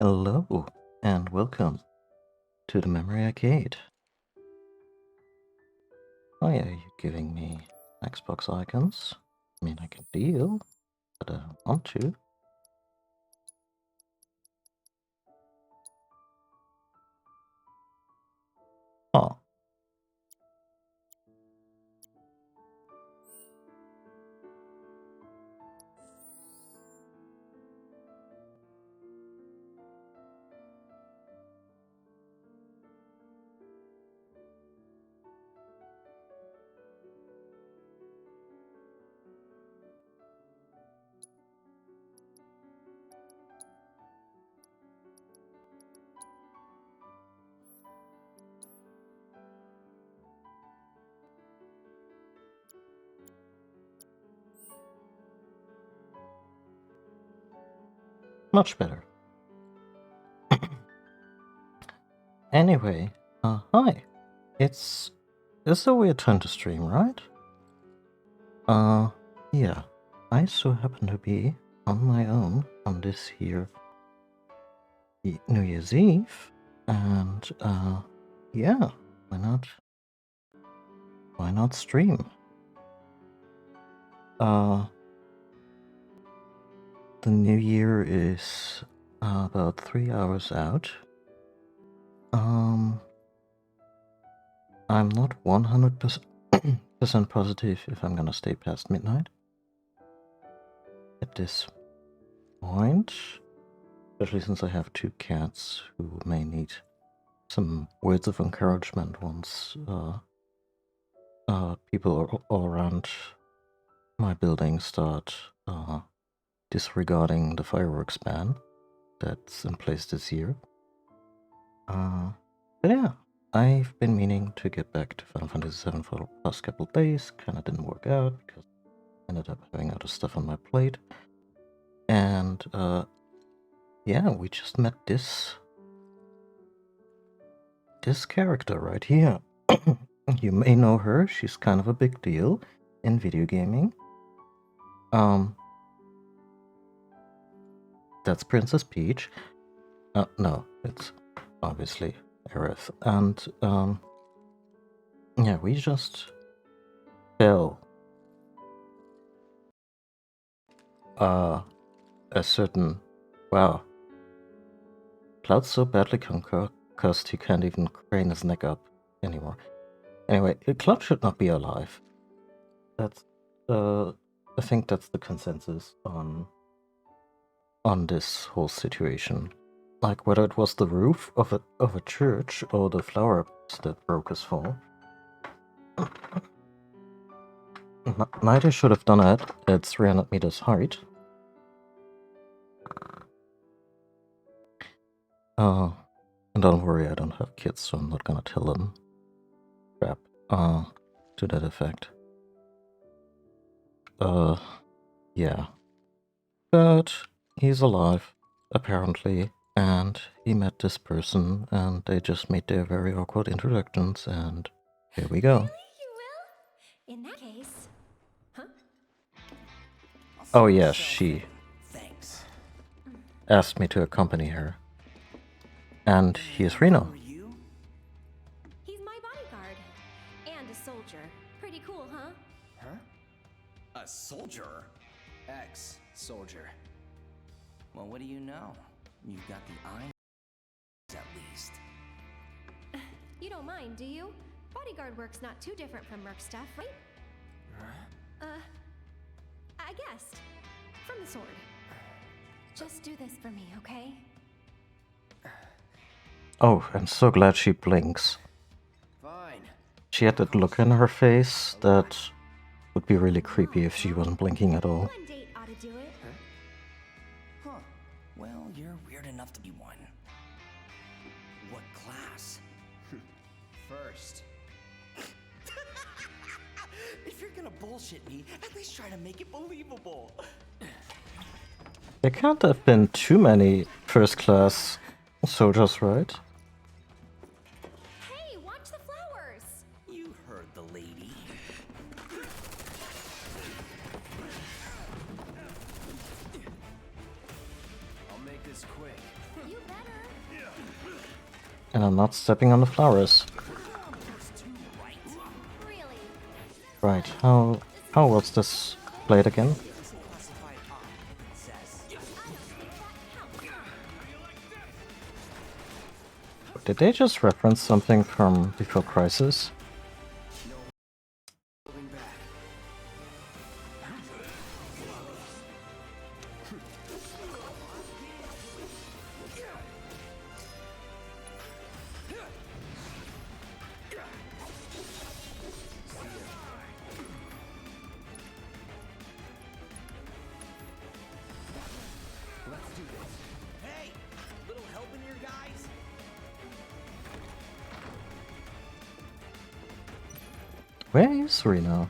Hello, and welcome to the Memory Arcade. Why are you giving me Xbox icons? I mean, I can deal, but I don't want to. Oh. Much better. Anyway, hi. It's a weird time to stream, right? Yeah. I so happen to be on my own on this here New Year's Eve, and yeah, why not? Why not stream? The new year is about 3 hours out. I'm not 100% positive if I'm gonna stay past midnight at this point, especially since I have 2 cats who may need some words of encouragement once people all around my building start disregarding the fireworks ban that's in place this year. But yeah, I've been meaning to get back to Final Fantasy VII for the past couple of days. Kinda didn't work out because I ended up having other stuff on my plate. And yeah, we just met this character right here. You may know her. She's kind of a big deal in video gaming. That's Princess Peach. No, it's obviously Aerith. And yeah, we just fell a certain wow. Cloud's so badly concussed he can't even crane his neck up anymore. Anyway, Cloud should not be alive. That's I think that's the consensus on this whole situation. Like whether it was the roof of a church or the flower that broke his fall. Neither should have done it at 300 meters height. And don't worry, I don't have kids, so I'm not gonna tell them crap to that effect. Yeah. But he's alive, apparently, and he met this person, and they just made their very awkward introductions, and here we go. Really, you will? In that case, huh? Oh yeah, she asked me to accompany her. And here's Reno. He's my bodyguard. And a soldier. Pretty cool, huh? Huh? A soldier? Ex-soldier. Well, what do you know? You've got the eye, at least. You don't mind, do you? Bodyguard work's not too different from Merc stuff, right? Huh? I guessed. From the sword. Just do this for me, okay? Oh, I'm so glad she blinks. Fine. She had that look in her face that would be really creepy if she wasn't blinking at all. One date ought to do it. Huh? Well, you're weird enough to be one. What class? First. If you're gonna bullshit me, at least try to make it believable. There can't have been too many first-class soldiers, right? Hey, watch the flowers! You heard the lady. I'll make this quick. You bet. And I'm not stepping on the flowers. Really? Right, how was this played again? Did they just reference something from Before Crisis? Hey, little help in here, guys? Where is Reno?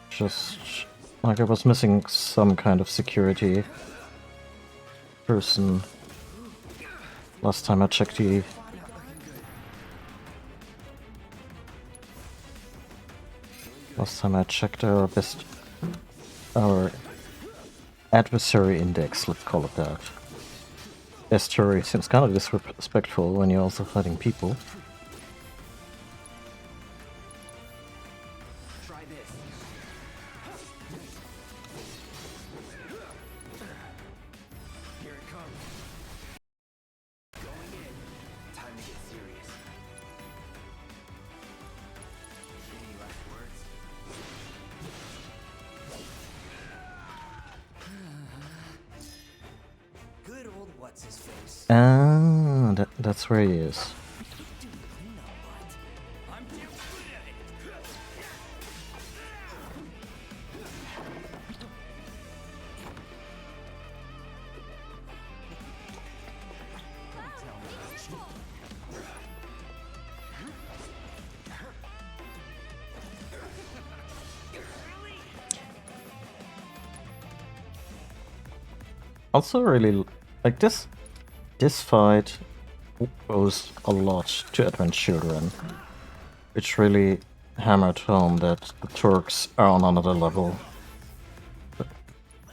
Just like I was missing some kind of security person. Last time I checked the... Last time I checked our adversary index, let's call it that. Adversary seems kind of disrespectful when you're also fighting people. Try this. Here it comes. Going in. Time to get serious. Any last words? Good old what's his face. Ah, that's where he is. I'm too good at it. Also really, like this fight owes a lot to Advent Children, which really hammered home that the Turks are on another level.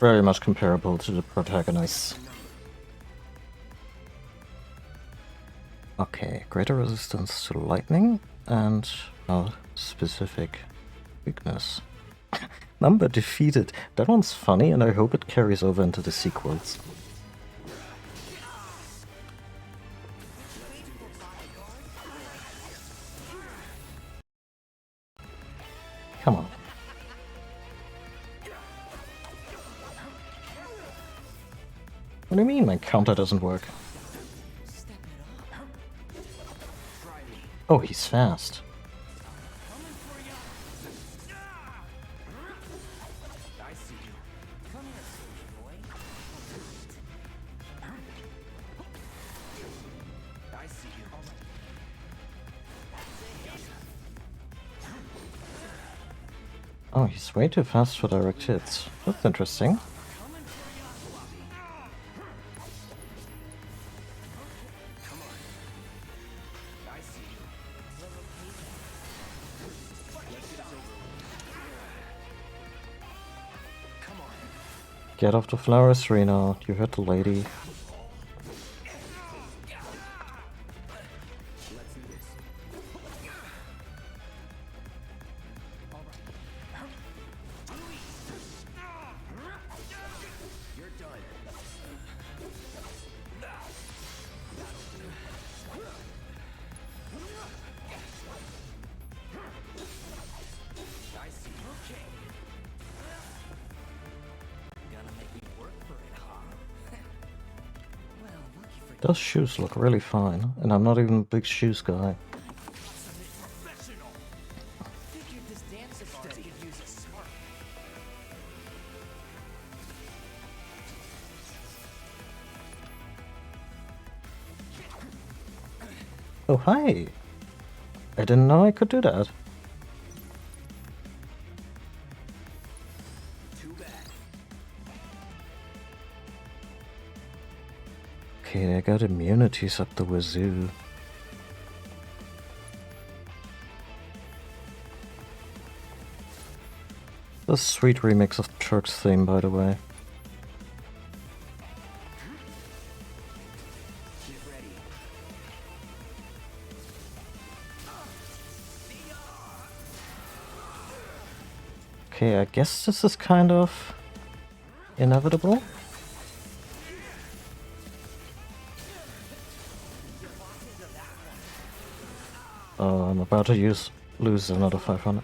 Very much comparable to the protagonists. Okay, greater resistance to lightning and a specific weakness. Number defeated. That one's funny and I hope it carries over into the sequels. Come on. What do you mean my counter doesn't work? Oh, he's fast. I see you. Come here, soldier boy. I see you. Oh, he's way too fast for direct hits. That's interesting. I see you. Come on. Get off the flowers, Reno. You heard the lady. Let's do this. You're done. I see. Okay. Gonna make me work for it, huh? Well, lucky for Those shoes look really fine, and I'm not even a big shoes guy. professional. Figured this dance steady could use a spark. Oh, hi! I didn't know I could do that. Too bad. Okay, they got immunities up the wazoo. a sweet remix of Turk's theme, by the way. Get ready. Okay, I guess this is kind of inevitable. Oh, I'm about to lose another 500.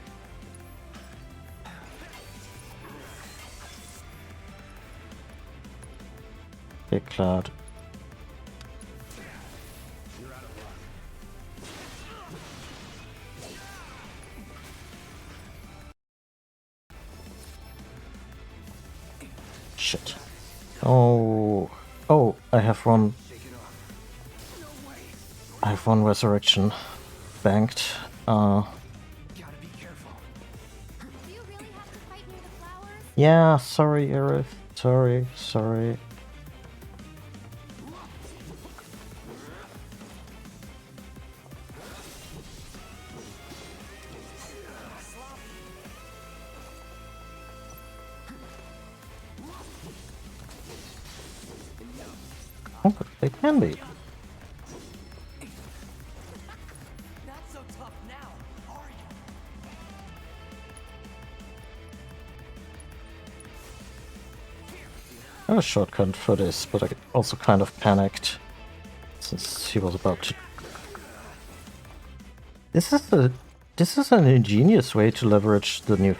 Hey, Cloud. Shit. Oh. Oh, I have one. I have one resurrection banked. Gotta be careful. Do you really have to fight near the flowers? Yeah, sorry, Aerith. Sorry. Oh, but they can be. Not so tough now, are you? I have a shortcut for this, but I also kind of panicked since he was about to. This is an ingenious way to leverage the new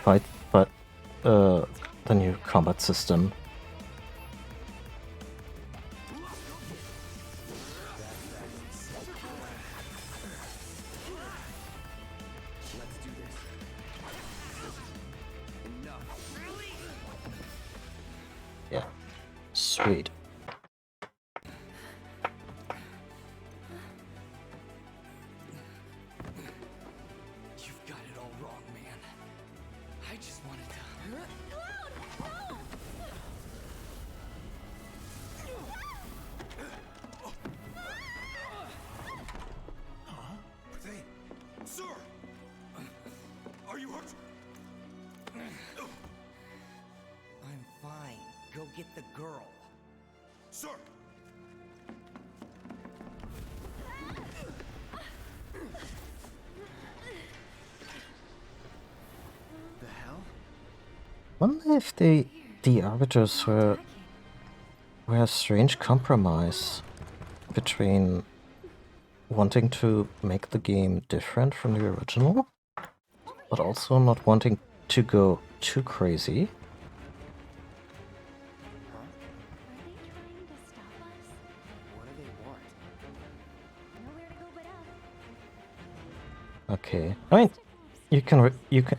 the new combat system. Let's do this. Enough. Really? Yeah, sweet. You've got it all wrong, man. I just wanted to. Sir! Are you hurt? I'm fine. Go get the girl. Sir! The hell? Wonder if the arbiters were a strange compromise between wanting to make the game different from the original, but also not wanting to go too crazy. Are they trying to stop us? What do they want? Nowhere to go but up. Okay, I mean, you can Could be a trap.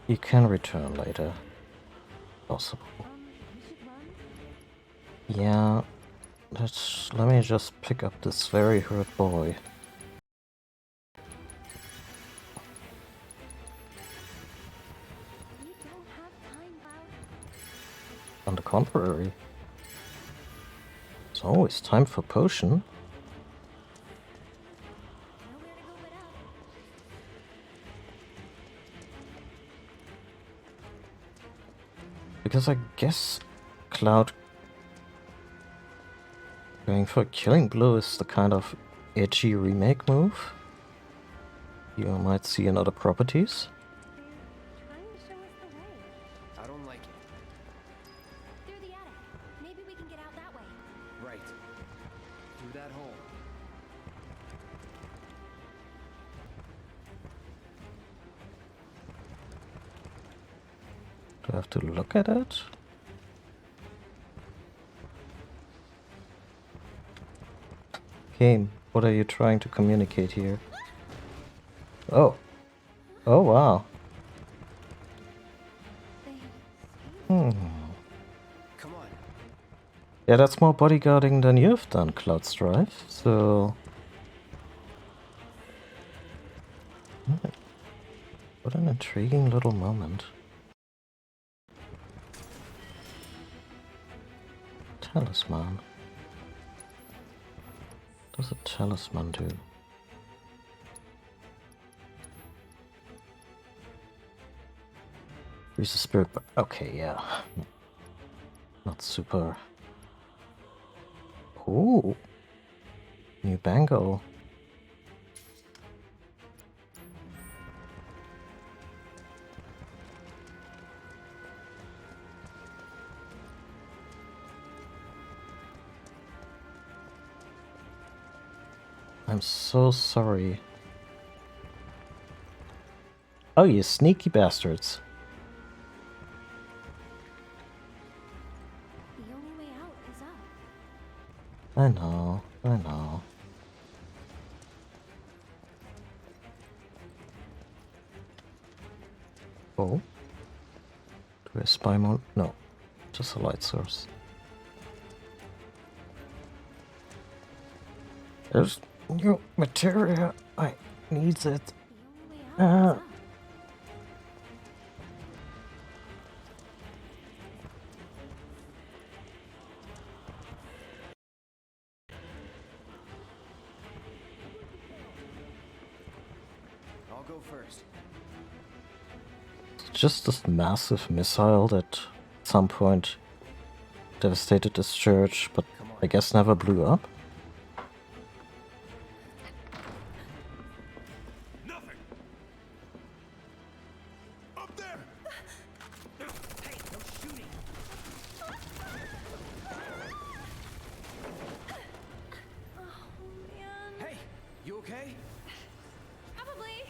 you can return later, possible. We should run? Yeah, let me just pick up this very hurt boy. We don't have time, Cloud. On the contrary, it's always time for potion. Nowhere to go but up. Because I guess Cloud going for Killing Blow is the kind of edgy remake move you might see in other properties. They're trying to show us the way. I don't like it. Through the attic. Maybe we can get out that way. Right. Through that hole. Do I have to look at it? Game, what are you trying to communicate here? Oh. Oh, wow. They Come on. Yeah, that's more bodyguarding than you've done, Cloud Strife, so... What an intriguing little moment. Talisman. What does a talisman do? Use the spirit. Okay, yeah. Not super. Ooh. New bangle. I'm so sorry. Oh, you sneaky bastards. The only way out is up. I know, I know. Oh? Do I spy mode? No. Just a light source. There's new materia. I need it. The only way out is up. I'll go first. Just this massive missile that at some point devastated this church, but I guess never blew up. Nothing. Up there. Hey, no shooting! Oh, man. Hey, you okay? Probably.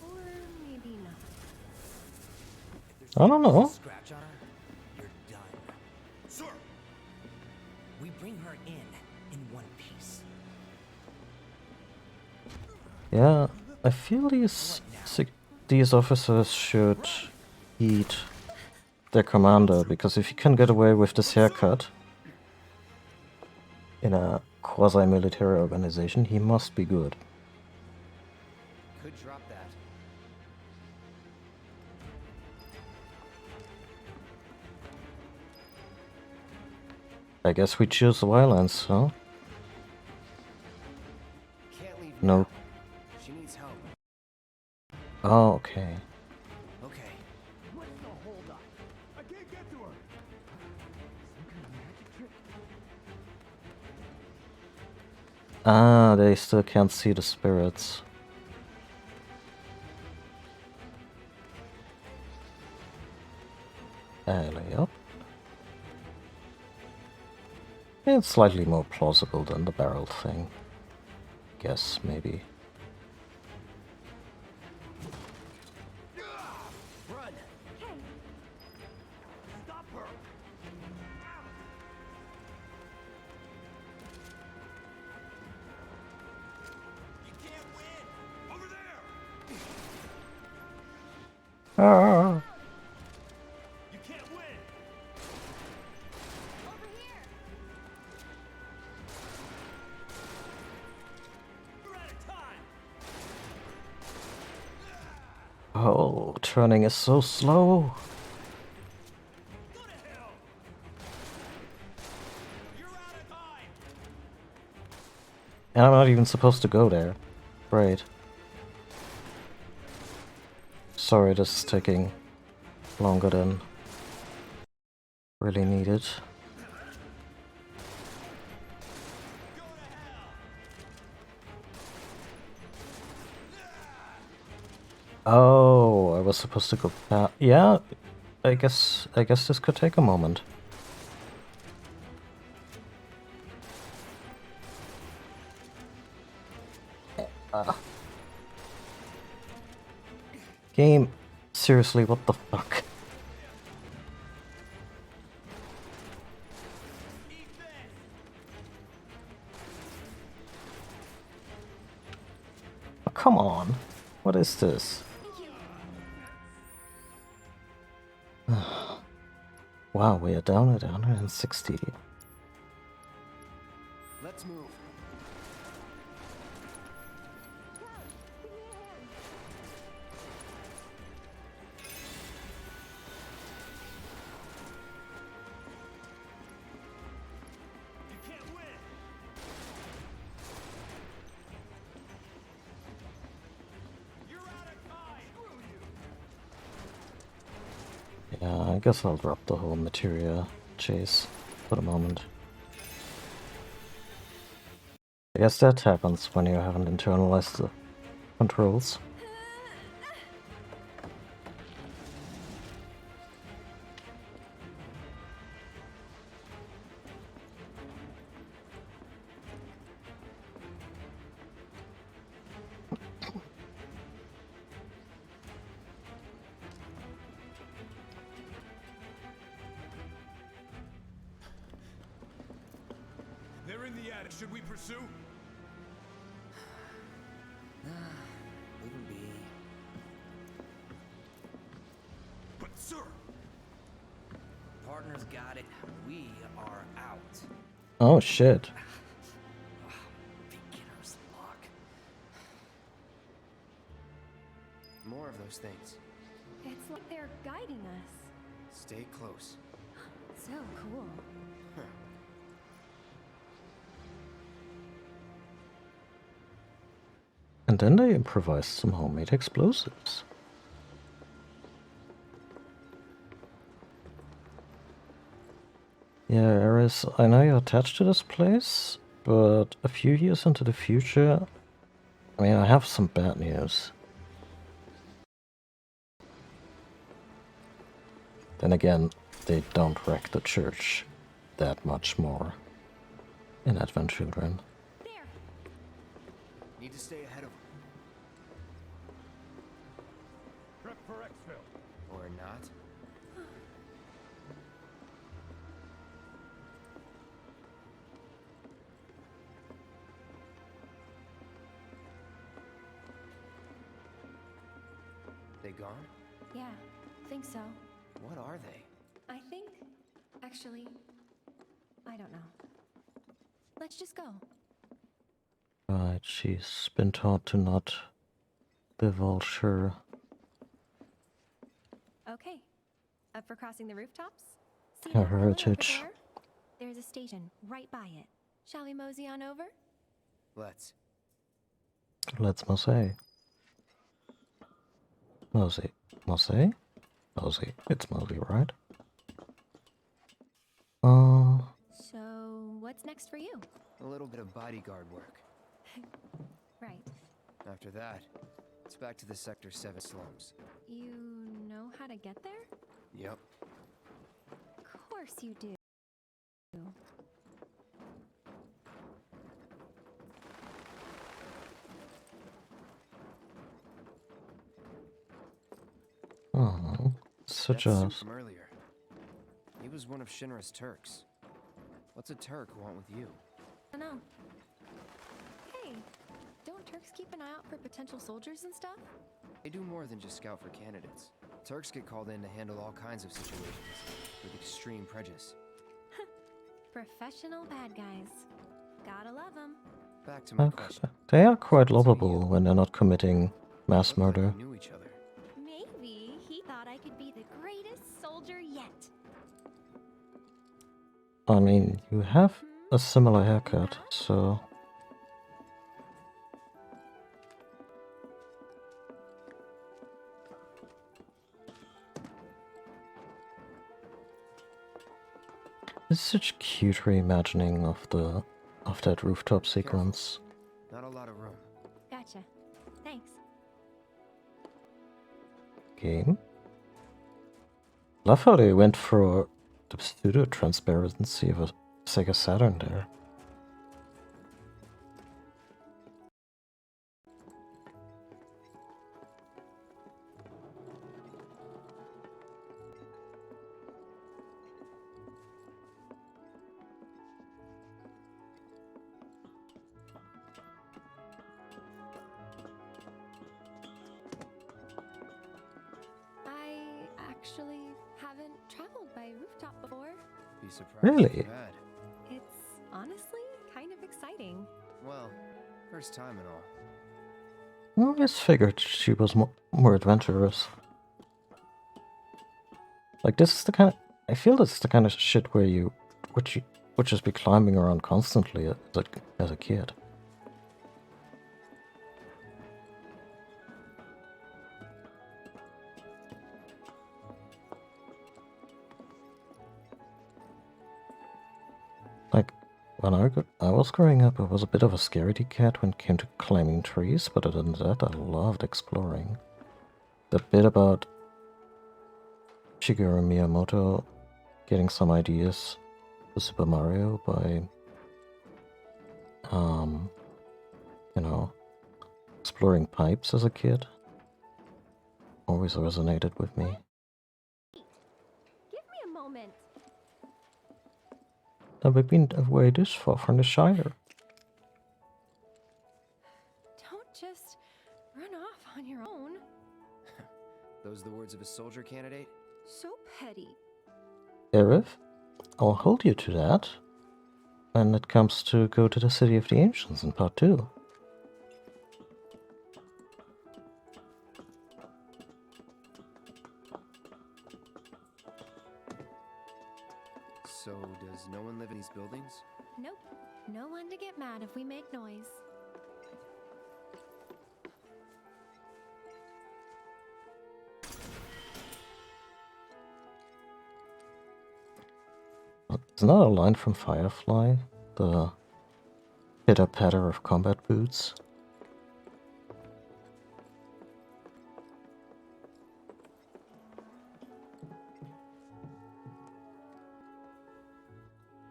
Or maybe not. If there's I don't know. a scratch on her, you're done. Sir. We bring her in one piece. Yeah, I feel these officers should heed their commander, because if he can get away with this haircut in a quasi-military organization, he must be good. Could drop that. I guess we choose violence, huh? Can't leave No. now. She needs help. Oh, okay. Okay. What's the hold up? I can't get to her. Ah, they still can't see the spirits. Alley up. It's slightly more plausible than the barrel thing. Guess, maybe. Run! Hey, Stop her. You can't win. Over there. Ah. You can't win. over here. You're out of time. Oh, turning is so slow. Go to hell. You're out of time. And I'm not even supposed to go there. Great. Sorry, this is taking longer than really needed. Oh, I was supposed to go back. Yeah, I guess this could take a moment. Game, seriously, what the fuck? Oh, come on, what is this? Wow, we are down at 160. Let's move. You can't win. You're out of time. Screw you. Yeah, I guess I'll drop the whole materia chase for the moment. I guess that happens when you haven't internalized the controls. They're in the attic. Should we pursue? Leave him be. But sir, Partner's got it. We are out. Oh shit. Beginner's luck. More of those things. It's like they're guiding us. Stay close. So cool. And then they improvised some homemade explosives. Yeah, Ares, I know you're attached to this place, but a few years into the future, I mean, I have some bad news. Then again, they don't wreck the church that much more in Advent Children. There. Need to stay ahead of him. prep for exfil. Or not. They gone? Yeah, think so. What are they? I think, actually, I don't know. Let's just go. Right, she's been taught to not divulge her. Okay. Up for crossing the rooftops? See Her that pillar over heritage. there? There's a station right by it. Shall we mosey on over? Let's. Let's Mosey. Mosey. Mosey? Mosey. It's Mosey, right? So, what's next for you? A little bit of bodyguard work. Right. After that, it's back to the Sector 7 slums. You know how to get there? Yep. Of course you do. Oh, such That's a... Sue from earlier. He was one of Shinra's Turks. What's a Turk want with you? I know. Hey, don't Turks keep an eye out for potential soldiers and stuff? They do more than just scout for candidates. Turks get called in to handle all kinds of situations with extreme prejudice. Professional bad guys. Gotta love them. Back to my Okay. question. They are quite So lovable you- when they're not committing mass Looked like murder. we knew each other. Maybe he thought I could be the greatest soldier yet. I mean, you have a similar haircut, so... It's such cute reimagining of that rooftop sequence. Not a lot of room. Gotcha. Thanks. Game. Love how they went for the pseudo transparency of a Sega Saturn there. I actually haven't traveled by rooftop before. Be surprised Really? if you had. It's honestly kind of exciting. Well, first time and all. I always figured she was more adventurous. Like, this is the kind of... I feel this is the kind of shit where you would just be climbing around constantly as a kid. When I was growing up, I was a bit of a scaredy cat when it came to climbing trees, but other than that, I loved exploring. The bit about Shigeru Miyamoto getting some ideas for Super Mario by, you know, exploring pipes as a kid always resonated with me. Give me a moment. Have we been away this far from the Shire? Don't just run off on your own. Those the words of a soldier candidate? So petty. Aerith, I'll hold you to that when it comes to go to the City of the Ancients in Part 2. So, does no one live in these buildings? Nope. No one to get mad if we make noise. Isn't that a line from Firefly? The pitter-patter of combat boots?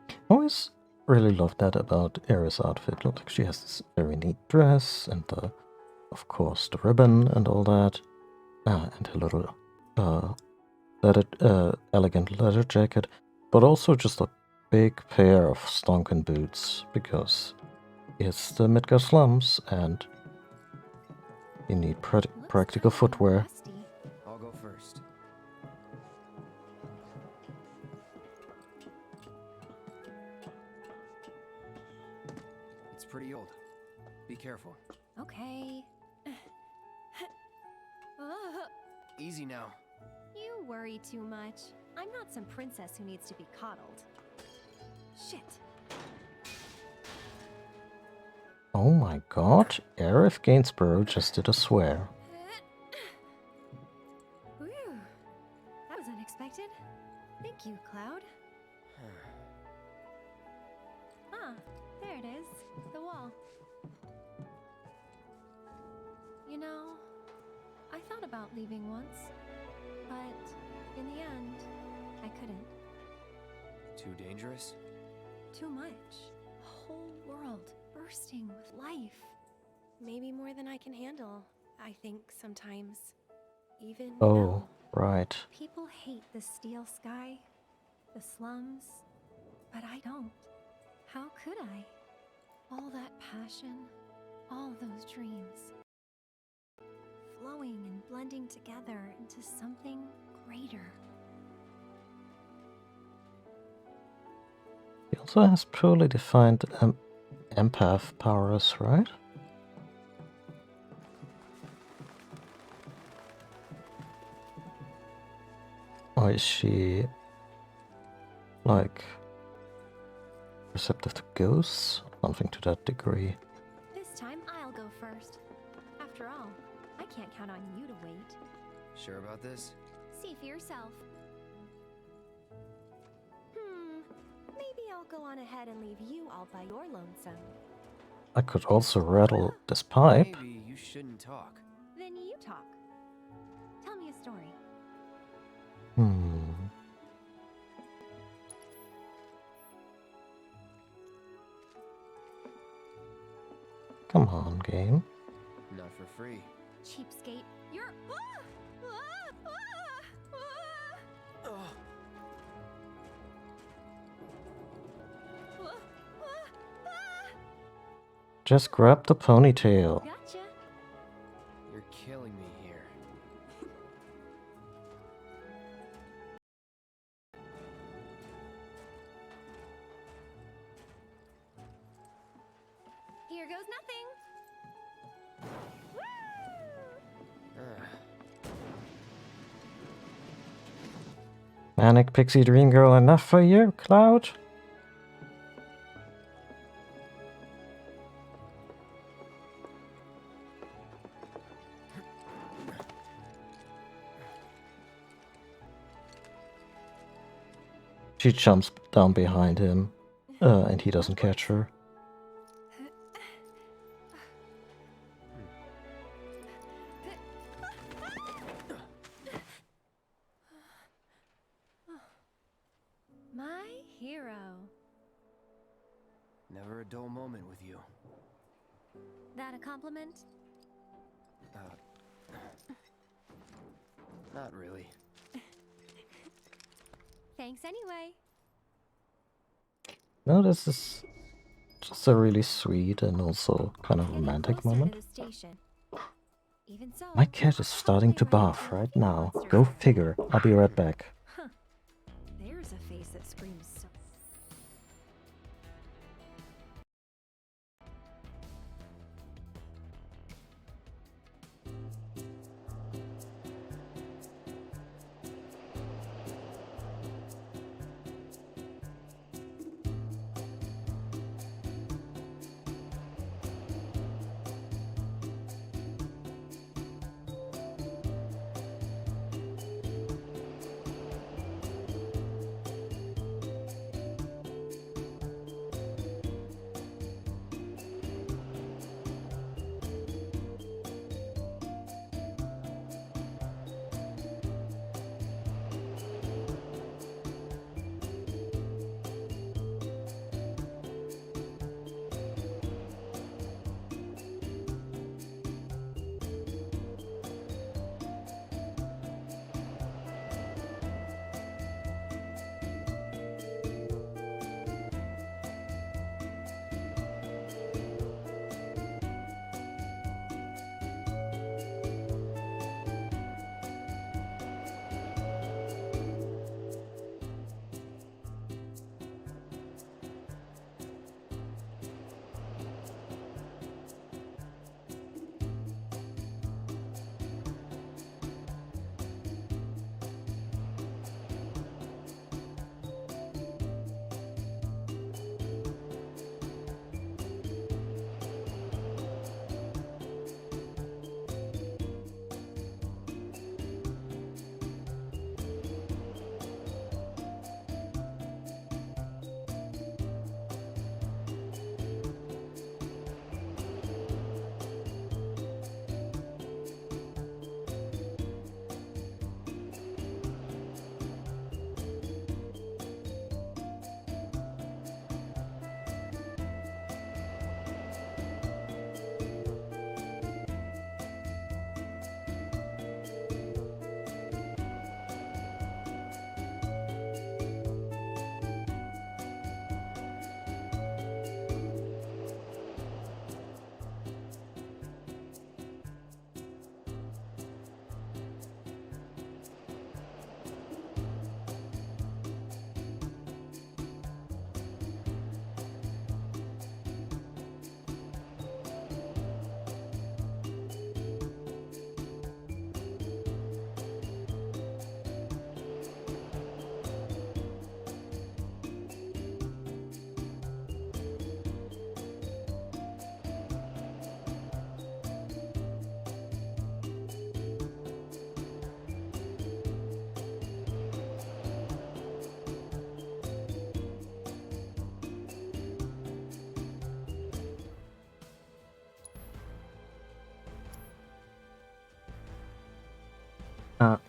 I always really loved that about Aerith's outfit. Like she has this very neat dress and of course the ribbon and all that. And her little elegant leather jacket, but also just a big pair of stonking boots because it's the Midgar slums and you need Looks practical pretty footwear. rusty. I'll go first. It's pretty old. Be careful. Okay. Ugh, Easy now. you worry too much. I'm not some princess who needs to be coddled. Shit. Oh my god, Aerith Gainsborough just did a swear. Whew. That was unexpected. Thank you, Cloud. Ah, there it is. The wall. You know, I thought about leaving once, but in the end, I couldn't. Too dangerous? Too much. A whole world bursting with life. Maybe more than I can handle, I think sometimes. Even Oh, now. right. People hate the steel sky, the slums, but I don't. How could I? All that passion, all those dreams, flowing and blending together into something greater. He also has poorly defined empath powers, right? Or is she like receptive to ghosts? Something to that degree. This time I'll go first. After all, I can't count on you to wait. Sure about this? See for yourself. Maybe I'll go on ahead and leave you all by your lonesome. I could also rattle this pipe. Maybe you shouldn't talk. Then you talk. Tell me a story. Come on, game. Not for free. Cheapskate, you're. Just grab the ponytail. Gotcha. You're killing me here. Here goes nothing. Ugh. Manic Pixie Dream Girl enough for you, Cloud? She jumps down behind him. and he doesn't catch her. My hero. Never a dull moment with you. That a compliment? Not really. Thanks anyway. No, this is just a really sweet and also kind of Getting romantic closer to moment. the station. Even so, My cat is starting to probably ran barf into a right few now. monsters Go already. figure. I'll be right back. Huh. There's a face that screams so.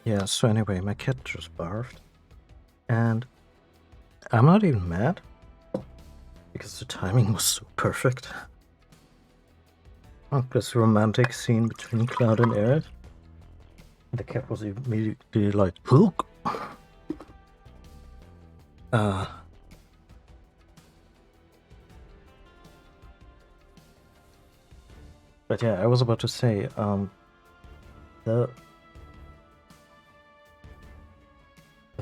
Yeah, so anyway, my cat just barfed. And I'm not even mad. Because the timing was so perfect. This romantic scene between Cloud and Aerith. The cat was immediately like, Hook! But yeah, I was about to say, the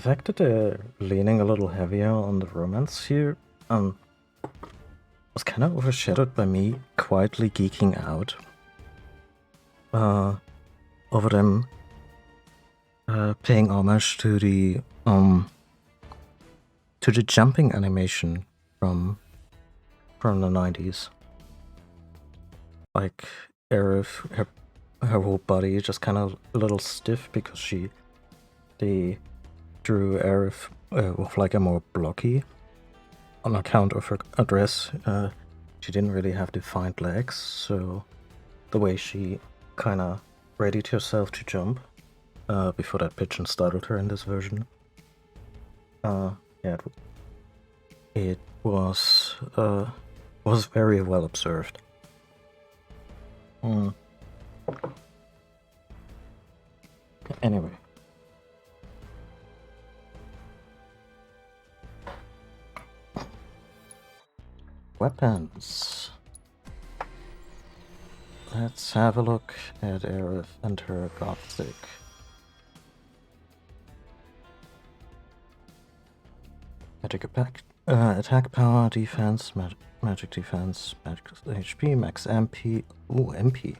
fact that they're leaning a little heavier on the romance here, was kind of overshadowed by me quietly geeking out over them paying homage to the jumping animation from the 90s. Like Aerith, her whole body is just kind of a little stiff because they drew Aerith with like a more blocky on account of her address, she didn't really have defined legs, so the way she kind of readied herself to jump before that pigeon startled her in this version, yeah, it was very well observed. Anyway. Weapons. Let's have a look at Aerith and her Gothic. Magic attack power, defense, magic defense, magic HP, max MP. Ooh, MP.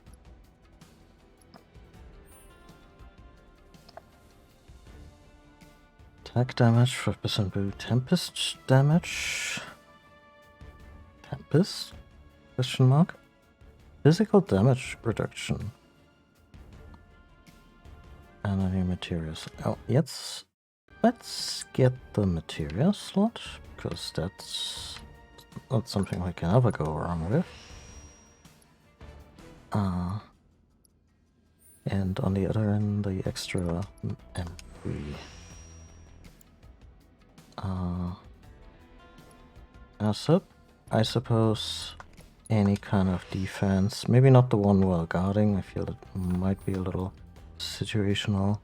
Attack damage, 5% boost. Tempest damage. Tempest? Question mark? Physical damage reduction. And any materials. Oh, let's get the material slot, because that's not something we can ever go wrong with. And on the other end, the extra MP. I suppose any kind of defense, maybe not the one while guarding. I feel it might be a little situational.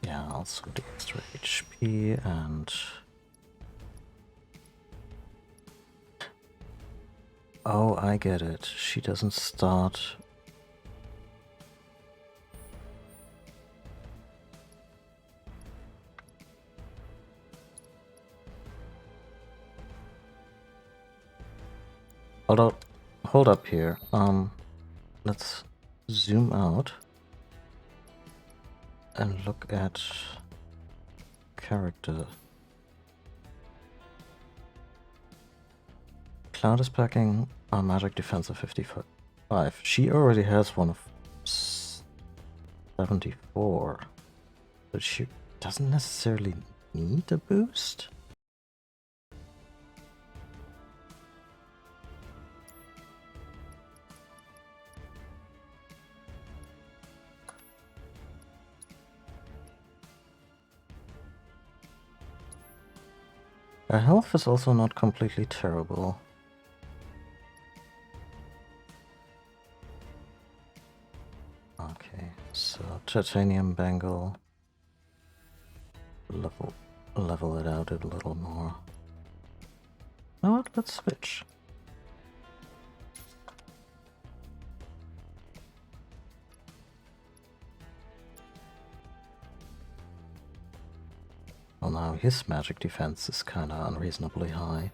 Yeah, also the extra HP and... Oh, I get it. She doesn't start... Hold up here. Let's zoom out and look at character. Cloud is packing a magic defense of 55. She already has one of 74, but she doesn't necessarily need a boost. Her health is also not completely terrible. Okay, so titanium bangle. Level it out a little more. You know what? Let's switch. Well, now his magic defense is kinda unreasonably high.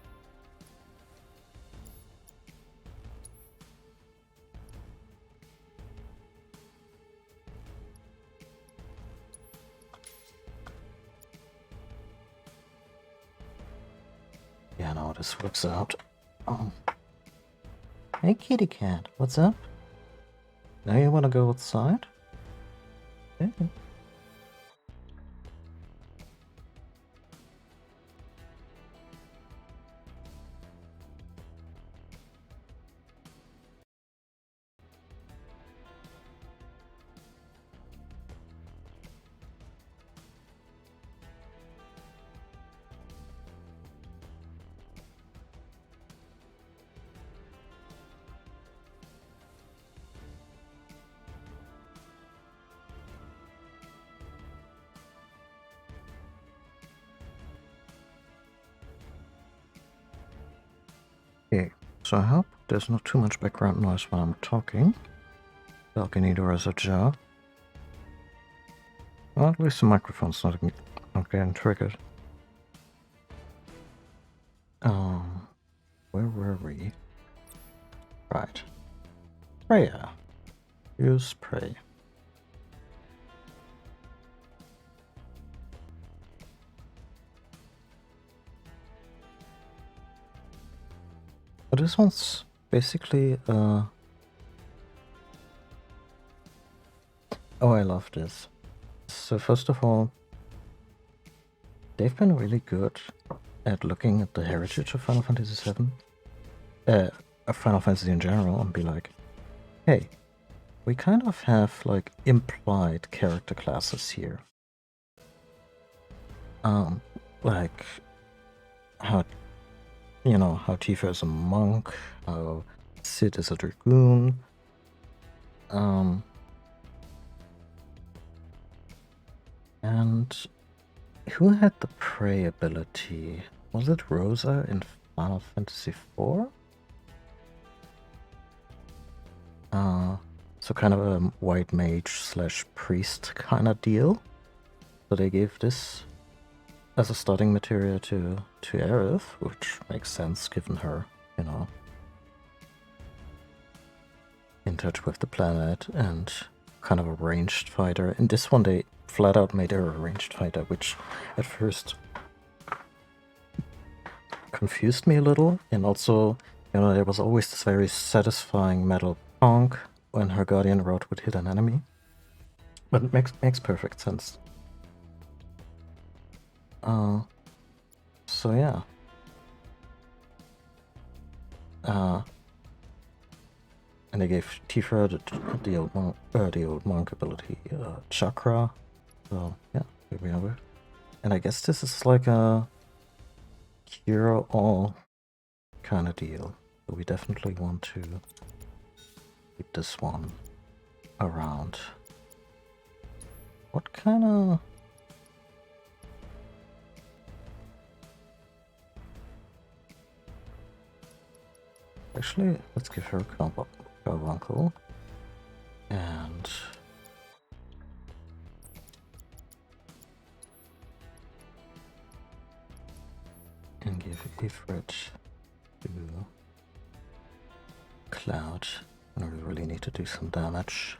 Yeah, no, this works out. Hey, kitty cat, what's up? Now you wanna go outside? Yeah. Okay, so I hope there's not too much background noise when I'm talking. Balcony door is ajar. Well, at least the microphone's not getting triggered. Where were we? Right. Prayer. Use pray. But this one's basically oh, I love this. So first of all, they've been really good at looking at the heritage of Final Fantasy VII, of Final Fantasy in general, and be like, hey, we kind of have like implied character classes here. Like how how Tifa is a monk, how Cid is a dragoon. And who had the prey ability? Was it Rosa in Final Fantasy IV? So kind of a white mage slash priest kind of deal. So they gave this as a starting material to Aerith, which makes sense given her, in touch with the planet and kind of a ranged fighter. In this one, they flat out made her a ranged fighter, which at first confused me a little. And also, there was always this very satisfying metal bonk when her Guardian Rod would hit an enemy. But it makes perfect sense. So yeah. And they gave Tifa the old monk ability, Chakra. So yeah, here we have it. And I guess this is like a cure-all kind of deal. So we definitely want to keep this one around. What kind of... Actually, let's give her Carbuncle. And... give Ifrit to Cloud. And we really need to do some damage.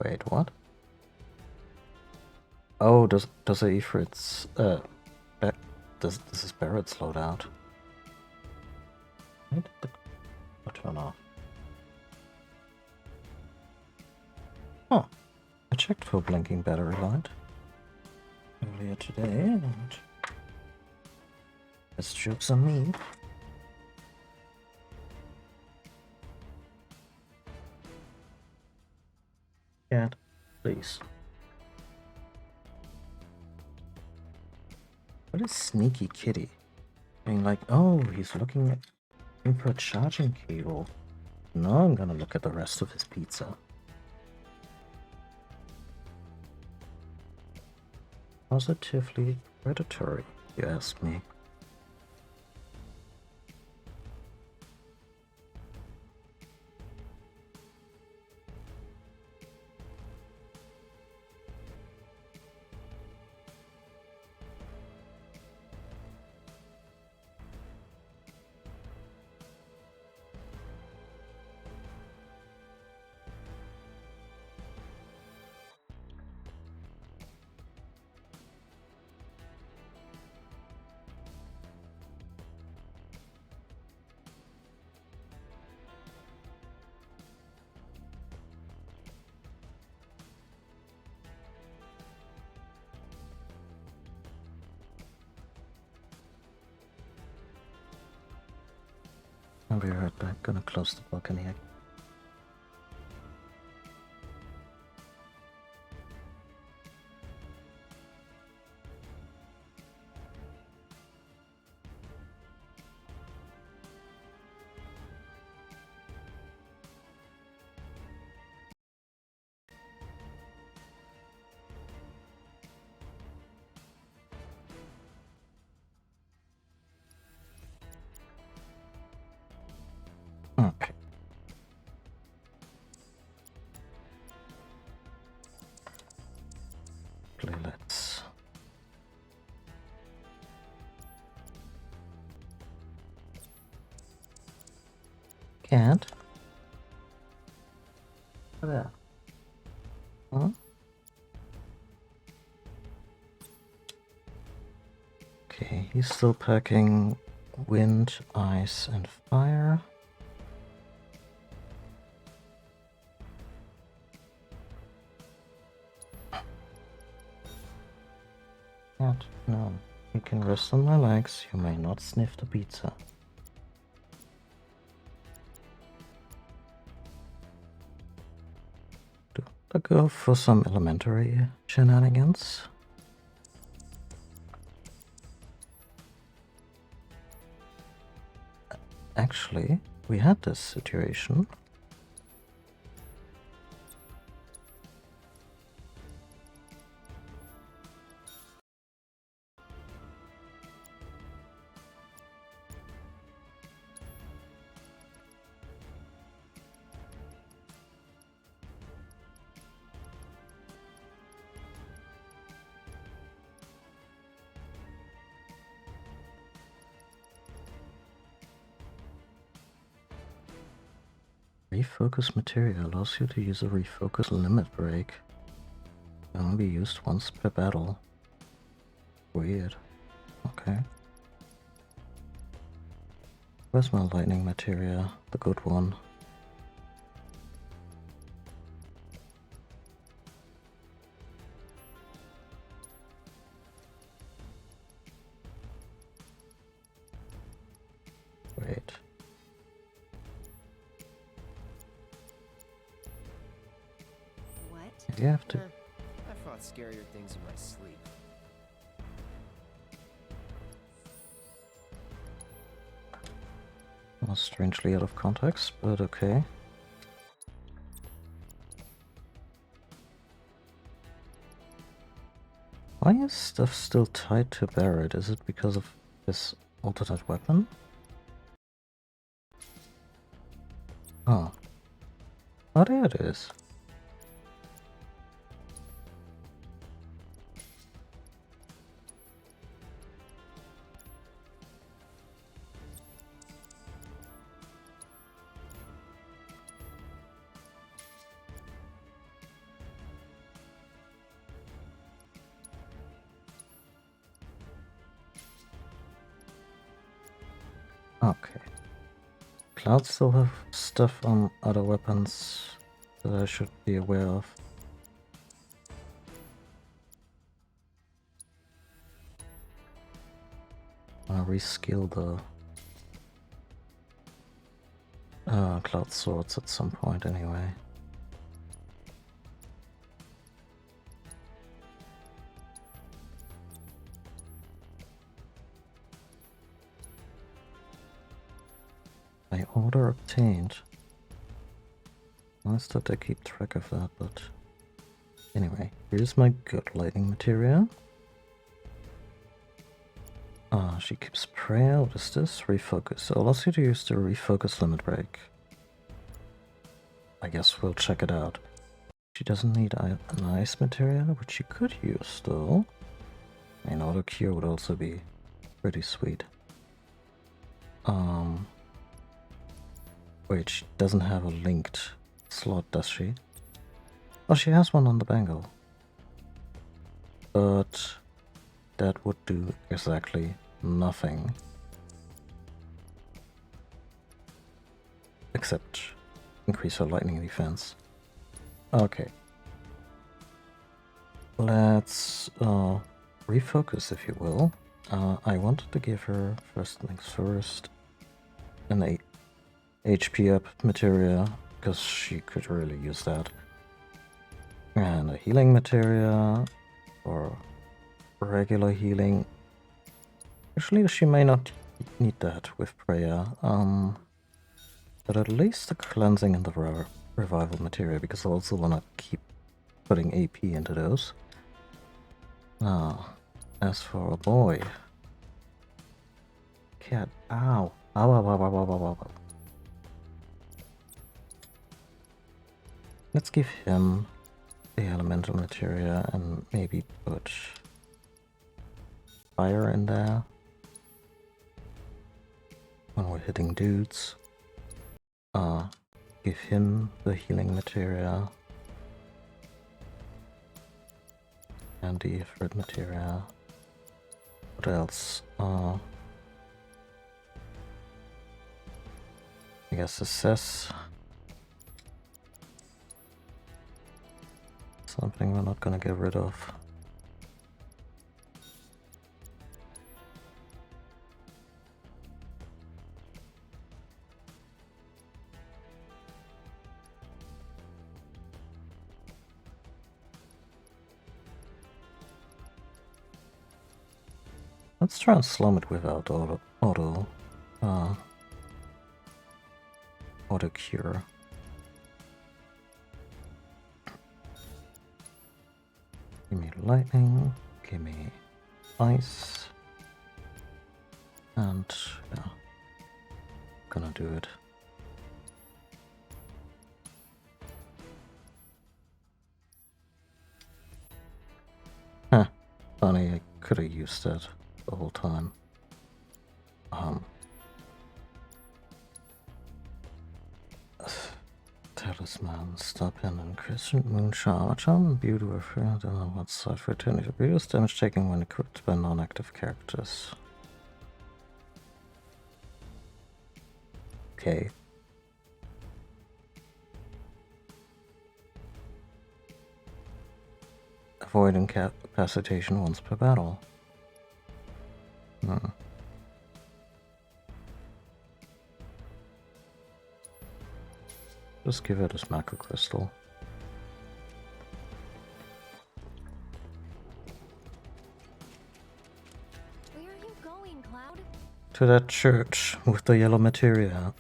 Wait, what? Oh, does a Ifrit's does his Barrett's loadout? Why did the turn off? Oh, I checked for blinking battery light earlier today, and this joke's on me. Cat, please. What is Sneaky Kitty? Being like, oh, he's looking for a charging cable. Now I'm gonna look at the rest of his pizza. Positively predatory, you ask me. I'll be right back. Gonna close the balcony again. Okay. Playlets. Can't. There. Huh? Okay, he's still packing wind, ice, and fire. Cat, no. You can rest on my legs, you may not sniff the pizza. Do I go for some elementary shenanigans? Actually, we had this situation. Refocus material allows you to use a refocus limit break. Can only be used once per battle. Weird. Okay. Where's my lightning materia? The good one. Wait. What? You have to. I fought scarier things in my sleep. Well, strangely out of context, but okay. Why is stuff still tied to Barrett? Is it because of this alternate weapon? Oh. Oh, there it is. Okay. Clouds still have stuff on other weapons that I should be aware of. I'll reskill the Cloud Swords at some point anyway. My order obtained. Nice that I keep track of that, but anyway, here's my good lighting materia. She keeps prayer. What is this? Refocus. So allows you to use the refocus limit break. I guess we'll check it out. She doesn't need an ice materia, which she could use though. An auto cure would also be pretty sweet. Wait, she doesn't have a linked slot, does she? Oh, she has one on the bangle. But that would do exactly nothing. Except increase her lightning defense. Okay. Let's refocus, if you will. I wanted to give her, first things first, an HP up materia, because she could really use that. And a healing materia, or regular healing. Actually, she may not need that with prayer. But at least the cleansing and the revival materia, because I also want to keep putting AP into those. Now, as for a boy... Cat, ow. Ow, ow, ow, ow, ow, ow, ow. Let's give him the elemental materia and maybe put fire in there when we're hitting dudes. Give him the healing materia and the effort materia. What else? I guess assess. Something we're not gonna get rid of. Let's try and slum it without auto cure. Give me lightning, give me ice, and yeah, gonna do it. Huh, funny, I could have used that the whole time. Talisman, stop in and Crescent Moon Charm. Charm Beauty of I don't know what side for eternity. Reduce damage taken when equipped by non-active characters. Okay. Avoid incapacitation once per battle. Just give it a macro crystal. Where are you going, Cloud? To that church with the yellow materia.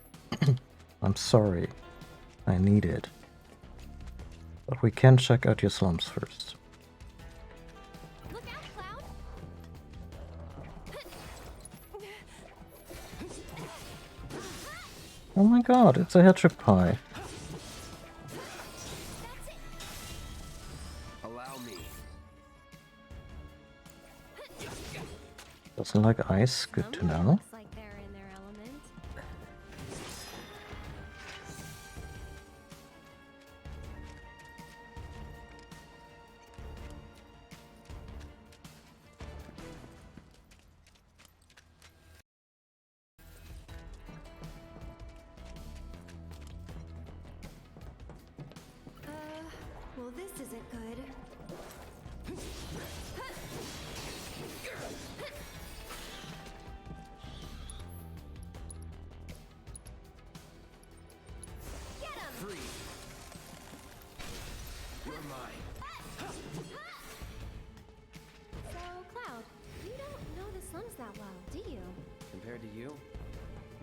I'm sorry. I need it. But we can check out your slums first. Look out, Cloud! Oh my god, it's a hedgehog pie. Allow me. Doesn't like ice, good to Someone know. looks like they're in their element. Well, this isn't good. Get him! Free. You're mine. So, Cloud, you don't know the slums that well, do you? Compared to you?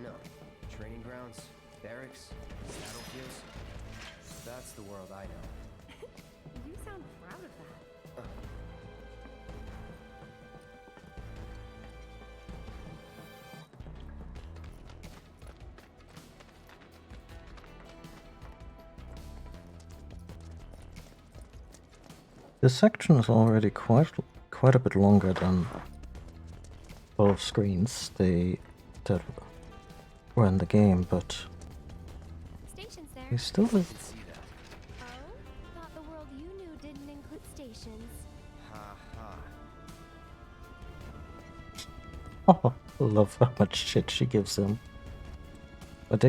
No. Training grounds, barracks, battlefields. That's the world I know. You sound proud of that. This section is already quite a bit longer than both screens that were in the game, but Station's they there. still See that? Oh? Thought the world you knew didn't include stations. Ha ha. Oh, love how much shit she gives him. But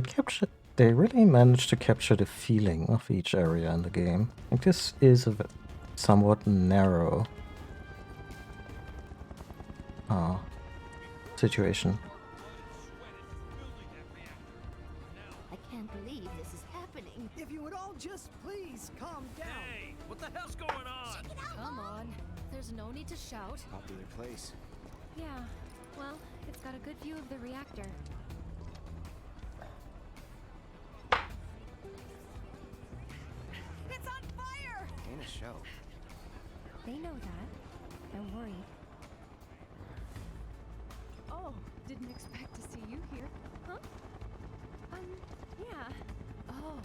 they really managed to capture the feeling of each area in the game. Like this is a somewhat narrow situation. I can't believe this is happening. If you would all just please calm down. Hey, what the hell's going on? Come on. There's no need to shout. Popular place. Yeah, well, it's got a good view of the reactor. It's on fire! Ain't a show. They know that. They're worried. Oh, didn't expect to see you here. Huh? Yeah, Oh,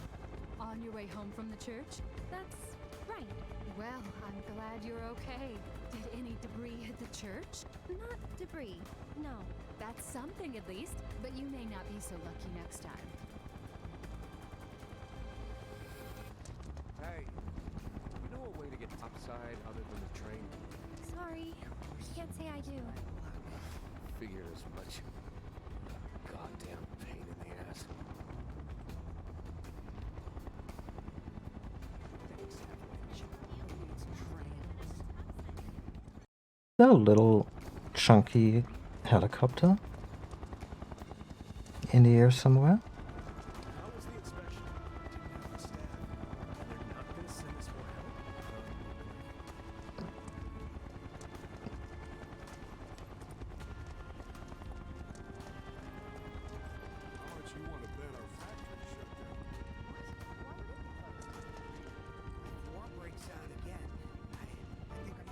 on your way home from the church? that's right. Well, I'm glad you're okay. Did any debris hit the church? Not debris, no. That's something at least, but you may not be so lucky next time. Hey, you know a way to get topside other than the train? Sorry, can't say I do. Figured as much. Goddamn pain in the ass. That little chunky helicopter in the air somewhere. How was the inspection? Didn't have the staff. And they're not gonna send us more help?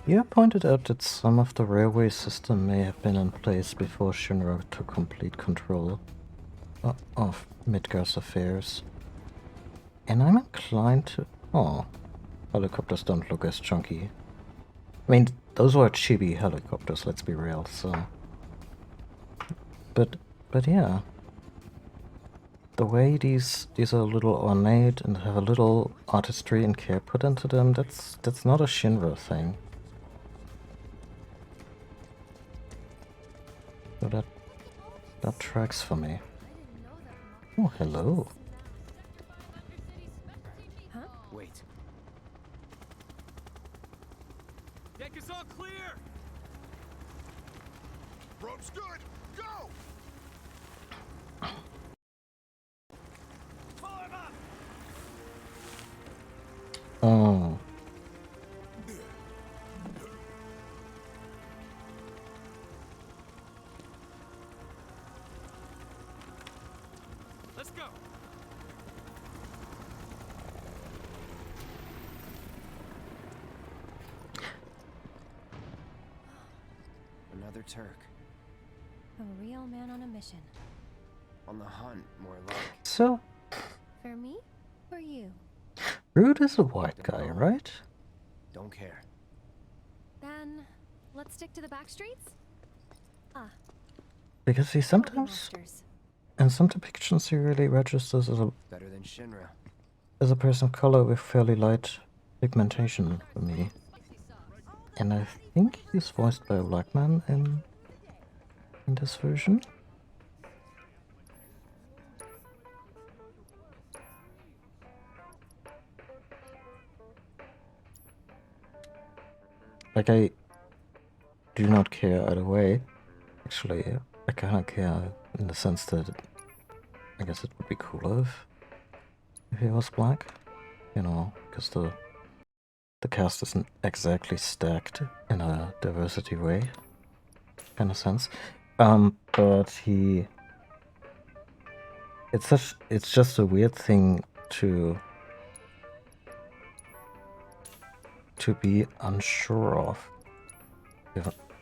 You pointed out that some of the railway system may have been in place before Shinra took complete control of Midgar's affairs. And I'm inclined to... Oh, helicopters don't look as chunky. I mean, those were chibi helicopters, let's be real, so... But yeah. The way these are a little ornate and have a little artistry and care put into them, that's not a Shinra thing. So that tracks for me. Oh, hello. Wait. Deck is all clear! Rope's good. Go. Form up! Oh. Let's go! Another Turk. A real man on a mission. On the hunt, more like. So, For me? For you? Rude is a white guy, right? Don't care. Then, let's stick to the back streets? Ah, Because he sometimes, masters. in some depictions, he really registers Better than Shinra. as a person of color with fairly light pigmentation for me. And I think he's voiced by a black man in this version. Like, I do not care either way. Actually, I kinda care in the sense that I guess it would be cooler if he was black. You know, because the cast isn't exactly stacked in a diversity way, kind of sense. But it's just a weird thing to be unsure of,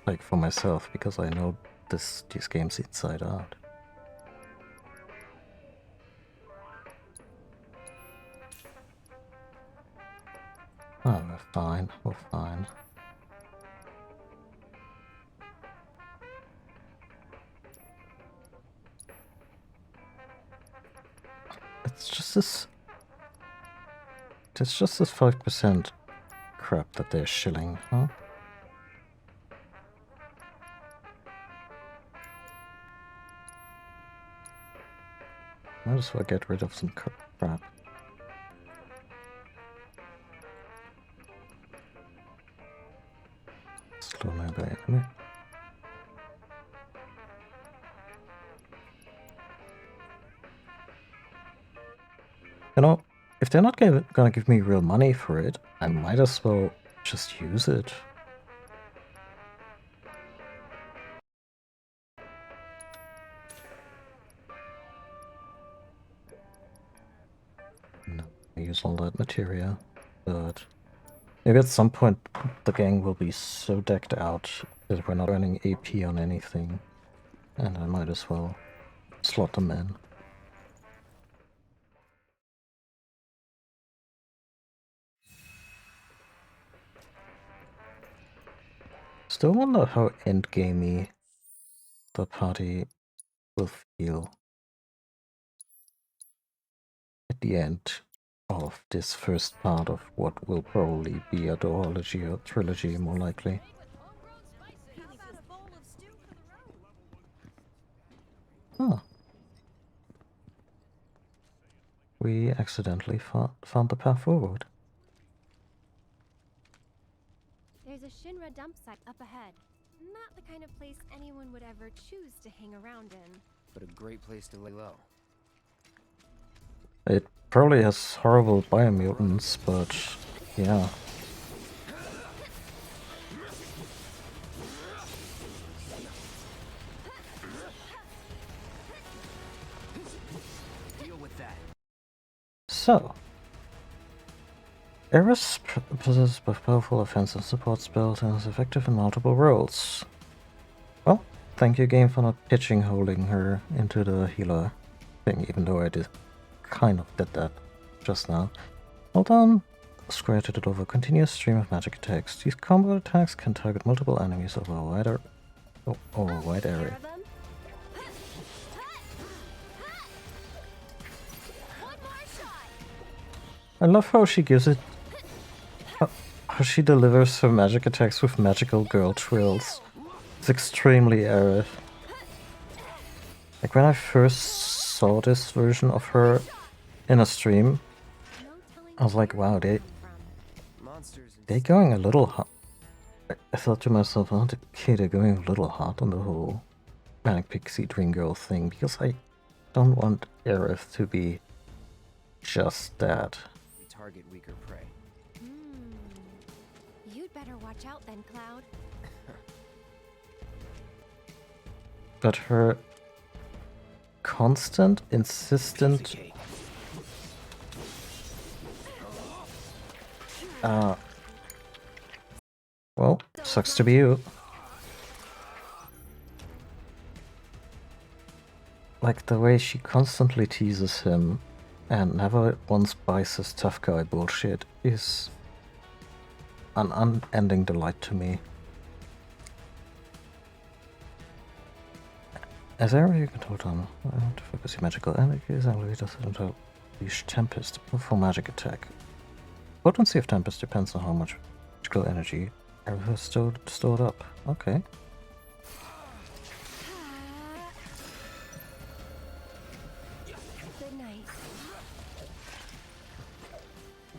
like for myself, because I know these games inside out. Oh, we're fine. We're fine. It's just this 5% crap that they're shilling, huh? Might as well get rid of some crap. Slow nearby enemy. You know, if they're not gonna give me real money for it, I might as well just use it. No, I use all that material, but maybe at some point the gang will be so decked out that we're not earning AP on anything, and I might as well slot them in. Still wonder how endgamey the party will feel at the end of this first part of what will probably be a duology or trilogy, more likely. Huh. We accidentally found the path forward. There's a Shinra dump site up ahead. Not the kind of place anyone would ever choose to hang around in. But a great place to lay low. It probably has horrible biomutants, but yeah. Deal with that. So, Eris possesses both powerful offense and support spells and is effective in multiple roles. Well, thank you game for not pitching holding her into the healer thing, even though I kind of did that just now. Hold on square to deliver continuous stream of magic attacks. These combo attacks can target multiple enemies over a wide area. I love how she gives it. How she delivers her magic attacks with magical girl trills. It's extremely Aerith. Like when I first saw this version of her in a stream, I was like, wow, they're going a little hot. I thought to myself, oh, okay, they're going a little hot on the whole Manic Pixie Dream Girl thing, because I don't want Aerith to be just that. We target weaker prey. You'd better watch out then, Cloud. But her constant, insistent well, sucks to be you. Like the way she constantly teases him and never once buys his tough guy bullshit is an unending delight to me. As area you can hold on to focus your magical energies and lead us into Unleash Tempest for magic attack. Potency of Tempest depends on how much magical energy Aerith has stored up. Okay. Good night.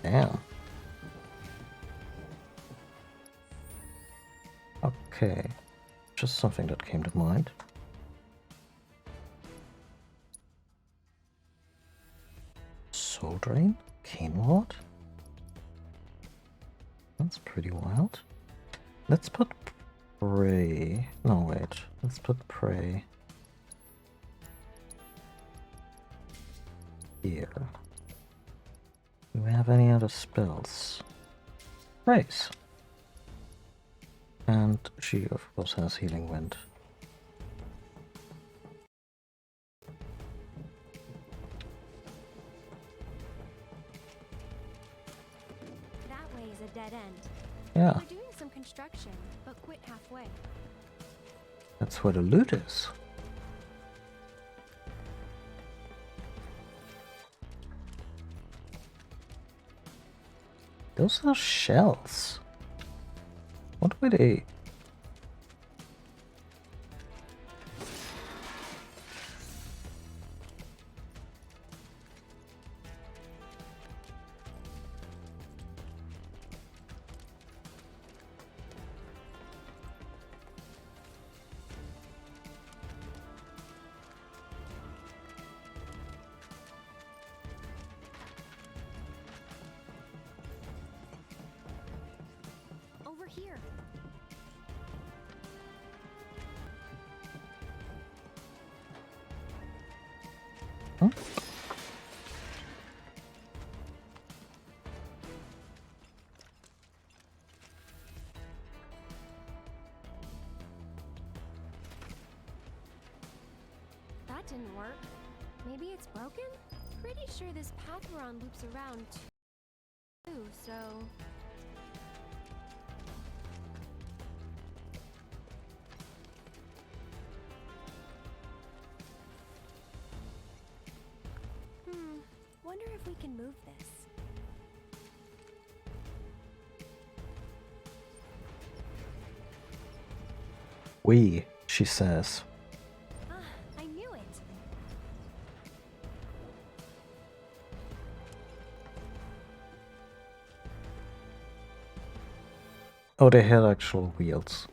Damn. Okay. Just something that came to mind. Soul Drain? Cane Ward? That's pretty wild. Let's put Prey. No, wait. Let's put Prey here. Do we have any other spells? Raise. And she, of course, has Healing Wind. That way is a dead end. Yeah, We're doing some construction, but quit halfway. that's where the loot is. Those are shells. What were they? Over here. Huh? That didn't work. Maybe it's broken? Pretty sure this path we're on loops around too, so... Wonder if we can move this. She says. I knew it. Oh, they had actual wheels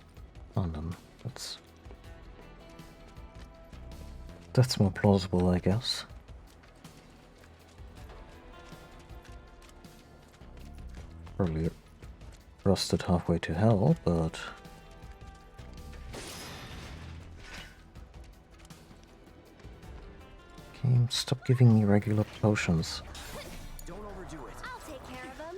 on them. That's more plausible, I guess. Probably rusted halfway to hell, but game, stop giving me regular potions. Don't overdo it. I'll take care of him.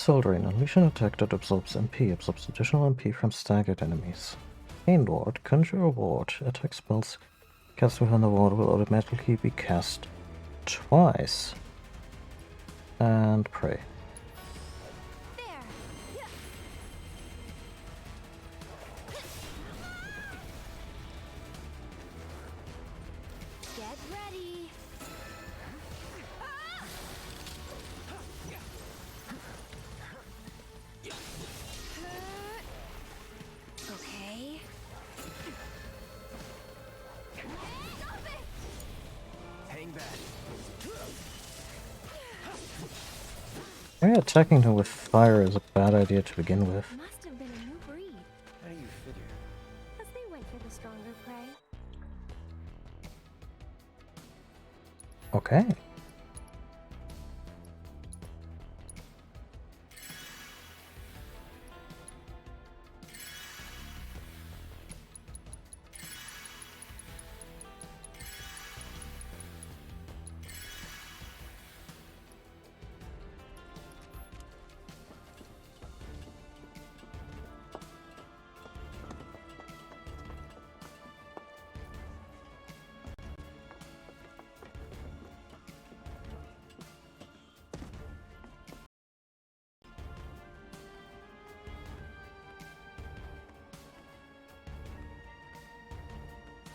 Soldering. Unleash an attack that absorbs MP. Absorbs additional MP from staggered enemies. Pain Ward. Conjure a ward. Attack spells cast within the ward will automatically be cast twice. And pray. There. Get ready. Okay. Hang back. Maybe attacking him with fire is a bad idea to begin with. Must have been a new breed, How do you figure? because they went for the stronger prey. Okay.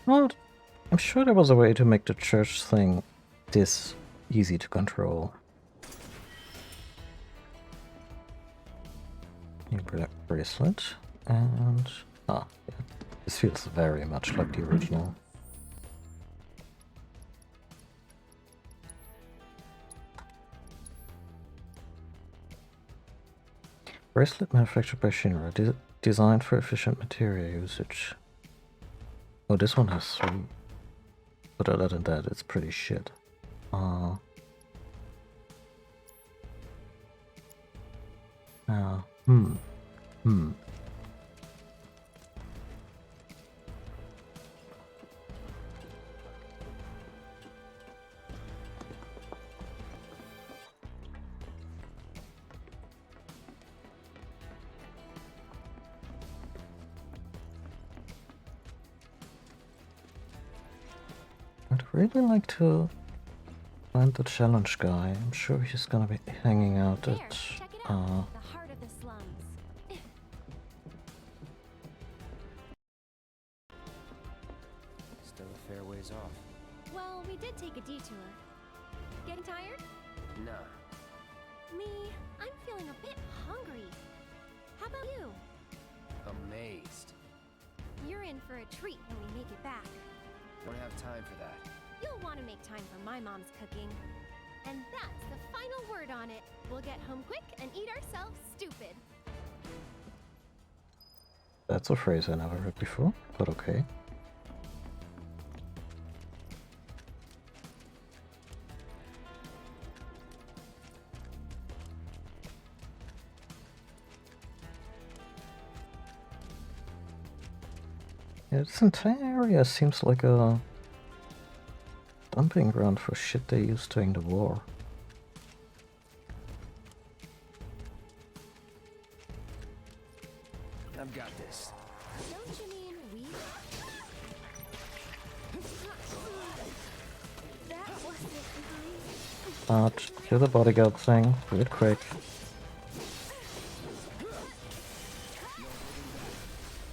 Well, I'm sure there was a way to make the church thing this easy to control. New bracelet, and yeah, this feels very much like the original. Bracelet manufactured by Shinra, designed for efficient material usage. Oh, this one has 3. But other than that, it's pretty shit. I'd really like to find the challenge guy. I'm sure he's gonna be hanging out There, at check it out. The heart of the slums. Still a fair ways off. Well, we did take a detour. Getting tired? Nah. Me, I'm feeling a bit hungry. How about you? Amazed. You're in for a treat when we make it back. Don't have time for that. You'll want to make time for my mom's cooking. And that's the final word on it. We'll get home quick and eat ourselves stupid. That's a phrase I never heard before, but okay. Yeah, this entire area seems like a dumping ground for shit they used during the war. I've got this. Don't you mean we? That wasn't nice. But do the bodyguard thing, do it quick.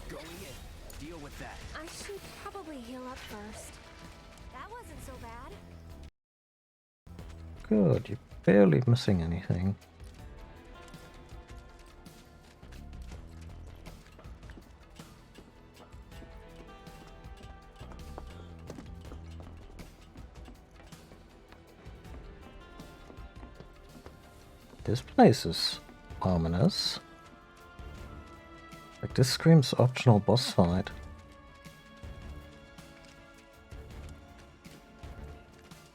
Going in. Deal with that. I should probably heal up first. That wasn't so bad. Good, you're barely missing anything. This place is ominous. Like, this screams optional boss fight.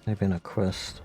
Maybe in a quest.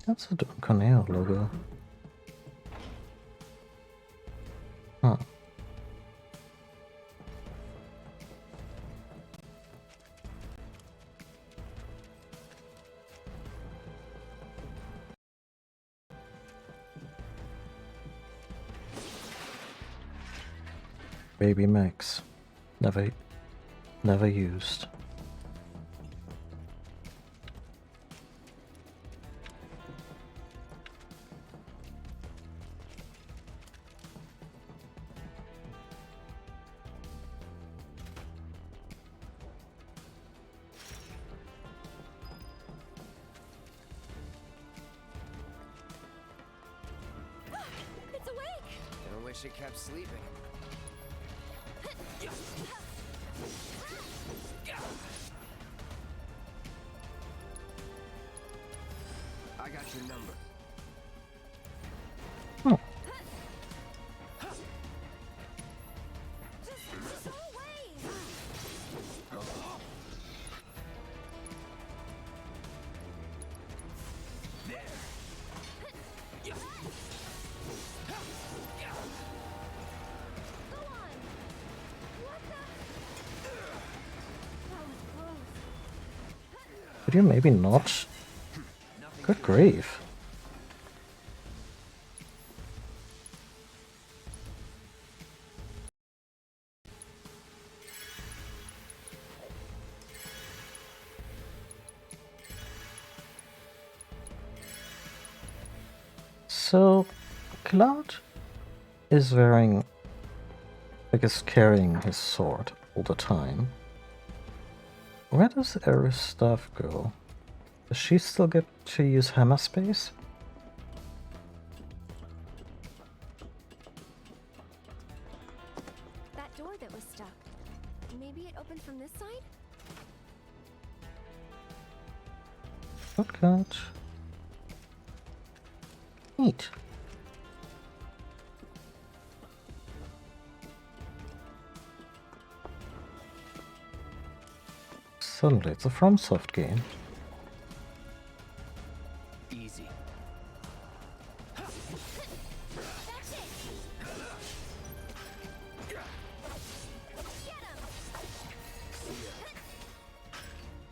That's a Don Corneo logo. Huh. Baby Max. Never used. It's awake! I wish it kept sleeping. I got your number. Oh. Just go away! Go on! What the? That was close. Could you maybe not? Good grief. So, Cloud is carrying his sword all the time. Where does Aerith's staff go? Does she still get to use hammer space? That door that was stuck. Maybe it opened from this side? Shortcut. Neat. Suddenly it's a FromSoft game. Easy. That's it! Get him!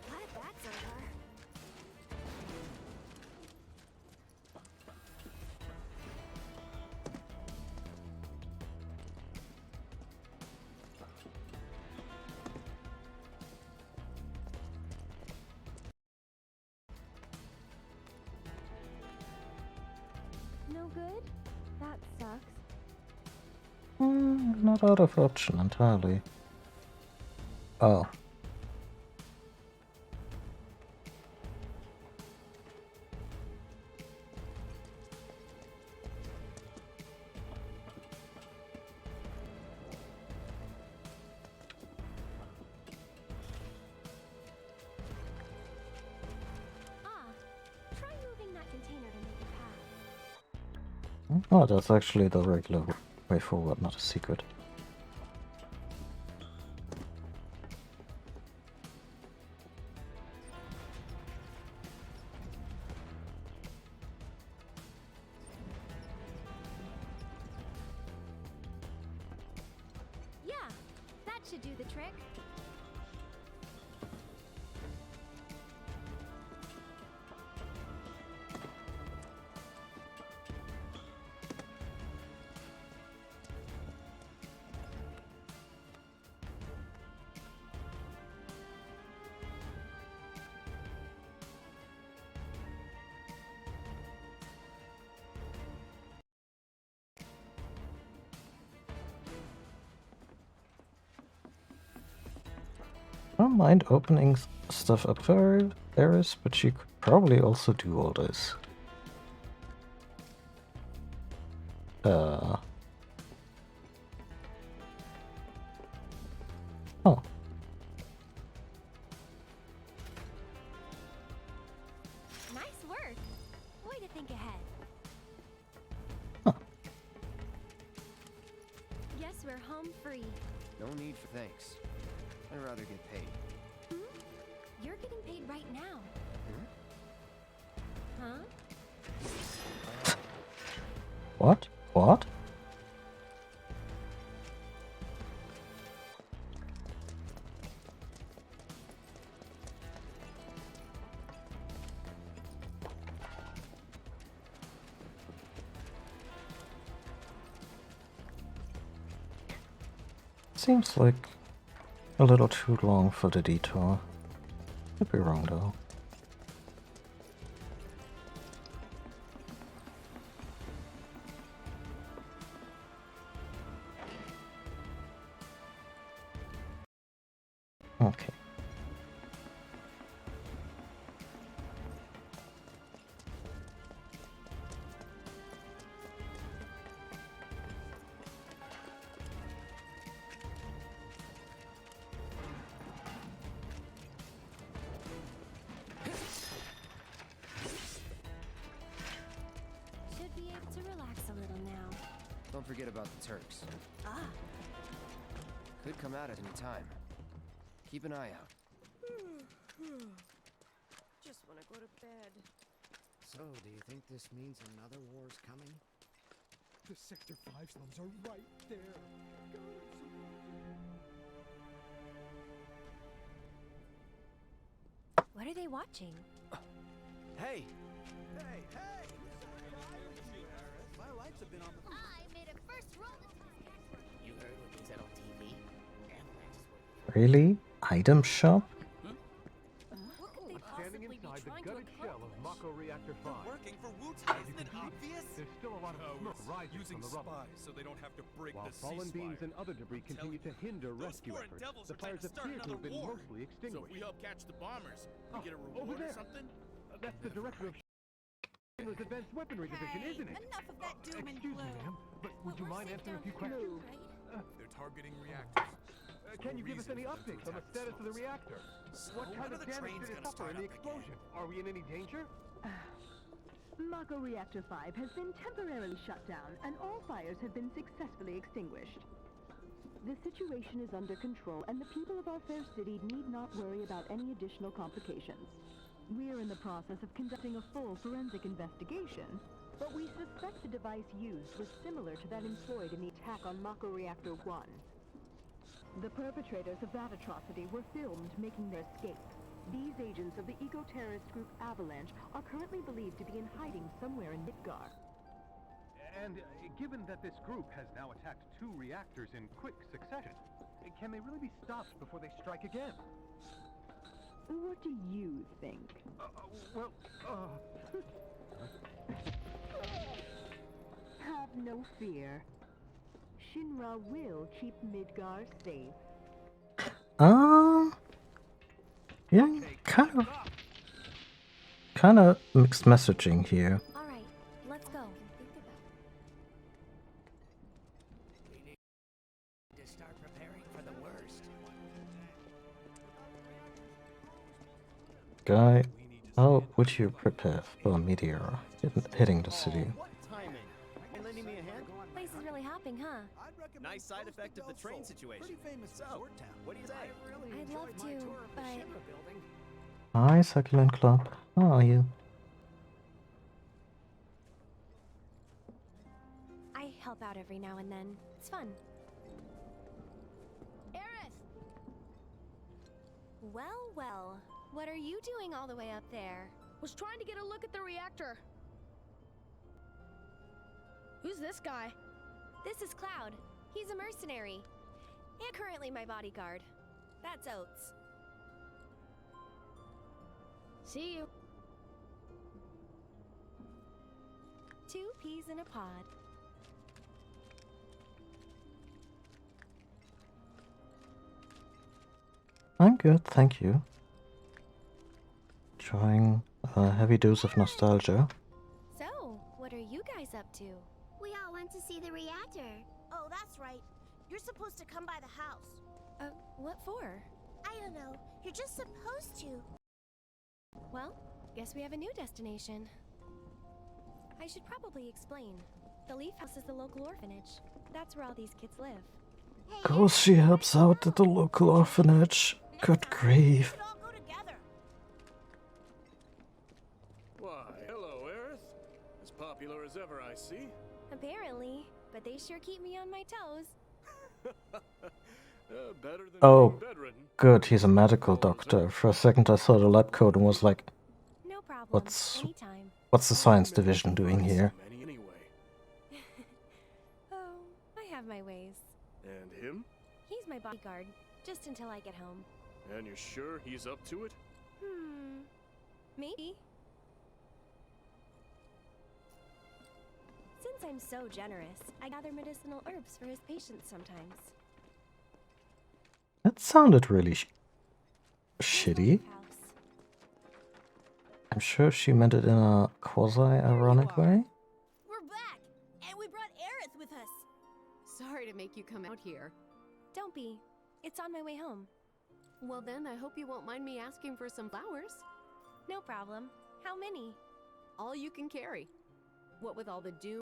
Glad that's over. No good? That sucks. Not out of option entirely. Oh. Try moving that container to make a path. Oh, that's actually the regular way forward, not a secret. Yeah, that should do the trick. I don't mind opening stuff up for Eris, but you could probably also do all this. Oh. Nice work. Way to think ahead. Huh. Guess we're home free. No need for thanks. I'd rather get paid. You're getting paid right now. Huh? What? What? Seems like a little too long for the detour. Could be wrong though. Okay. Should be able to relax a little now. Don't forget about the Turks. Ah, Could come out at any time. Keep an eye out. Just want to go to bed. So, do you think this means another war's coming? The Sector 5 slums are right there. God, I'm so what are they watching? Hey! Hey, hey! My lights have been on the... I made a first roll. You heard what they said on TV? Avalanche is working. Really? Item shop? What could they Standing possibly be inside the trying to gutted shell of accomplish? Mako Reactor 5. Working for Wu-Tang, isn't it obvious? There's still a lot of smoke rising Using from the rubble. spies so they don't have to break While the fallen beams ceasefire. and other debris continue to hinder Those rescue foreign efforts, devils the are trying fires to start appear to have another been war. mostly So if extinguished. we help catch the bombers, we get a over reward or there. something? That's the director of Schindler's Advanced Weaponry Division, isn't it? Enough of that doom and Excuse me, gloom. ma'am, but would you mind answering a few questions? They're targeting reactors. Can you give us any updates on the status of the reactor? What kind of damage did it suffer in the explosion? Are we in any danger? Mako Reactor 5 has been temporarily shut down, and all fires have been successfully extinguished. The situation is under control, and the people of our fair city need not worry about any additional complications. We're in the process of conducting a full forensic investigation, but we suspect the device used was similar to that employed in the attack on Mako Reactor 1. The perpetrators of that atrocity were filmed making their escape. These agents of the eco-terrorist group Avalanche are currently believed to be in hiding somewhere in Midgar. And given that this group has now attacked 2 reactors in quick succession, can they really be stopped before they strike again? What do you think? Have no fear. Shinra will keep Midgar safe. Yeah, kind of mixed messaging here. All right, let's go. We need to start preparing for the worst. Guy, how would you prepare for a meteor hitting the city? What timing? And lending me a hand? Place is really hopping, huh? Nice side effect of the train situation. Pretty famous resort town. What do you say? I'd love to, but Hi, Succulent Club. How are you? I help out every now and then. It's fun. Aerith! Well, well. What are you doing all the way up there? Was trying to get a look at the reactor. Who's this guy? This is Cloud. He's a mercenary. And currently my bodyguard. That's Oates. See you. 2 peas in a pod. I'm good, thank you. Trying a heavy dose of nostalgia. So, what are you guys up to? We all went to see the reactor. Oh, that's right. You're supposed to come by the house. What for? I don't know. You're just supposed to. Well, guess we have a new destination. I should probably explain. The Leaf House is the local orphanage. That's where all these kids live. Hey, Course she helps out at the local orphanage. Good grief. we should all go together. Why, hello, Aerith. As popular as ever, I see. Apparently, but they sure keep me on my toes. Better than Oh, being bedridden. good, he's a medical doctor. For a second I saw the lab coat and was like, No problem. what's Anytime. the science division doing here? Many anyway. Oh, I have my ways. And him? He's my bodyguard, just until I get home. And you're sure he's up to it? Maybe. Since I'm so generous, I gather medicinal herbs for his patients sometimes. That sounded really shitty. I'm sure she meant it in a quasi-ironic way. We're back, and we brought Aerith with us. Sorry to make you come out here. Don't be. It's on my way home. Well then, I hope you won't mind me asking for some flowers. No problem. How many? All you can carry. What with all the doom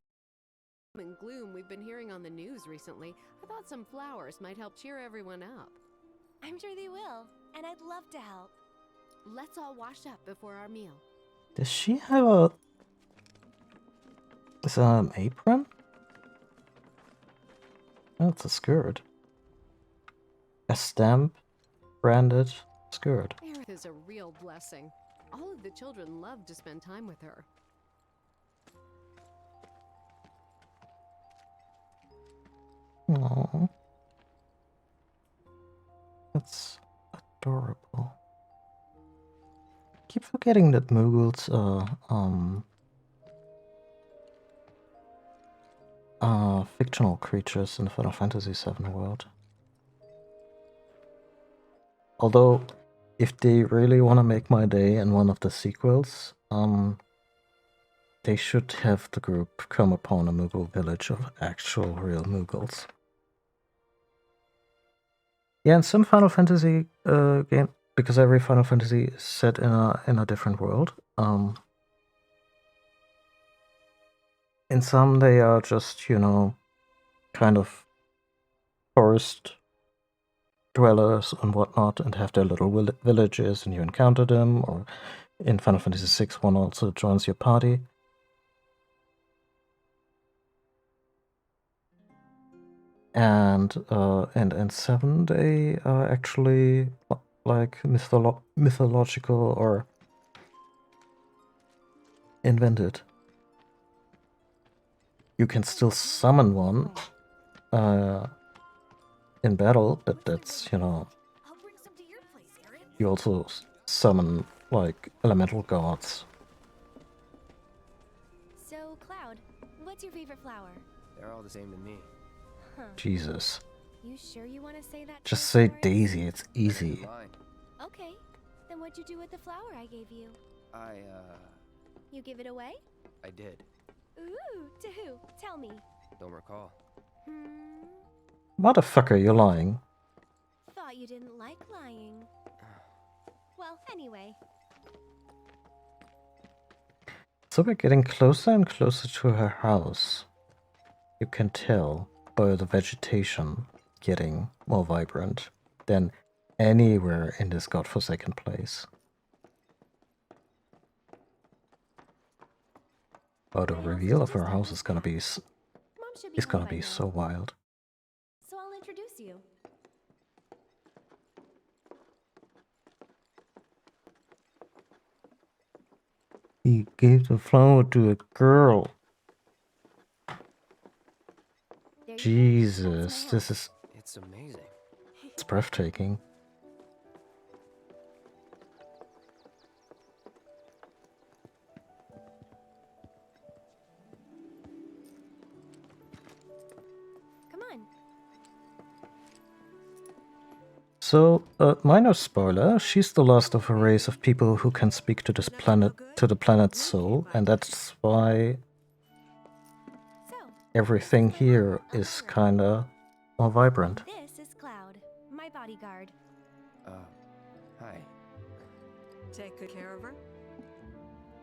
and gloom we've been hearing on the news recently, I thought some flowers might help cheer everyone up. I'm sure they will, and I'd love to help. Let's all wash up before our meal. Does she have a... Is that an apron? Oh, it's a skirt. A stamp branded skirt. Aerith is a real blessing. All of the children love to spend time with her. Aww. That's adorable. Keep forgetting that Mughals are fictional creatures in the Final Fantasy VII world. Although, if they really want to make my day in one of the sequels, they should have the group come upon a Mughal village of actual real Mughals. Yeah, in some Final Fantasy game, because every Final Fantasy is set in a different world. In some they are just, you know, kind of forest dwellers and whatnot, and have their little villages, and you encounter them. Or in Final Fantasy VI, one also joins your party. And 7, they are actually like mythological or invented. You can still summon one in battle, but that's, you know, I'll bring some to your place, Aerith. you also summon like elemental gods. So, Cloud, what's your favorite flower? They're all the same to me. Huh. Jesus. You sure you want to say that? Just first, say Forrest? Daisy, it's easy. Fine. Okay. Then what'd you do with the flower I gave you? You give it away? I did. Ooh, to who? Tell me. Don't recall. Motherfucker, you're lying. Thought you didn't like lying. Well, anyway. So we're getting closer and closer to her house. You can tell by the vegetation getting more vibrant than anywhere in this godforsaken place. Oh, the reveal of her house is gonna be Mom should be is home gonna by be now. so wild. So I'll introduce you. He gave the flower to a girl. There you go. Jesus, That's my this house. is It's amazing. it's breathtaking. Come on. So, minor spoiler, she's the last of a race of people who can speak to this planet, to the planet's soul, and that's why So, everything here is kinda more vibrant. this is Cloud, my bodyguard. Hi. Take good care of her?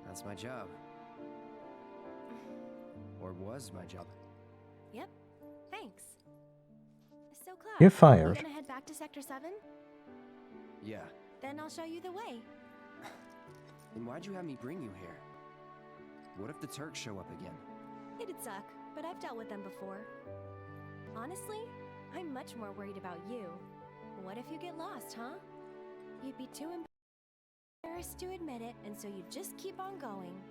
That's my job. Or was my job. Yep. Thanks. So, Cloud, You're fired. You gonna head back to Sector 7? Yeah. Then I'll show you the way. Then why'd you have me bring you here? What if the Turks show up again? It'd suck, but I've dealt with them before. Honestly, I'm much more worried about you. What if you get lost, huh? You'd be too embarrassed to admit it, and so you'd just keep on going.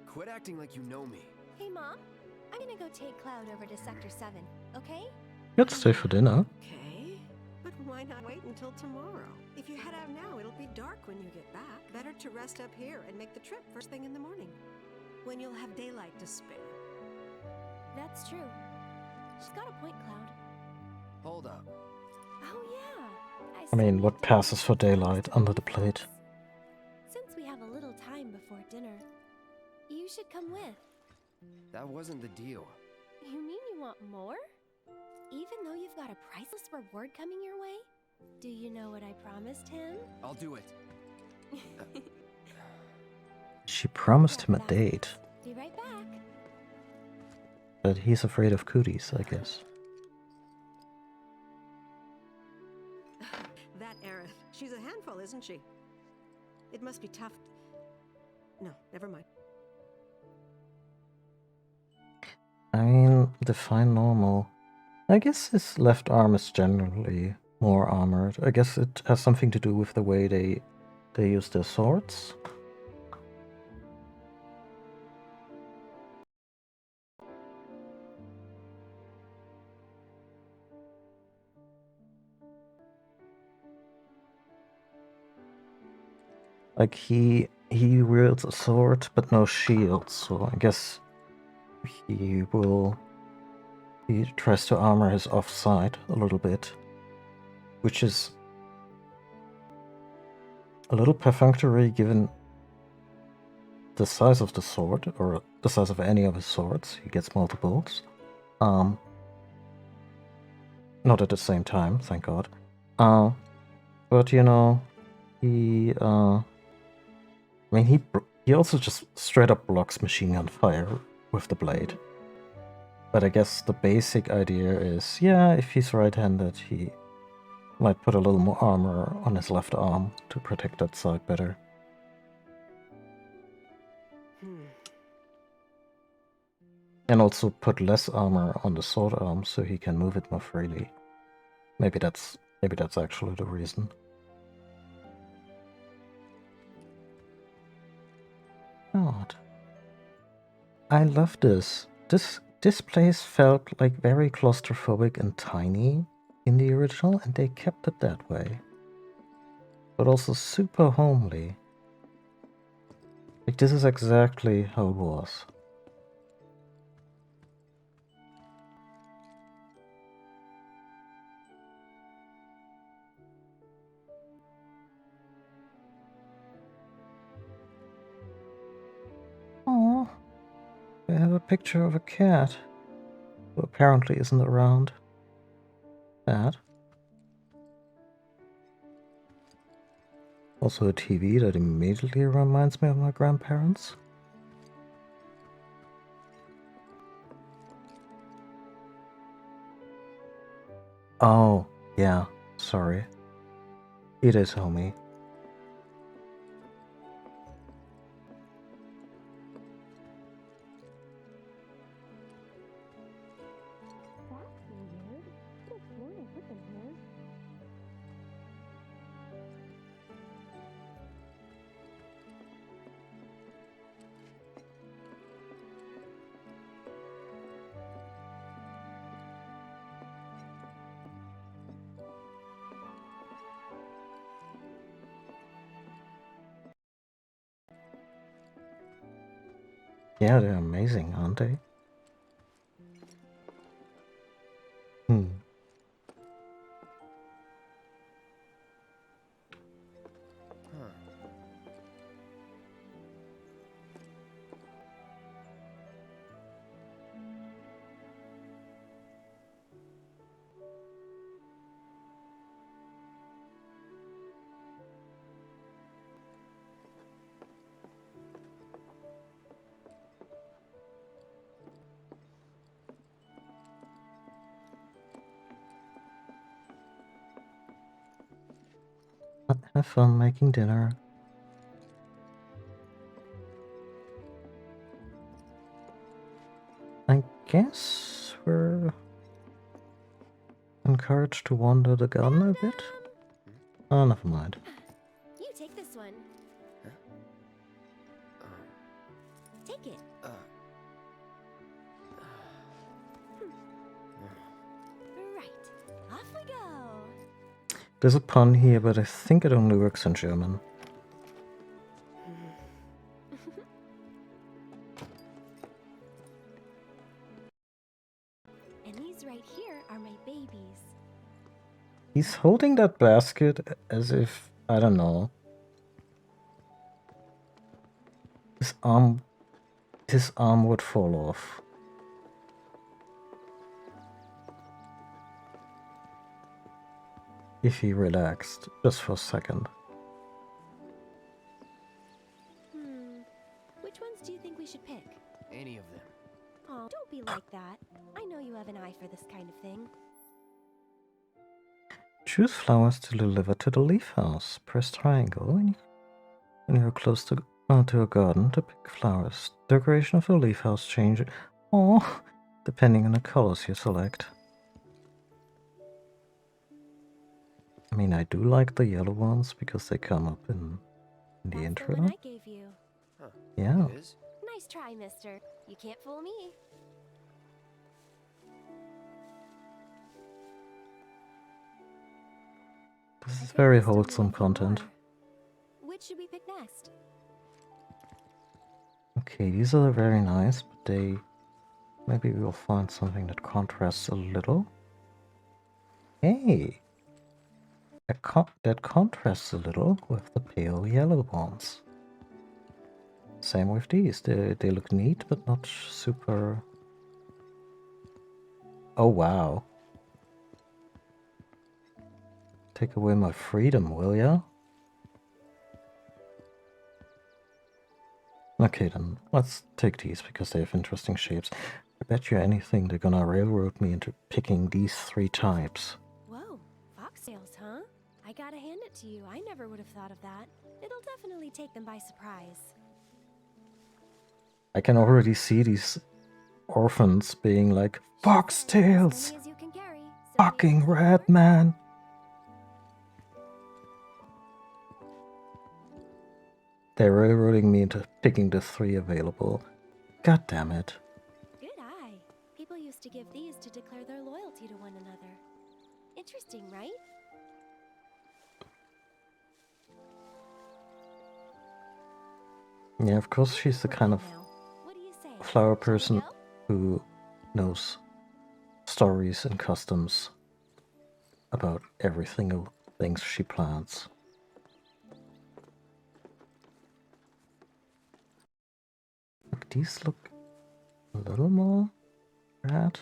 Quit acting like you know me. Hey, Mom. I'm gonna go take Cloud over to Sector 7, okay? Let's stay for dinner. Okay, but why not wait until tomorrow? If you head out now, it'll be dark when you get back. Better to rest up here and make the trip first thing in the morning, when you'll have daylight to spare. That's true. She's got a point, Cloud. Hold up. Oh, yeah. I mean, what passes for daylight under the plate? Since we have a little time before dinner, you should come with. That wasn't the deal. You mean you want more? Even though you've got a priceless reward coming your way? Do you know what I promised him? I'll do it. She promised him a date, Be right back. but he's afraid of cooties, I guess. That Aerith, she's a handful, isn't she? It must be tough. No, never mind. I mean, define normal. I guess his left arm is generally more armored. I guess it has something to do with the way they use their swords. Like he wields a sword but no shield, so I guess he tries to armor his offside a little bit, which is a little perfunctory given the size of the sword, or the size of any of his swords. He gets multiples. Not at the same time, thank God. But you know, I mean, he also just straight up blocks machine gun fire with the blade. But I guess the basic idea is, yeah, if he's right-handed, he might put a little more armor on his left arm to protect that side better. And also put less armor on the sword arm so he can move it more freely. Maybe that's actually the reason. God. I love this. This place felt like very claustrophobic and tiny in the original, and they kept it that way. But also super homely. Like, this is exactly how it was. Oh, they have a picture of a cat who apparently isn't around. Sad. Also a TV that immediately reminds me of my grandparents. Oh, yeah, sorry. It is homie. Yeah, they're amazing, aren't they? Have fun making dinner. Thank guess we're encouraged to wander the garden a bit. Oh, never mind. You take this one. Take it. Right. Off we go. There's a pun here, but I think it only works in German. And these right here are my babies. He's holding that basket as if, I don't know, his arm would fall off. If he relaxed, just for a second. Which ones do you think we should pick? Any of them. Oh, don't be like that. I know you have an eye for this kind of thing. Choose flowers to deliver to the leaf house. Press triangle when you're close to a garden to pick flowers. Decoration of the leaf house changes, depending on the colors you select. I mean, I do like the yellow ones because they come up in the That's intro. the one I gave you. Huh. Yeah. It is? Nice try, mister. You can't fool me. This is very wholesome content. Which should we pick next? Okay, these are very nice, but maybe we'll find something that contrasts a little. Hey! That contrasts a little with the pale yellow ones. Same with these. They look neat, but not super... Oh, wow. Take away my freedom, will ya? Okay then, let's take these because they have interesting shapes. I bet you anything they're gonna railroad me into picking these 3 types. Whoa, foxtails, huh? I gotta hand it to you. I never would have thought of that. It'll definitely take them by surprise. I can already see these orphans being like, foxtails! As you can carry, so Fucking red man! They're railroading me into picking the 3 available. God damn it. Good eye. People used to give these to declare their loyalty to one another. Interesting, right? Yeah, of course she's the kind of What do you say? flower Shall we person go? who knows stories and customs about every single thing she plants. These look a little more red.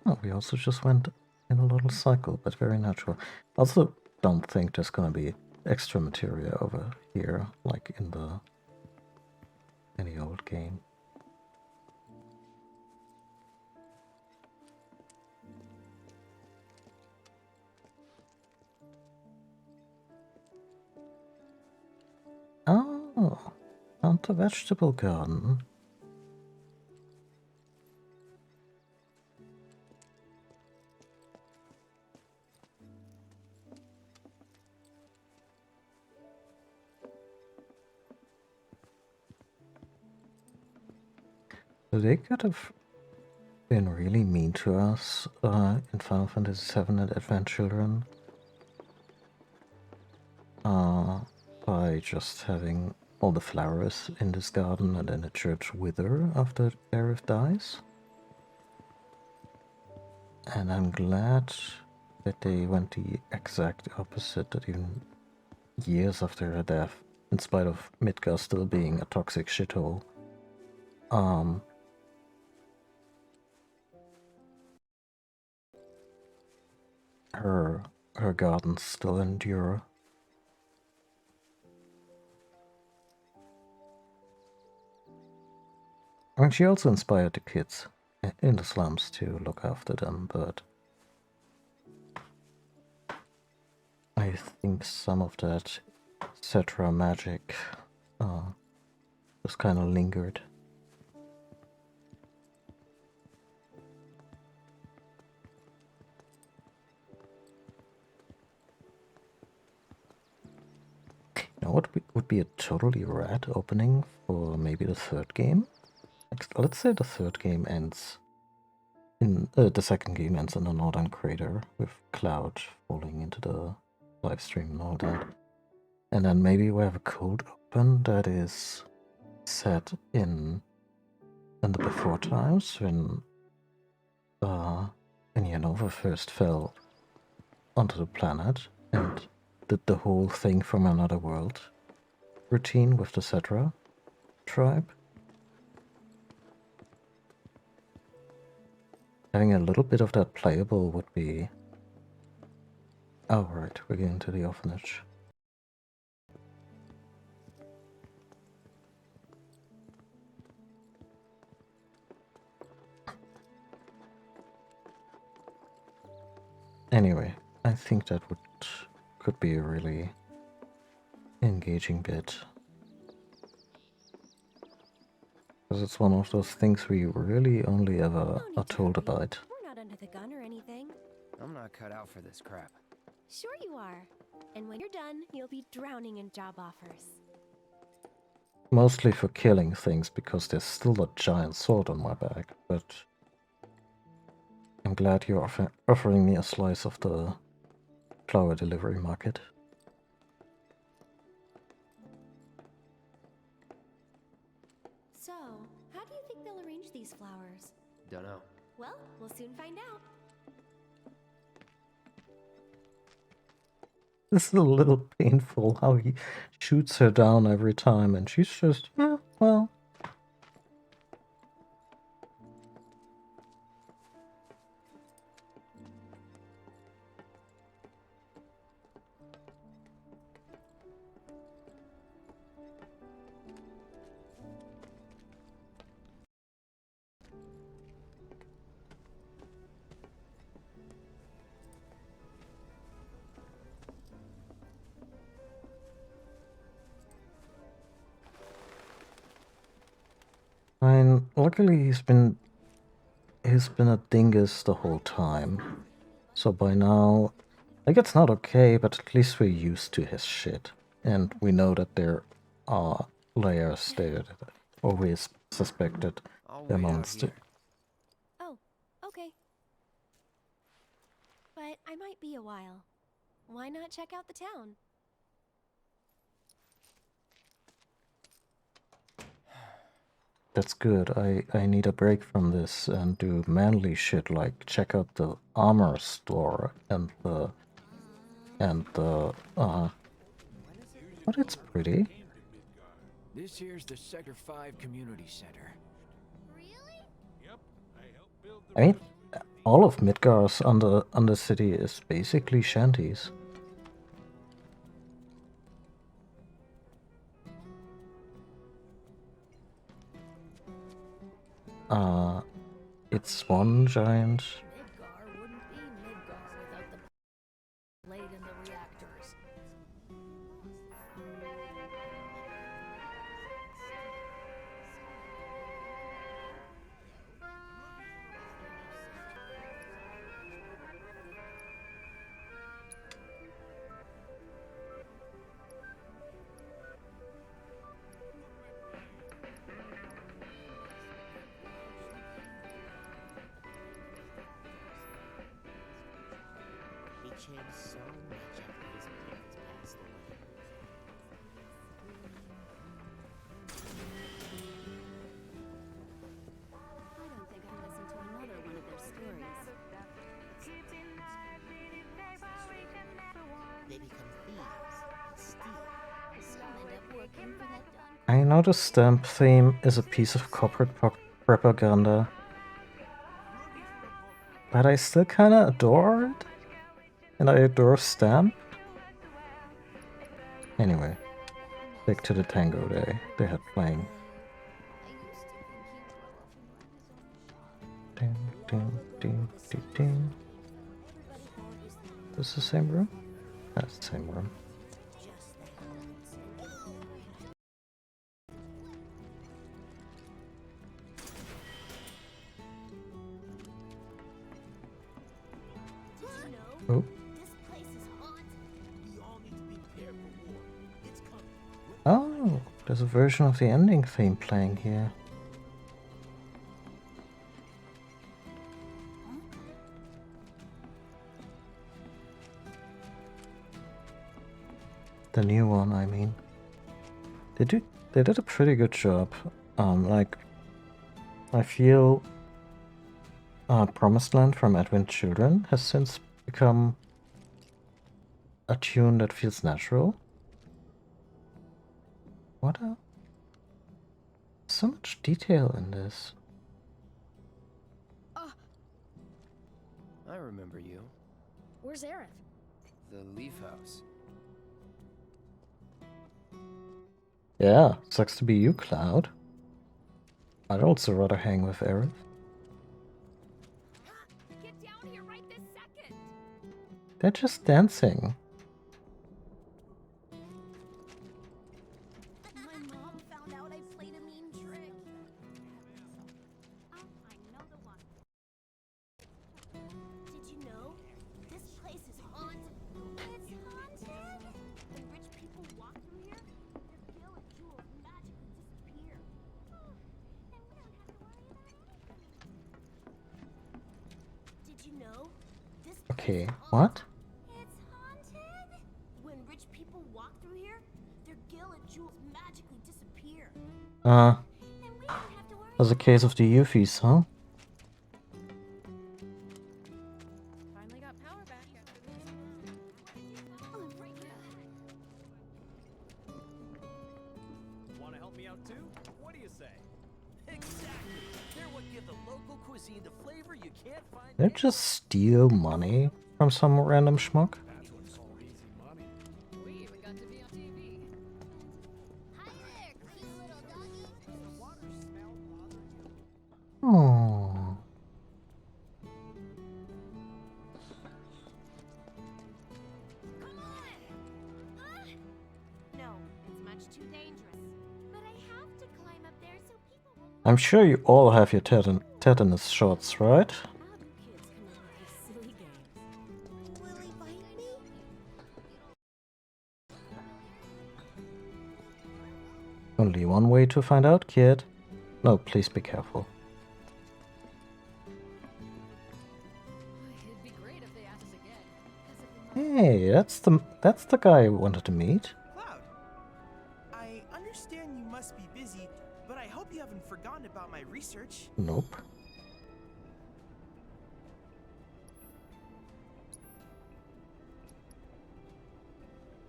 Oh, we also just went in a little cycle, but very natural. Also, don't think there's gonna be extra materia over here, like in any old game. Oh, found the vegetable garden. They could have been really mean to us in Final Fantasy VII and Advent Children by just having all the flowers in this garden and then the church wither after Aerith dies. And I'm glad that they went the exact opposite, that even years after her death, in spite of Midgar still being a toxic shithole, her gardens still endure. I mean, she also inspired the kids in the slums to look after them, but I think some of that Cetra magic just kind of lingered. what would be a totally rad opening for maybe the third game? Let's say the third game ends in the second game ends in the northern crater with Cloud falling into the live stream and all that, and then maybe we have a cold open that is set in the before times when Unova first fell onto the planet and did the whole thing from another world routine with the Cetra tribe. Having a little bit of that playable would be... Oh right, we're getting to the orphanage. Anyway, I think that could be a really engaging bit. Because it's one of those things we really only ever are told about. We're not under the gun or anything. I'm not cut out for this crap. Sure you are. And when you're done, you'll be drowning in job offers. Mostly for killing things, because there's still a giant sword on my back, but I'm glad you're offering me a slice of the flower delivery market. So, how do you think they'll arrange these flowers? Dunno. Well, we'll soon find out. This is a little painful how he shoots her down every time and she's just, yeah, well. Fine. Luckily he's been a dingus the whole time. So by now, like, it's not okay, but at least we're used to his shit. And we know that there are layers there that always suspected the monster. Oh, okay. But I might be a while. Why not check out the town? That's good. I need a break from this and do manly shit like check out the armor store and the but it's pretty. This here's the Sector 5 Community Center. I mean, all of Midgar's Undercity is basically shanties. It's one giant... Midgar wouldn't be Midgar without the blade in the reactors. Changed so much after his parents passed away. I don't think I listened to another one of their stories. They become thieves and steal. Some end up working for that done. I know the stamp theme is a piece of corporate propaganda, but I still kinda adore it. And I adore Stamp. Anyway, back to the tango they had playing. Ding, ding, ding, ding, ding. Is this the same room? That's the same room. Oh. This place is haunted. We all need to be prepared for war. It's coming. There's a version of the ending theme playing here. The new one, I mean. They did a pretty good job. Like, I feel Promised Land from Advent Children has since become a tune that feels natural. What a... So much detail in this. I remember you. Where's Aerith? The Leaf House. Yeah, sucks to be you, Cloud. I'd also rather hang with Aerith. Get down here right this second! They're just dancing. My mom found out I played a mean trick. I know the one. Did you know? This place is haunted. It's haunted? When rich people walk through here, their skill and jewels magically disappear. Oh, then we don't have to worry about anything. Did you know? This place Okay, is what? It's haunted. When rich people walk through here, their gil and jewels magically disappear. Uh, Then we don't have to worry. as a case of the Euphies, huh? Finally got power back after this. Want to help me out too? What do you say? Exactly. They're what give the local cuisine the flavor you can't find. They just steal money from some random schmuck. That's what's all easy money. We even got to be on TV. Hi there, cute little doggy. Does the water smell bother you? Oh. Come on! No, it's much too dangerous. But I have to climb up there so people won't. I'm sure you all have your tetanus shots, right? How do kids come up with these silly games? Will he bite me? Only one way to find out, kid. No, please be careful. It'd be great if they asked us again. 'Cause if we Hey, that's the guy I wanted to meet. Cloud, I understand you must be busy, but I hope you haven't forgotten about my research. Nope.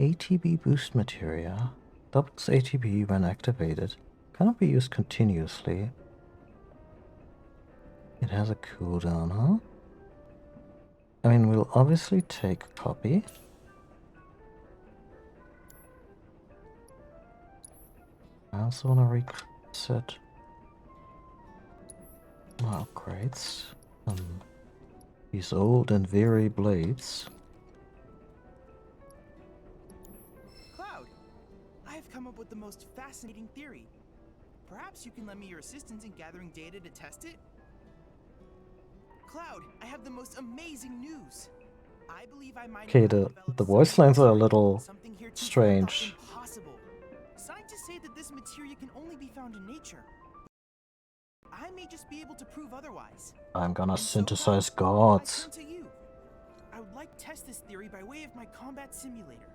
ATB boost materia. Doubles ATB when activated. Cannot be used continuously. It has a cooldown, huh? I mean, we'll obviously take a copy. I also want to reset my upgrades. These old and weary blades. Cloud, I have come up with the most fascinating theory. Perhaps you can lend me your assistance in gathering data to test it? Cloud, I have the most amazing news. I believe I might Okay, have the developed voice lines are a little something here too strange. impossible. Scientists say that this materia can only be found in nature. I may just be able to prove otherwise. I'm gonna And so, synthesize Cloud, gods. I turn to you. I would like to test this theory by way of my combat simulator.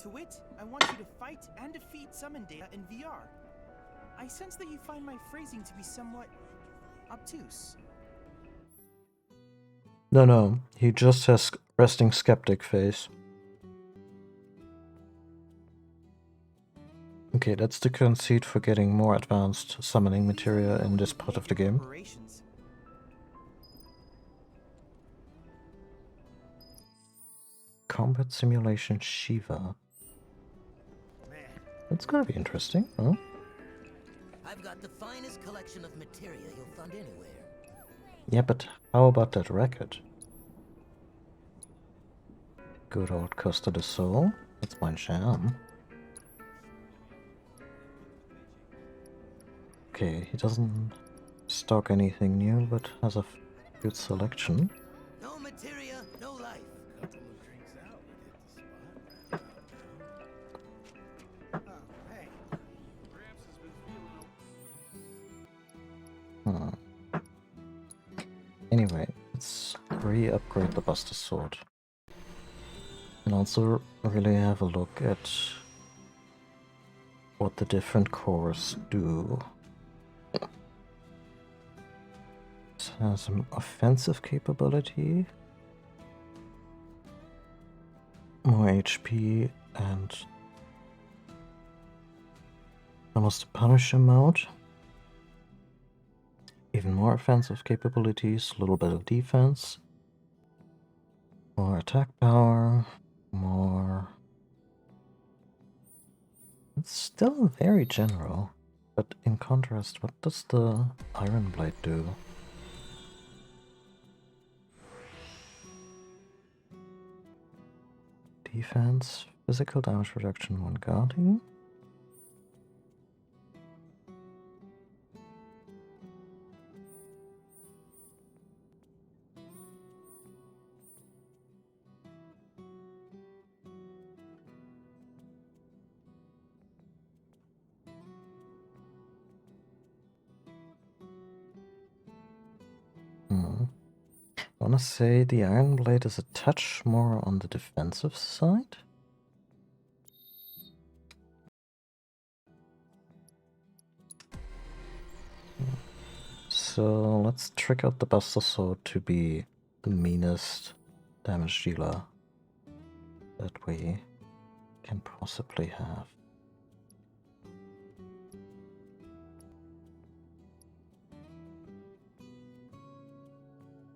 To wit, I want you to fight and defeat summon data in VR. I sense that you find my phrasing to be somewhat obtuse. No, he just has resting skeptic face. Okay, that's the conceit for getting more advanced summoning materia in this part of the game. Operations. Combat simulation Shiva. That's gonna be interesting, huh? I've got the finest collection of materia you'll find anywhere. Yeah, but how about that record? Good old Costa del Sol. That's my jam. Okay, he doesn't stock anything new, but has a good selection. No materia, no life. Couple of drinks out, we hit the spot. Oh, hey. re-upgrade the Buster Sword. And also really have a look at what the different cores do. It has some offensive capability, more HP, and almost a Punisher mode. Even more offensive capabilities, a little bit of defense, more attack power, more... It's still very general, but in contrast, what does the Iron Blade do? Defense, physical damage reduction when guarding. I wanna say the Iron Blade is a touch more on the defensive side. So let's trick out the Buster Sword to be the meanest damage dealer that we can possibly have.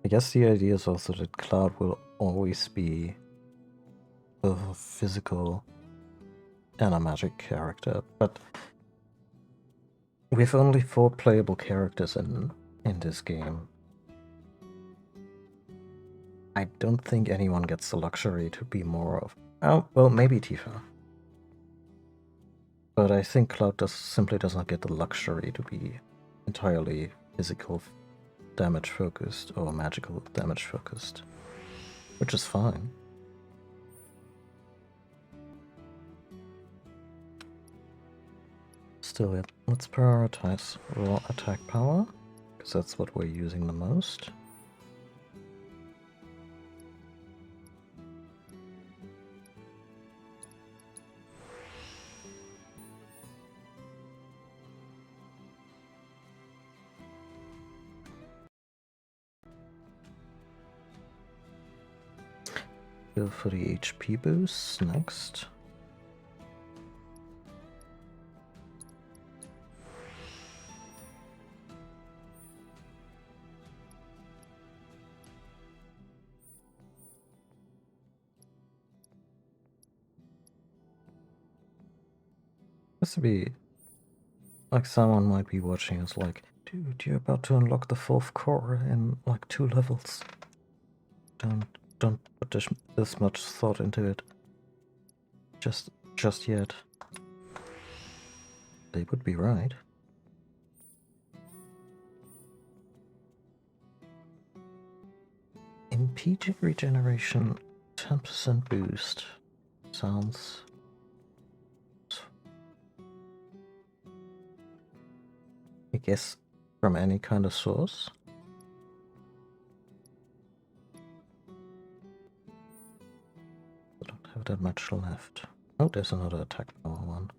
I guess the idea is also that Cloud will always be both a physical and a magic character, but we have only 4 playable characters in this game. I don't think anyone gets the luxury to be more of... Oh, well, maybe Tifa. But I think Cloud simply does not get the luxury to be entirely physical damage focused or magical damage focused, which is fine. Still, let's prioritize raw attack power, because that's what we're using the most. Go for the HP boosts next. Has to be like someone might be watching us like, dude, you're about to unlock the 4th core in like 2 levels. Don't put this much thought into it just yet. They would be right. Impeded regeneration, 10% boost. Sounds... I guess from any kind of source. I don't have that much left. Oh, there's another attack power one.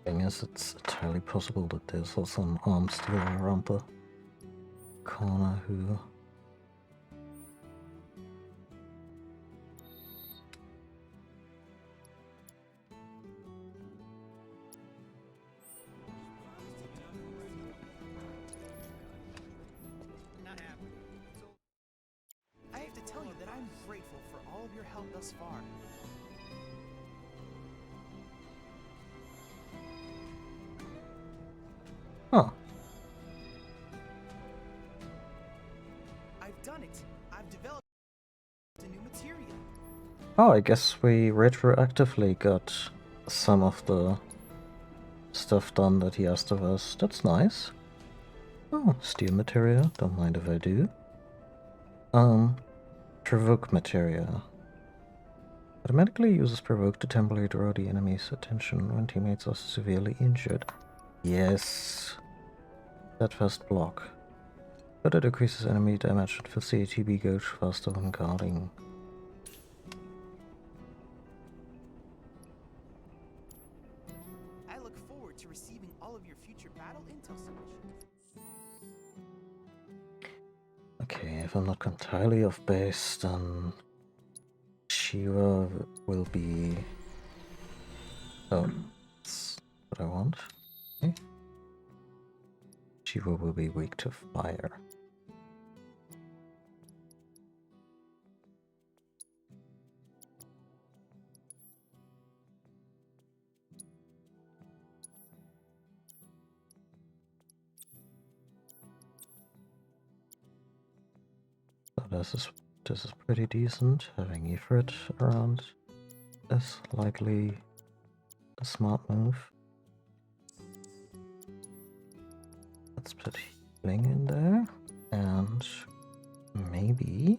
Thing is, it's entirely possible that there's also an arms dealer around the corner who... I'm grateful for all of your help thus far. Huh. I've done it. I've developed a new material. Oh, I guess we retroactively got some of the stuff done that he asked of us. That's nice. Oh, steel materia. Don't mind if I do. Provoke materia. Automatically uses provoke to temporarily draw the enemy's attention when teammates are severely injured. Yes. That first block. Further decreases enemy damage and fills the ATB gauge faster when guarding. I look forward to receiving all of your future battle intel submissions. Okay, if I'm not entirely off base, then Shira will be... Oh, that's what I want. Okay. Shira will be weak to fire. So this is pretty decent. Having Ifrit around is likely a smart move. Let's put healing in there, and maybe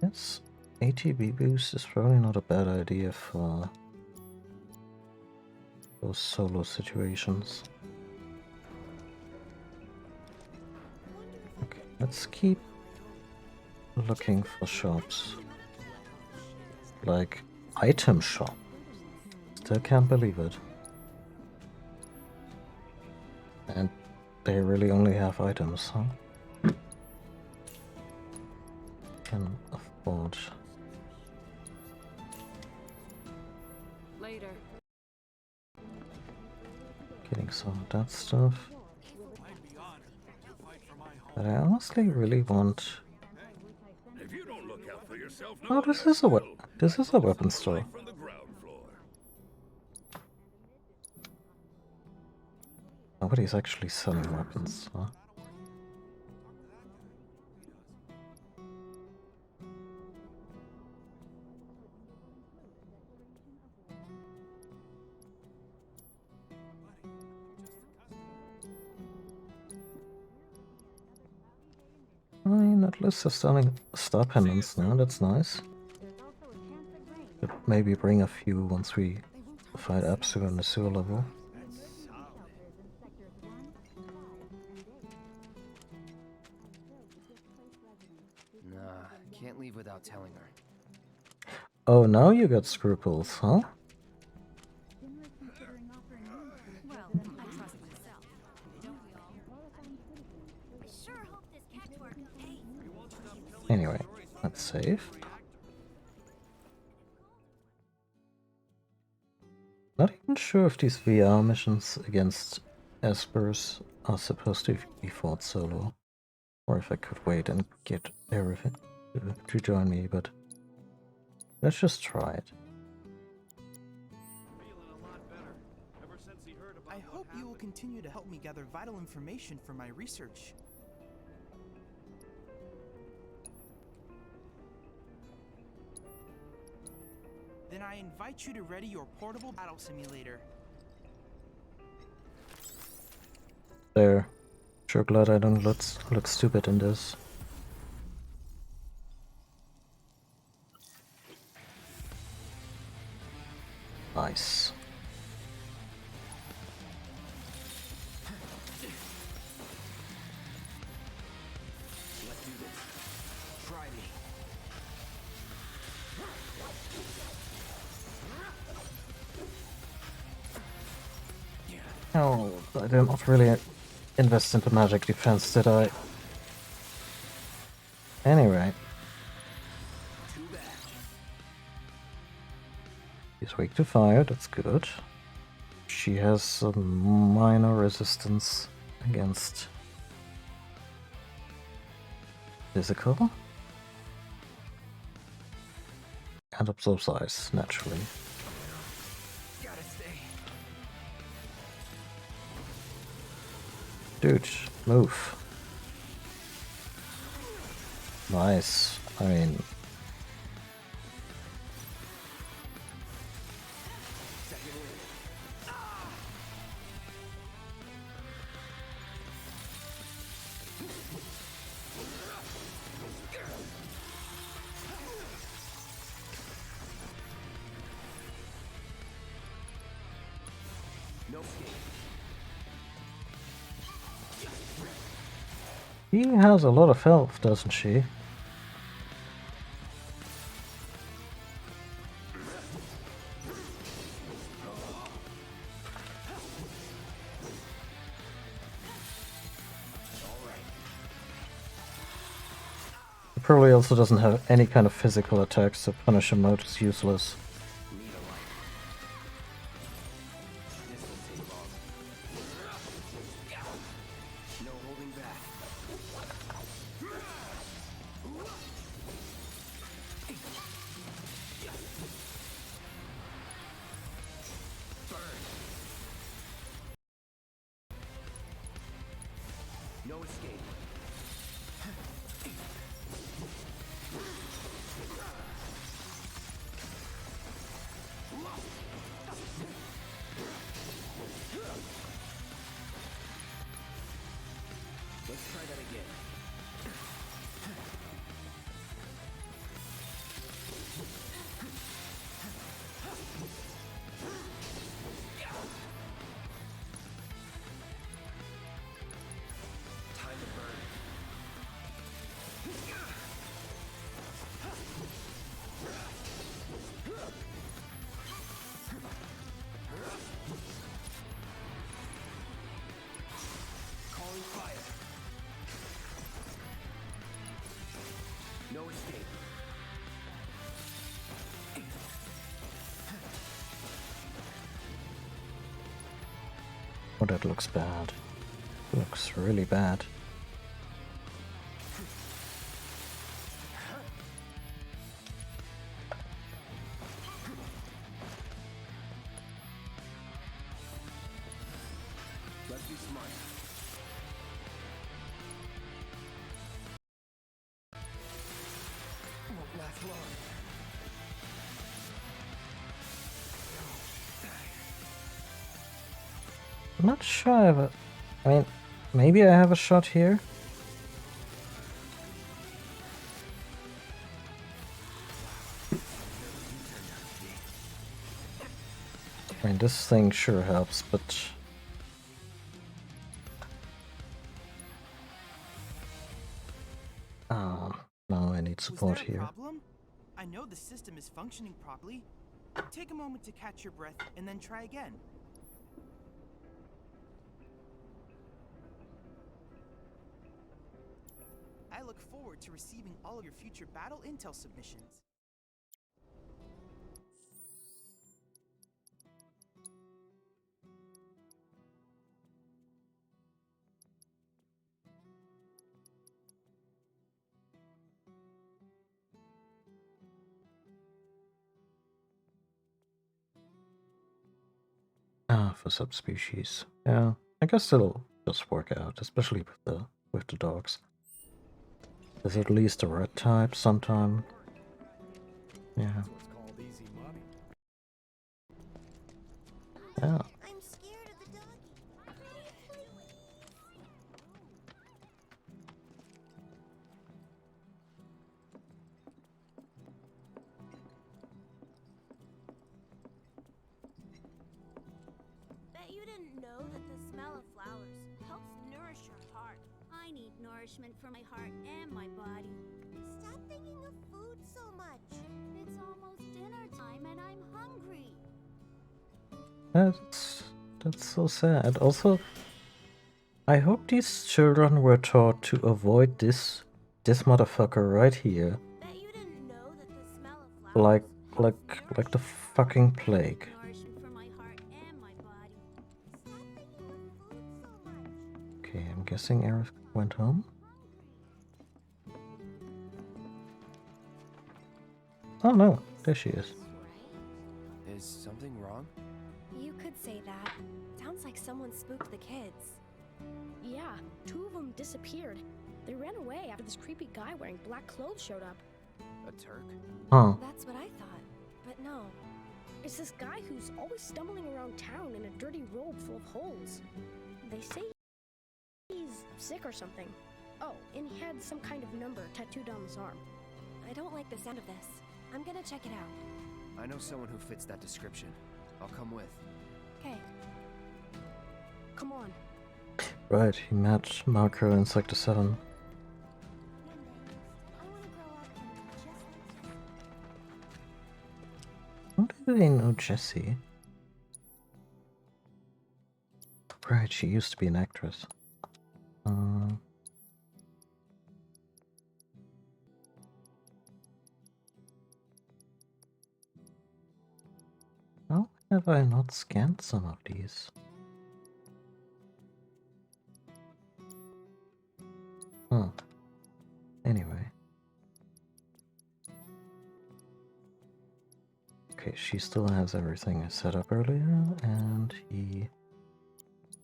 yes, ATB boost is probably not a bad idea for those solo situations. Okay, let's keep looking for shops. Like, item shop. Still can't believe it. And they really only have items, huh? Can afford. Later. Getting some of that stuff. But I honestly really want. If you don't look out for yourself, Oh, this is a weapon store. from the ground floor. Nobody's actually selling weapons, huh? Fine, at least they're selling star pendants now, that's nice. Could maybe bring a few once we fight Absu on the sewer level. Nah, can't leave without telling her. Oh, now you got scruples, huh? Well, I trust myself. Don't we all? I sure hope this catchwork pays. Anyway, let's save. Not even sure if these VR missions against Espers are supposed to be fought solo, or if I could wait and get everything to join me, but let's just try it. I hope you will continue to help me gather vital information for my research. Then I invite you to ready your portable battle simulator. There. Sure glad I don't look stupid in this. Nice. Oh, I did not really invest into magic defense, did I? Anyway. He's weak to fire, that's good. She has a minor resistance against physical. And absorbs ice, naturally. Dude, move. Nice. I mean... She has a lot of health, doesn't she? She probably also doesn't have any kind of physical attacks, so Punisher mode is useless. No escape. Let's try that again. Time to burn. Calling fire. No escape. Oh, that looks bad. Looks really bad. Let's be smart. Won't last long. I'm not sure I have a... I mean, maybe I have a shot here? I mean, this thing sure helps, but... no, I need support Was there a here. problem? I know the system is functioning properly. Take a moment to catch your breath and then try again. I look forward to receiving all of your future battle intel submissions. For subspecies. Yeah, I guess it'll just work out, especially with the dogs. There's at least a red type sometime. Yeah. Yeah. I'm scared of the doggy. Bet you didn't know that the smell of flowers helps nourish your heart. I need nourishment for my heart and my body. Stop thinking of food so much. It's almost dinner That's so sad. Also, I hope these children were taught to avoid this motherfucker right here. Like the fucking plague. Okay, I'm guessing Aerith went home. Oh no, there she is. Is something wrong? You could say that. Sounds like someone spooked the kids. Yeah, 2 of them disappeared. They ran away after this creepy guy wearing black clothes showed up. A Turk? Huh. That's what I thought, but no. It's this guy who's always stumbling around town in a dirty robe full of holes. They say he's sick or something. Oh, and he had some kind of number tattooed on his arm. I don't like the sound of this. I'm gonna check it out. I know someone who fits that description. I'll come with. Okay. Come on. Right, he met Marco in Sector 7. How do they know Jessie? Right, she used to be an actress. How have I not scanned some of these? Anyway. Okay, she still has everything I set up earlier, and he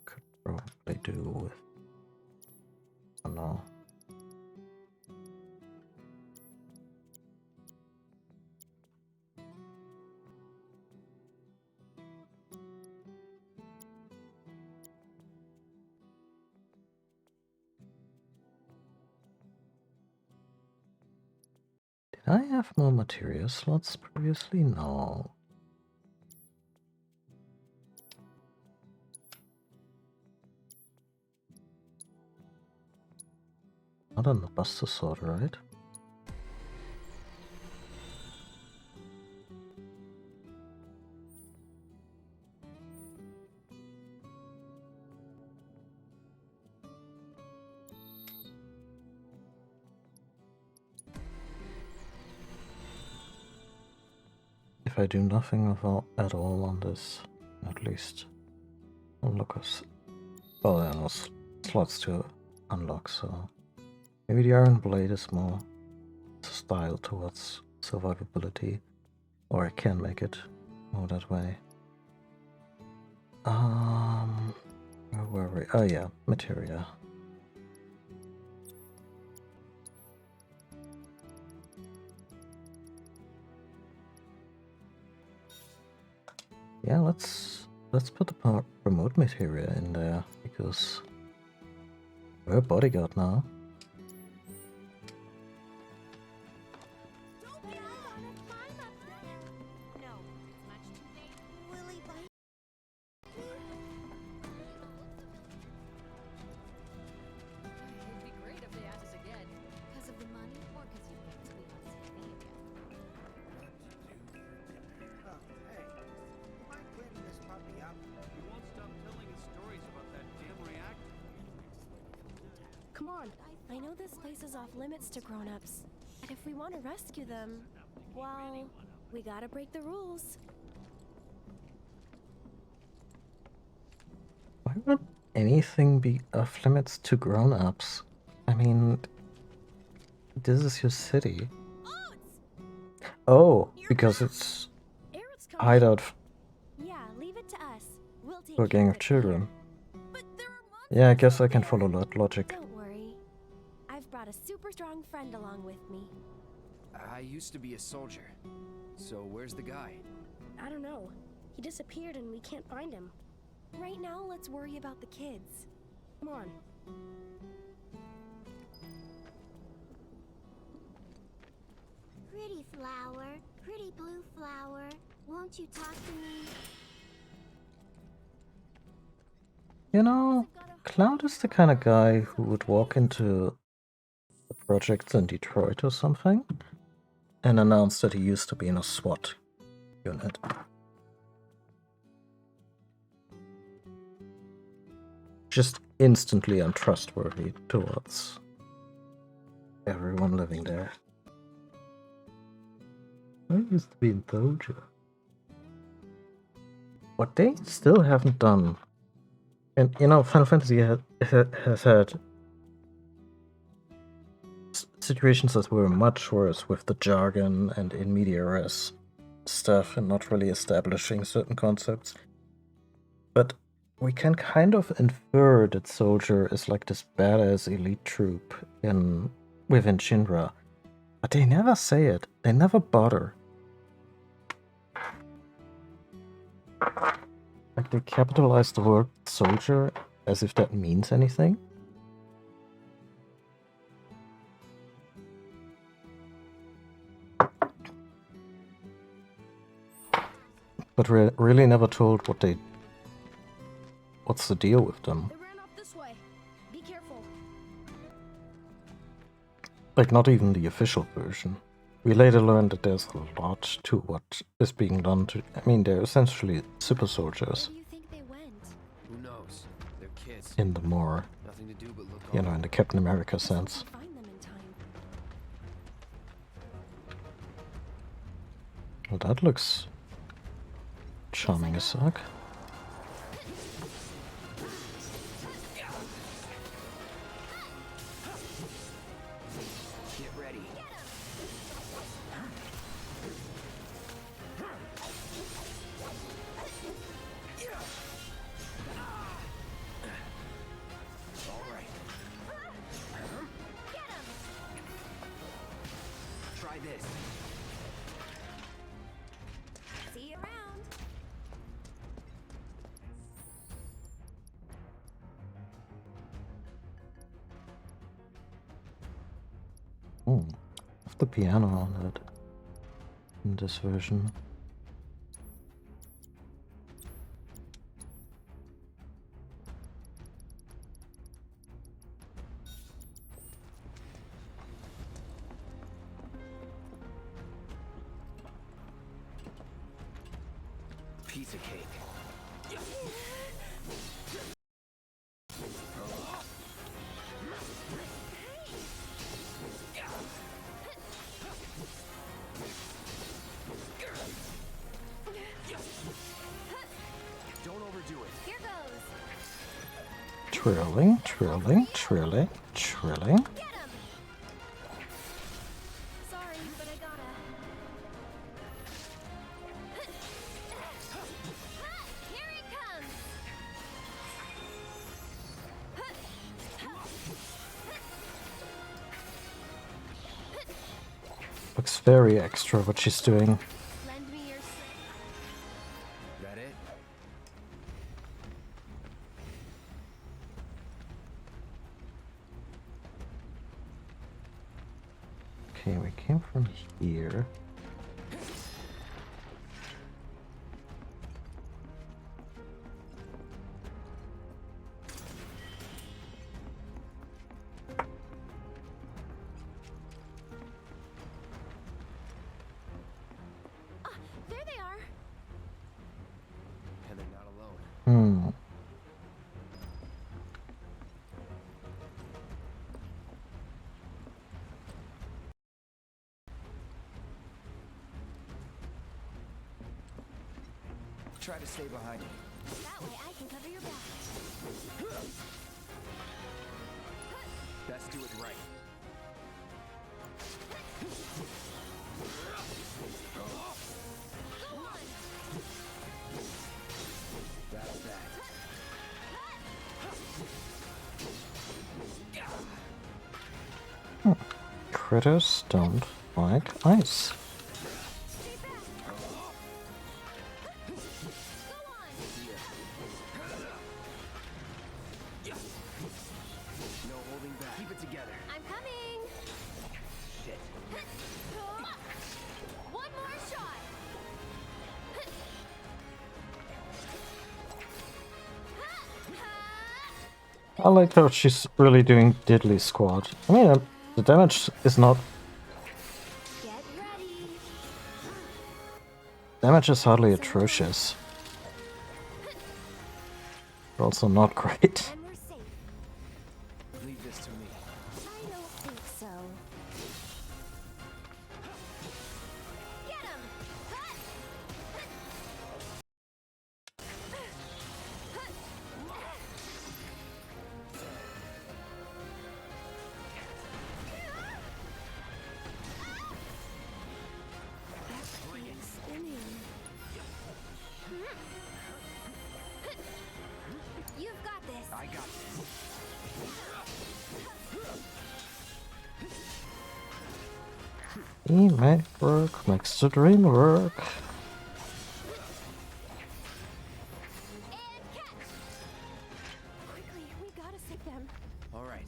could probably do with... Oh no. Did I have more material slots previously? No. Not on the Buster Sword, right? If I do nothing at all on this, at least unlock us. Oh, there are no slots to unlock, so maybe the Iron Blade is more style towards survivability, or I can make it more that way. Where were we? Oh yeah, materia. Yeah, let's put the remote materia in there, because we're a bodyguard now. It'd be great if they asked us again. Because of the money or because you get to be on TV again? Hey, mind cleaning this puppy up? He won't stop telling us stories about that damn reactor. Come on. I know this place is off limits to grown-ups, but if we want to rescue them, well, we gotta break the rules. Why would anything be off limits to grown-ups? I mean, this is your city. Oh, because it's hideout Yeah, leave it to us. We'll take for a gang care of it. children. Yeah, I guess I can follow that logic. Don't worry. I've brought a super strong friend along with me. I used to be a soldier. So where's the guy? I don't know. He disappeared and we can't find him. Right now, let's worry about the kids. Come on. Pretty flower, pretty blue flower, won't you talk to me? You know, Cloud is the kind of guy who would walk into the projects in Detroit or something and announce that he used to be in a SWAT unit. just instantly untrustworthy towards everyone living there. I used to be in Soldier. What they still haven't done, and you know, Final Fantasy has had situations that were much worse with the jargon and in media res stuff and not really establishing certain concepts. But we can kind of infer that Soldier is like this badass elite troop within Shinra. But they never say it. They never bother. Like they capitalize the word soldier as if that means anything. But really never told what's the deal with them. They ran off this way. Be careful. Like not even the official version. We later learned that there's a lot to what is being done to... I mean, they're essentially super soldiers. Where do you think they went? Who knows? They're kids. In the more, Nothing to do but look you know, in the Captain America sense. Find them in time. Well, that looks charming as fuck. Get ready. All right. Try this. See you around. Of the piano on it in this version. Piece of cake. Don't overdo it. Here goes. Trilling, trilling, trilling, trilling. Get him. Sorry, but I gotta. Here he comes. Looks very extra what she's doing. Lend me your That it? Okay, we came from here. There they are. And they're not alone. Try to stay behind me. That way I can cover your back. Best do it right. That's that. Critters don't like ice. No holding back. Keep it together. I'm coming. Shit. One more shot. I like how she's really doing diddly squad. I mean, the damage is not... Get ready. Damage is hardly atrocious. But also not great. And we're Teamwork makes the dream work. Quickly, we gotta save them. All right.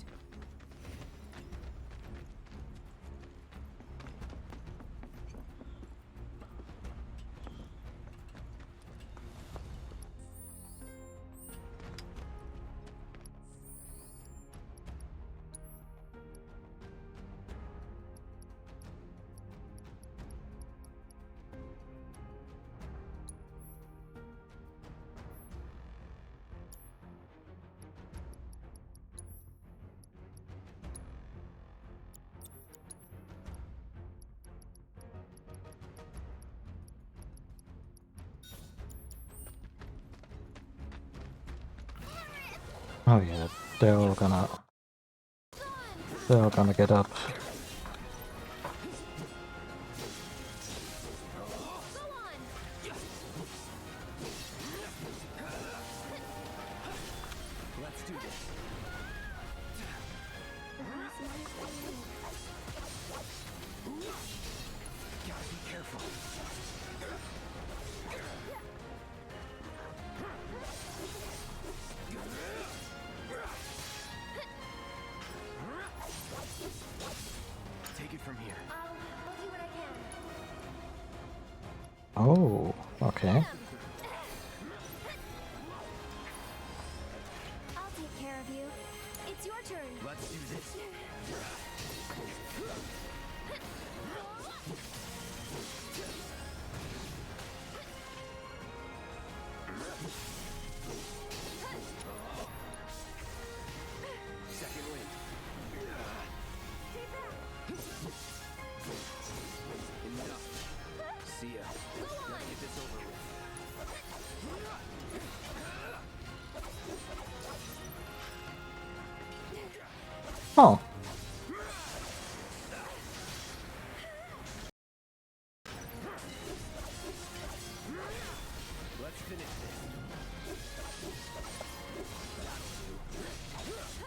Oh yeah, they're all gonna get up. Let's do this. Gotta be careful. Take it from here. I'll do what I can. Oh, okay. I'll take care of you. It's your turn. Let's do this. Second wind. Enough. See ya. Let's get this over with. Oh. Let's finish this.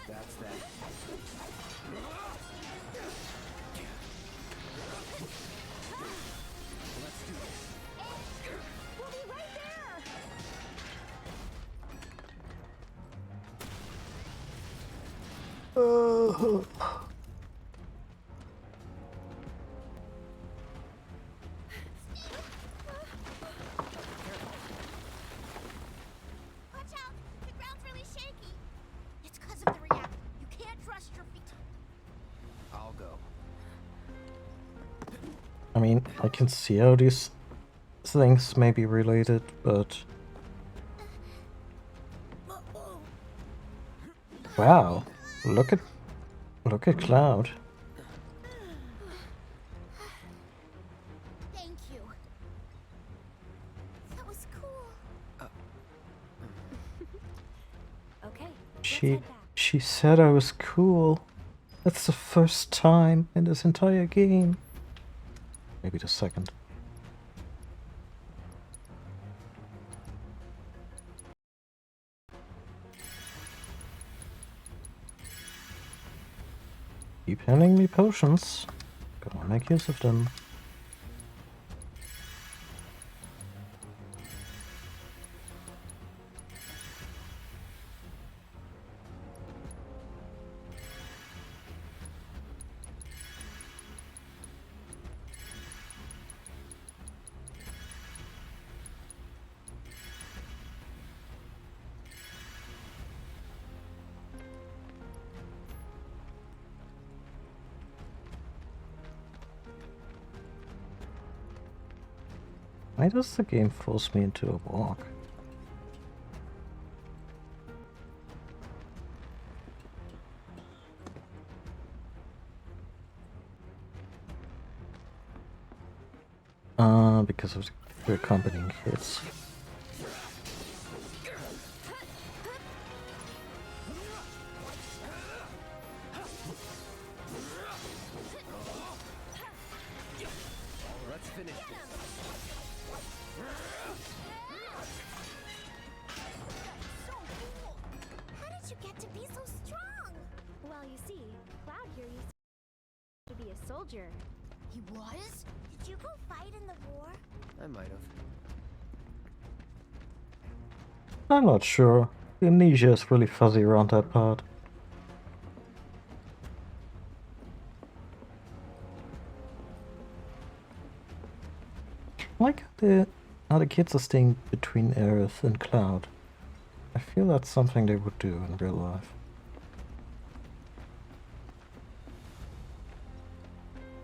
That's that. Let's do this. We'll be right there. Watch out! The ground's really shaky. It's because of the reactor. You can't trust your feet. I'll go. I mean, I can see how these things may be related, but... Wow, look at Cloud. Thank you. That was cool. Okay. She said I was cool. That's the first time in this entire game. Maybe the second. Keep handing me potions. Gotta make use of them. Why does the game force me into a walk? Because of the accompanying hits. Let's finish this. So cool. How did you get to be so strong? Well, you see, Cloud here used to be a soldier. He was? Did you go fight in the war? I might have. I'm not sure. The amnesia is really fuzzy around that part. I like how the kids are staying between Aerith and Cloud. I feel that's something they would do in real life.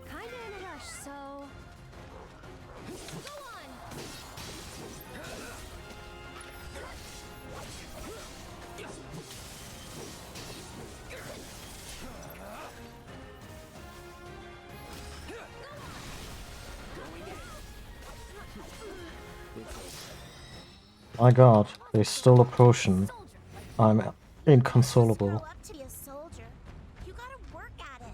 Kinda in a rush, so. Go on! My god, they stole a potion. I'm inconsolable. Grow up to be a soldier. You gotta work at it.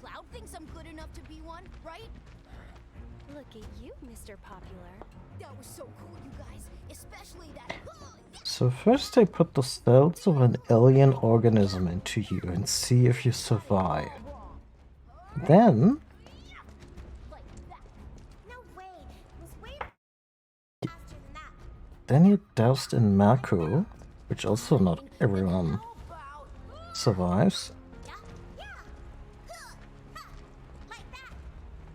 Cloud thinks I'm good enough to be one, right? Look at you, Mr. Popular. That was so cool, you guys. Especially that. So first they put the cells of an alien organism into you and see if you survive. Then you doused in Mako, which also not everyone survives.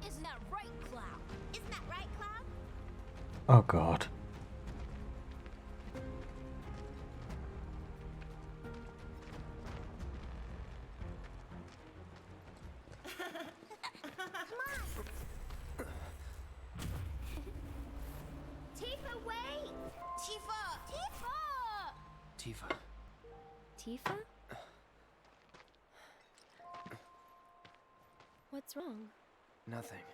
Isn't that right, Cloud? Isn't that right, Cloud? Oh god. Tifa, wait! Tifa. Tifa? What's wrong? Nothing.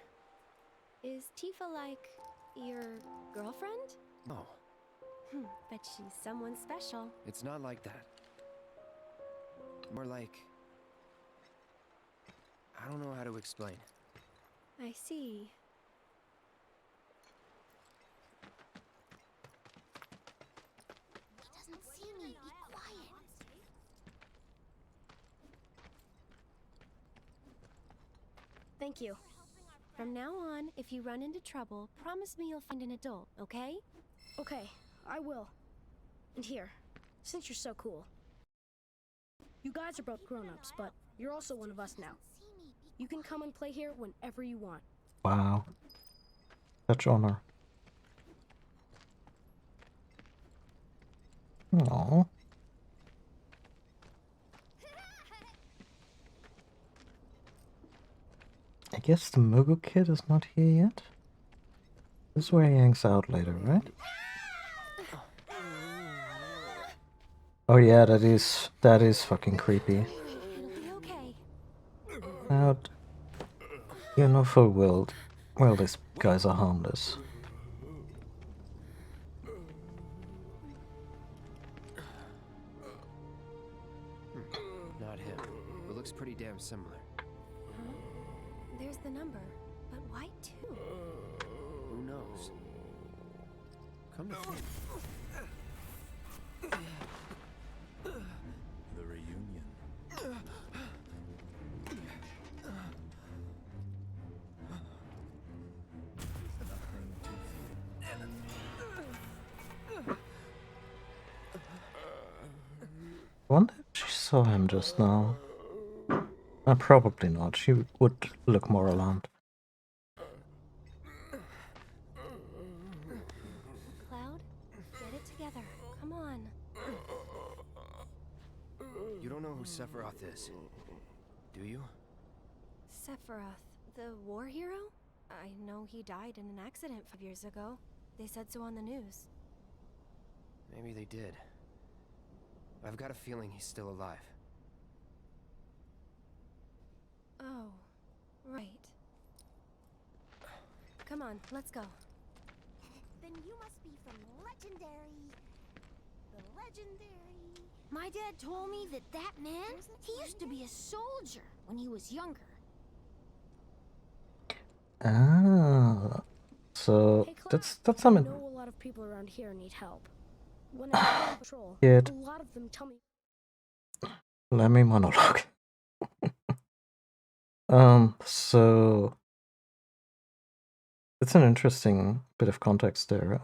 Is Tifa like your girlfriend? No, Bet she's someone special. it's not like that. More like... I don't know how to explain. I see. He doesn't see me. Be quiet. Thank you. From now on, if you run into trouble, promise me you'll find an adult, okay? Okay, I will. And here, since you're so cool. You guys are both grown-ups, but you're also one of us now. You can come and play here whenever you want. Wow. Such honor. Aww. I guess the Moogle kid is not here yet. This is where he hangs out later, right? Oh yeah, that is fucking creepy. It'll be okay. Out. You know full well these guys are harmless. Not him. It looks pretty damn similar. There's the number, but why two? Who knows? Come to think. The reunion. I wonder if she saw him just now. Probably not. She would look more alarmed. Cloud, get it together. Come on. You don't know who Sephiroth is, do you? Sephiroth, the war hero? I know he died in an accident 5 years ago. They said so on the news. Maybe they did. I've got a feeling he's still alive. Oh, right. Come on, let's go. Then you must be from Legendary. The Legendary. My dad told me that man, he used to be a soldier when he was younger. Ah, so Hey, Cloud, that's I something. know a lot of people around here need help. When I'm on patrol, Kid. a lot of them tell me. Let me monologue. So it's an interesting bit of context there.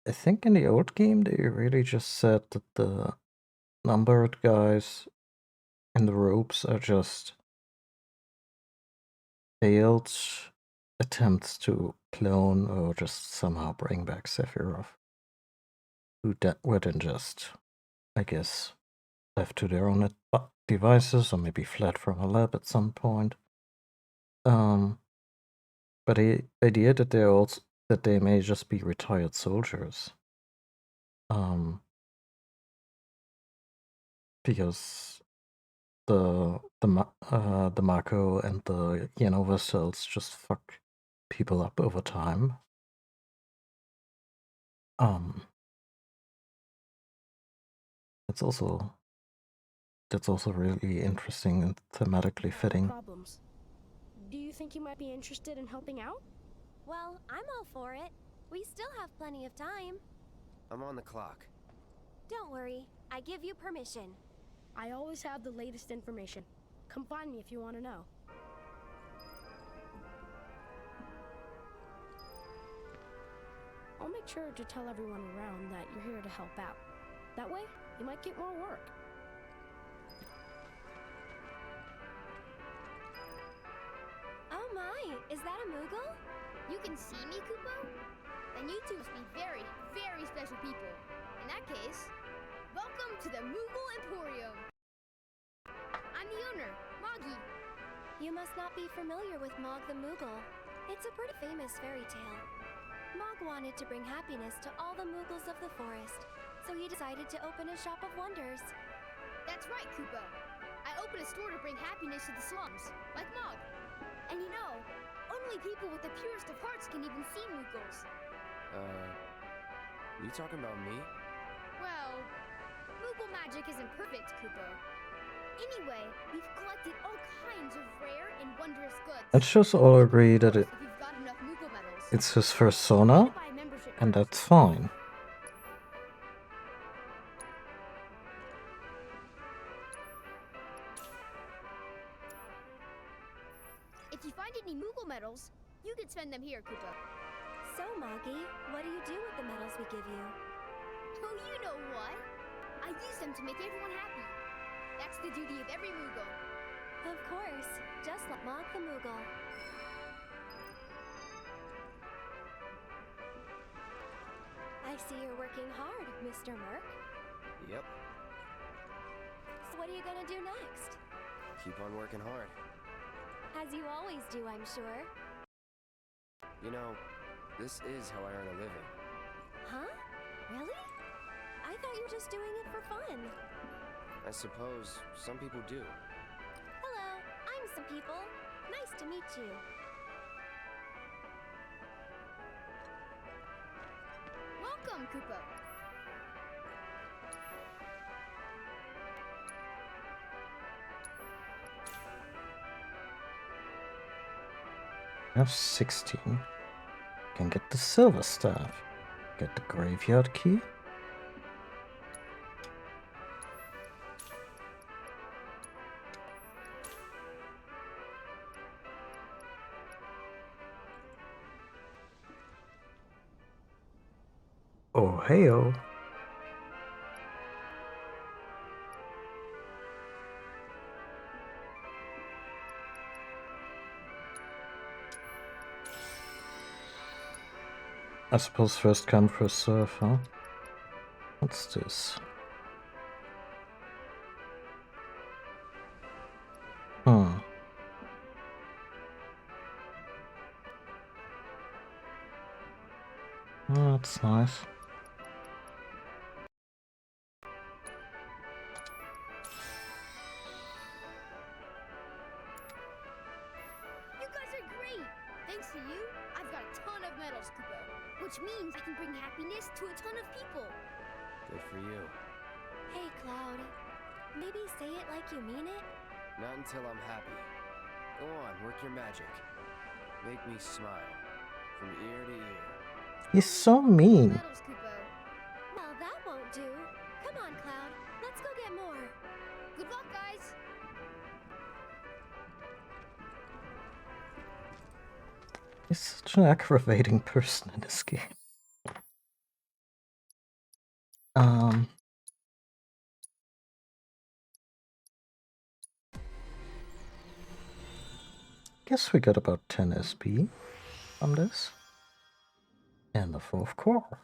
I think in the old game they really just said that the numbered guys in the robes are just failed attempts to clone or just somehow bring back Sephiroth, who were then just, I guess, left to their own devices or maybe fled from a lab at some point. But the idea that they may just be retired soldiers, because the Mako and the Yenova cells just fuck people up over time. That's also really interesting and thematically fitting. Problems. Do you think you might be interested in helping out? Well, I'm all for it. We still have plenty of time. I'm on the clock. Don't worry, I give you permission. I always have the latest information. Come find me if you want to know. I'll make sure to tell everyone around that you're here to help out. That way, you might get more work. Oh my, is that a Moogle? You can see me, Kupo? Then you two must be very, very special people. In that case, welcome to the Moogle Emporium. I'm the owner, Moggy. You must not be familiar with Mog the Moogle. It's a pretty famous fairy tale. Mog wanted to bring happiness to all the Moogles of the forest, so he decided to open a shop of wonders. That's right, Kupo. I opened a store to bring happiness to the slums, like Mog. And you know, only people with the purest of hearts can even see Moogles. You talking about me? Well, Moogle magic isn't perfect, Kupo. Anyway, we've collected all kinds of rare and wondrous goods. Let's just all agree that If you've got enough Moogle medals, it's his persona, buy a membership and first. that's fine. If you find any Moogle medals, you can spend them here, Kupo. So, Moggy, what do you do with the medals we give you? Oh, you know what? I use them to make everyone happy. That's the duty of every Moogle. Of course, just like Mog the Moogle. I see you're working hard, Mr. Merc. Yep. So what are you gonna do next? Keep on working hard. As you always do, I'm sure. You know, this is how I earn a living. Huh? Really? I thought you were just doing it for fun. I suppose some people do. Hello, I'm some people. Nice to meet you. Welcome, Kupo. I have 16. Can get the silver staff. Get the graveyard key. Oh, heyo. I suppose first come, first serve, huh? What's this? Hmm. Oh, that's nice. You guys are great! Thanks to you, I've got a ton of medals, Kupo. Which means I can bring happiness to a ton of people. Good for you. Hey, Cloud. Maybe say it like you mean it? Not until I'm happy. Go on, work your magic. Make me smile. From ear to ear. He's so mean. Medals, Kupo. Well, that won't do. Come on, Cloud. Let's go get more. Good luck, guys! He's such an aggravating person in this game. Guess we got about 10 SP on this. And the 4th core.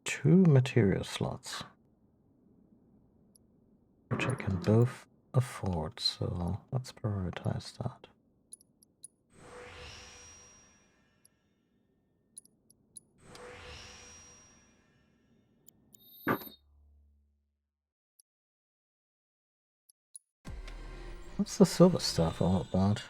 Two material slots, which I can both afford, so let's prioritize that. What's the silver stuff all about?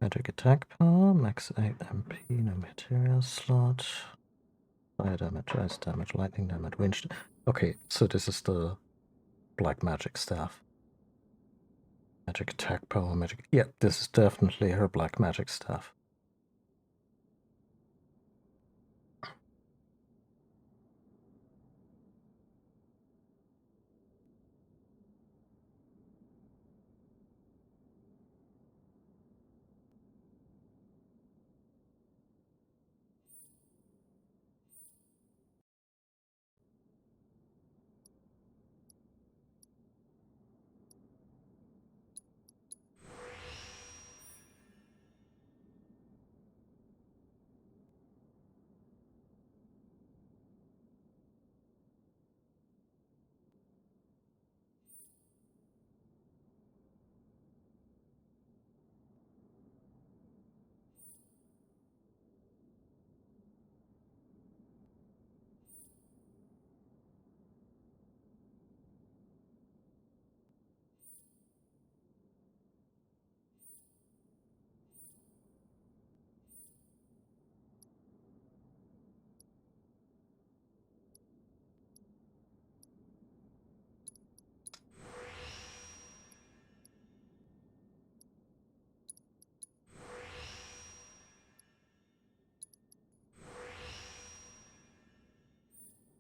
Magic attack power, max 8 MP, no material slot. Fire damage, ice damage, lightning damage, wind. Okay, so this is the black magic staff. Magic attack power, magic. Yeah, this is definitely her black magic staff.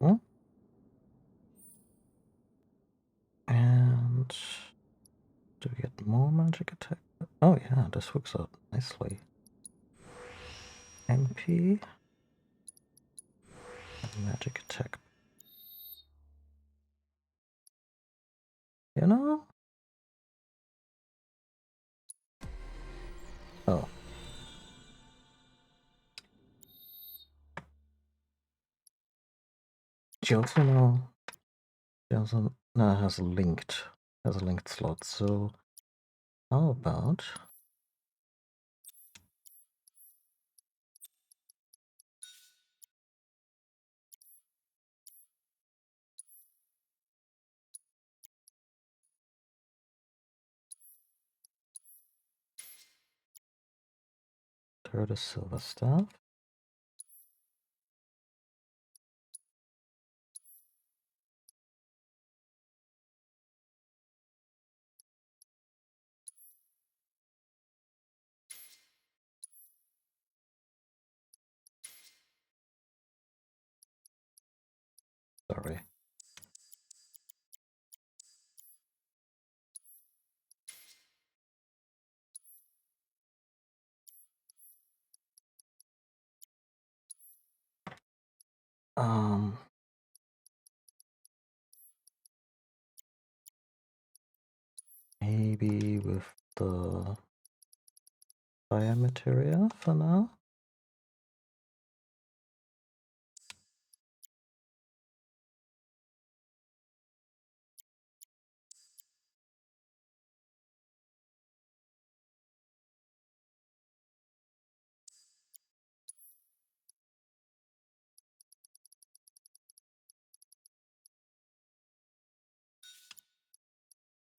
Hmm? And do we get more magic attack? Oh yeah, this works out nicely. MP. Magic attack. You know? Oh. She also now has a linked slot, so how about third a silver staff? Sorry. Maybe with the fire material for now.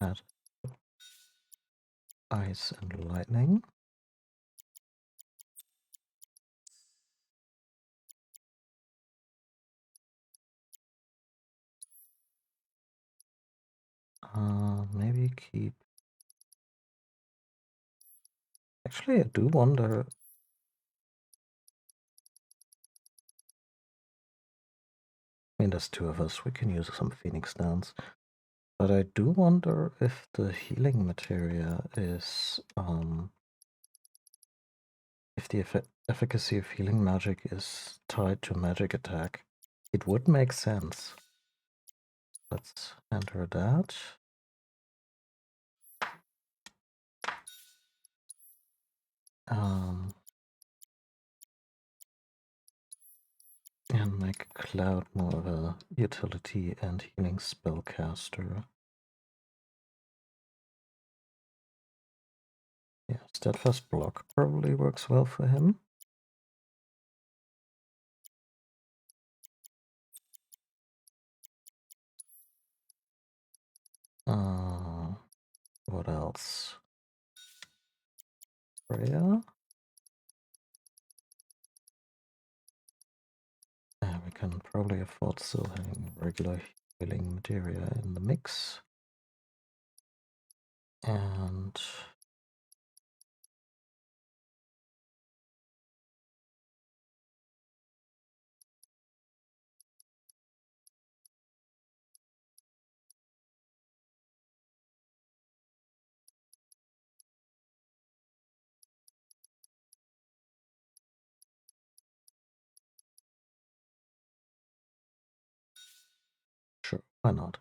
add ice and lightning. Maybe keep. Actually, I do wonder. I mean, there's two of us. We can use some Phoenix Downs. But I do wonder if the healing materia is, if the efficacy of healing magic is tied to magic attack. It would make sense. Let's enter that. And make Cloud more of a utility and healing spellcaster. Yeah, Steadfast Block probably works well for him. What else? Freya. We can probably afford still having regular healing materia in the mix. And sure, why not?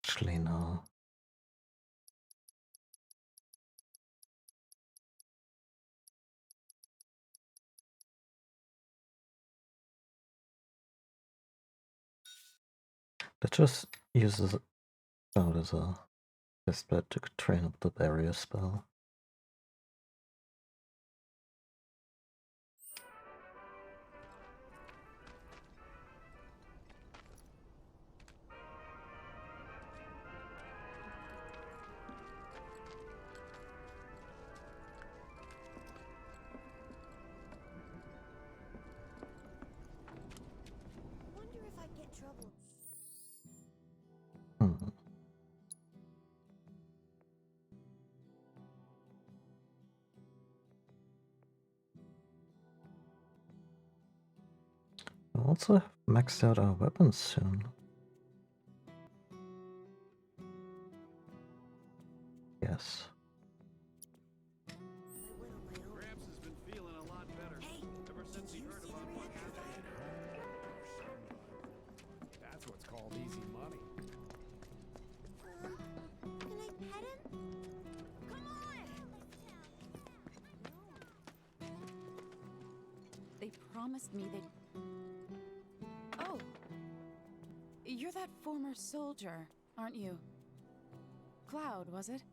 Actually, no. That just uses out as a test bed to train up the barrier spell. Wonder if I'd get trouble. We'll also have maxed out our weapons soon. Yes. Gramps has been feeling a lot better ever since he heard about what happened. That's what's called easy money. Can I pet him? Come on! They promised me they'd... Oh! You're that former soldier, aren't you? Cloud, was it?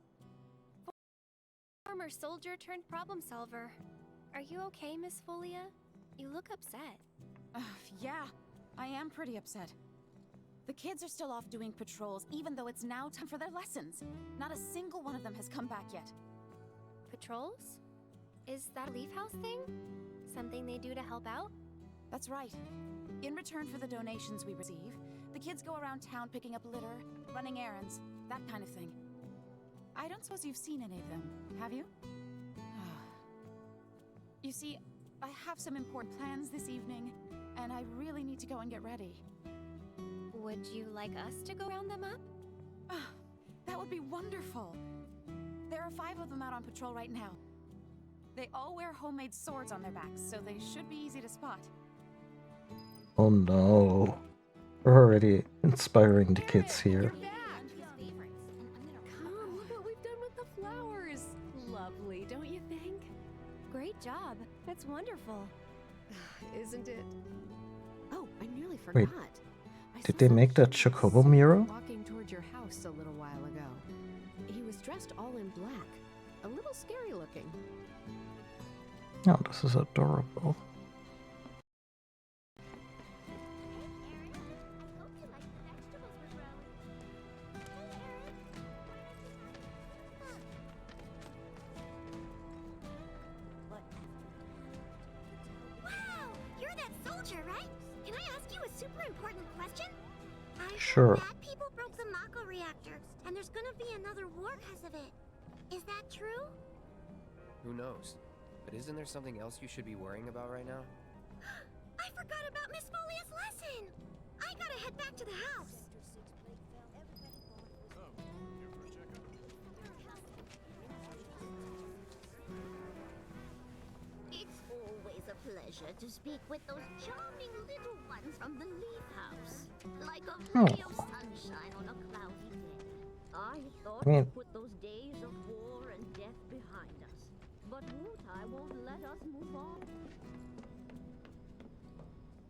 Former soldier turned problem solver. Are you okay, Miss Folia? You look upset. Yeah, I am pretty upset. The kids are still off doing patrols, even though it's now time for their lessons. Not a single one of them has come back yet. Patrols? Is that a Leaf House thing? Something they do to help out? That's right. In return for the donations we receive, the kids go around town picking up litter, running errands, that kind of thing. I don't suppose you've seen any of them, have you? You see, I have some important plans this evening, and I really need to go and get ready. Would you like us to go round them up? That would be wonderful. There are 5 of them out on patrol right now. They all wear homemade swords on their backs, so they should be easy to spot. Oh no. We're already inspiring the kids here. Come, look what we've done with the flowers. Lovely, don't you think? Great job. That's wonderful. Isn't it? Oh, I nearly Wait, forgot. did they make that Chocobo mural? Walking toward your house a little while ago. He was dressed all in black. A little scary looking. Oh, this is adorable. super important question? I heard Sure. bad people broke the Mako reactor, and there's gonna be another war because of it. Is that true? Who knows? But isn't there something else you should be worrying about right now? I forgot about Miss Folia's lesson! I gotta head back to the house. It's always a pleasure to speak with those charming little ones from the Leaf House. Like a ray of sunshine on a cloudy day. I thought I mean- we'd put those days of war and death behind us. But Wutai won't let us move on.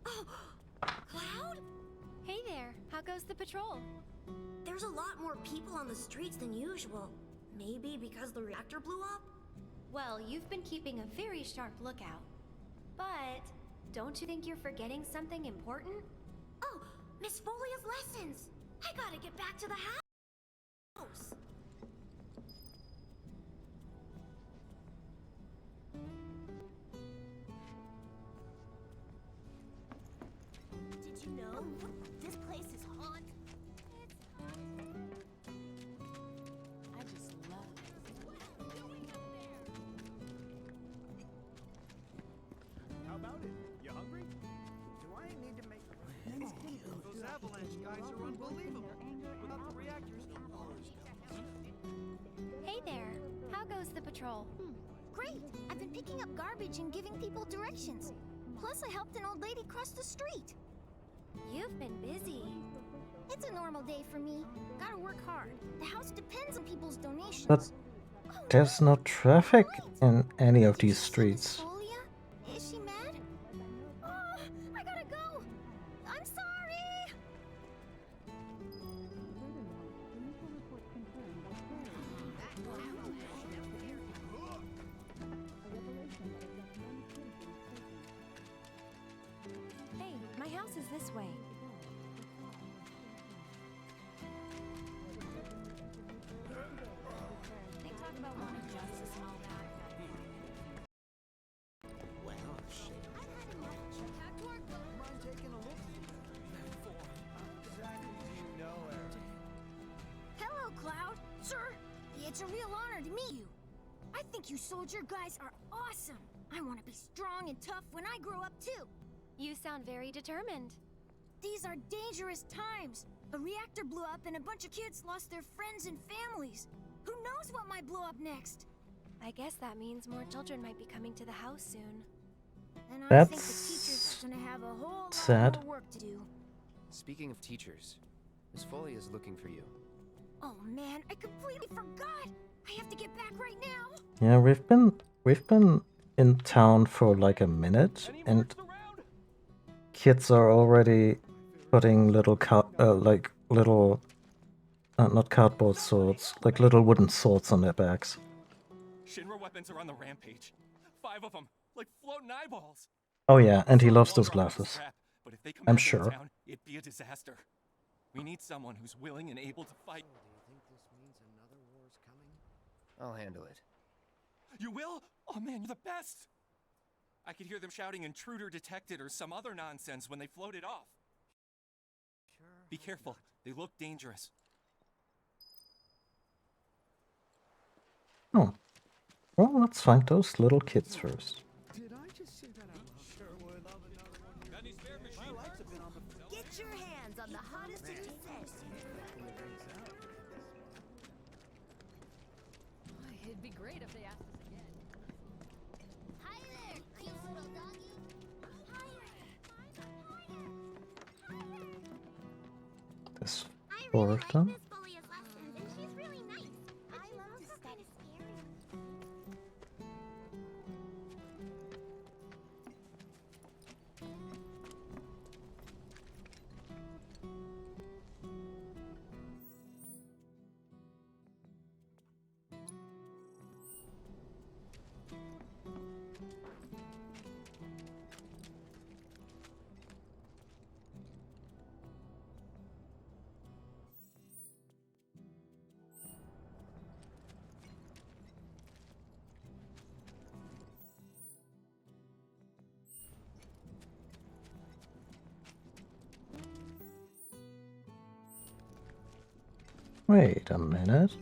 Oh, Cloud? Hey there, how goes the patrol? There's a lot more people on the streets than usual. Maybe because the reactor blew up? Well, you've been keeping a very sharp lookout. But don't you think you're forgetting something important? Oh, Miss Folia's lessons! I gotta get back to the house! Did you know this place is haunted? I just love How about it? You hungry? Do I need to make... Those avalanche guys are unbelievable. Without the reactors, Hey there, how goes the patrol? Great! I've been picking up garbage and giving people directions. Plus, I helped an old lady cross the street. You've been busy. It's a normal day for me. Gotta work hard. The house depends on people's donations. But there's no traffic in any of these streets. Folia? Is she mad? Oh, I gotta go! I'm sorry! Hey, my house is this way. They talk about wanting justice and all that. Well, shit. Back to work, though. Mind taking a look? Exactly do you know, Eric? Hello, Cloud. Sir, it's a real honor to meet you. I think you soldier guys are awesome. I want to be strong and tough when I grow up, too. You sound very determined. These are dangerous times. A reactor blew up and a bunch of kids lost their friends and families. Who knows what might blow up next? I guess that means more children might be coming to the house soon. And I That's think the teachers are gonna have a whole sad. lot more work to do. Speaking of teachers, Miss Folia is looking for you. Oh man, I completely forgot. I have to get back right now. Yeah, we've been in town for like a minute, and kids are already putting little not cardboard swords, like little wooden swords on their backs. Shinra weapons are on the rampage. 5 of them, like floating eyeballs. Oh yeah, and he loves those glasses. But if they come I'm back into sure. town, it'd be a disaster. We need someone who's willing and able to fight. Do you think this means another war's coming? I'll handle it. You will? Oh man, you're the best! I could hear them shouting intruder detected or some other nonsense when they floated off. Sure. Be careful, they look dangerous. Oh. Well, let's find those little kids first. Did I just say that out loud? Sure would. Love another one. got any spare machine My lights have been on the... Get your hands on the hottest in the set. It'd be great if they asked us again. Hi there, cute little doggy. Hi There's I 4 really of like them. Miss Folia's lessons, and she's really nice. But she's also kind of scary. Wait a minute.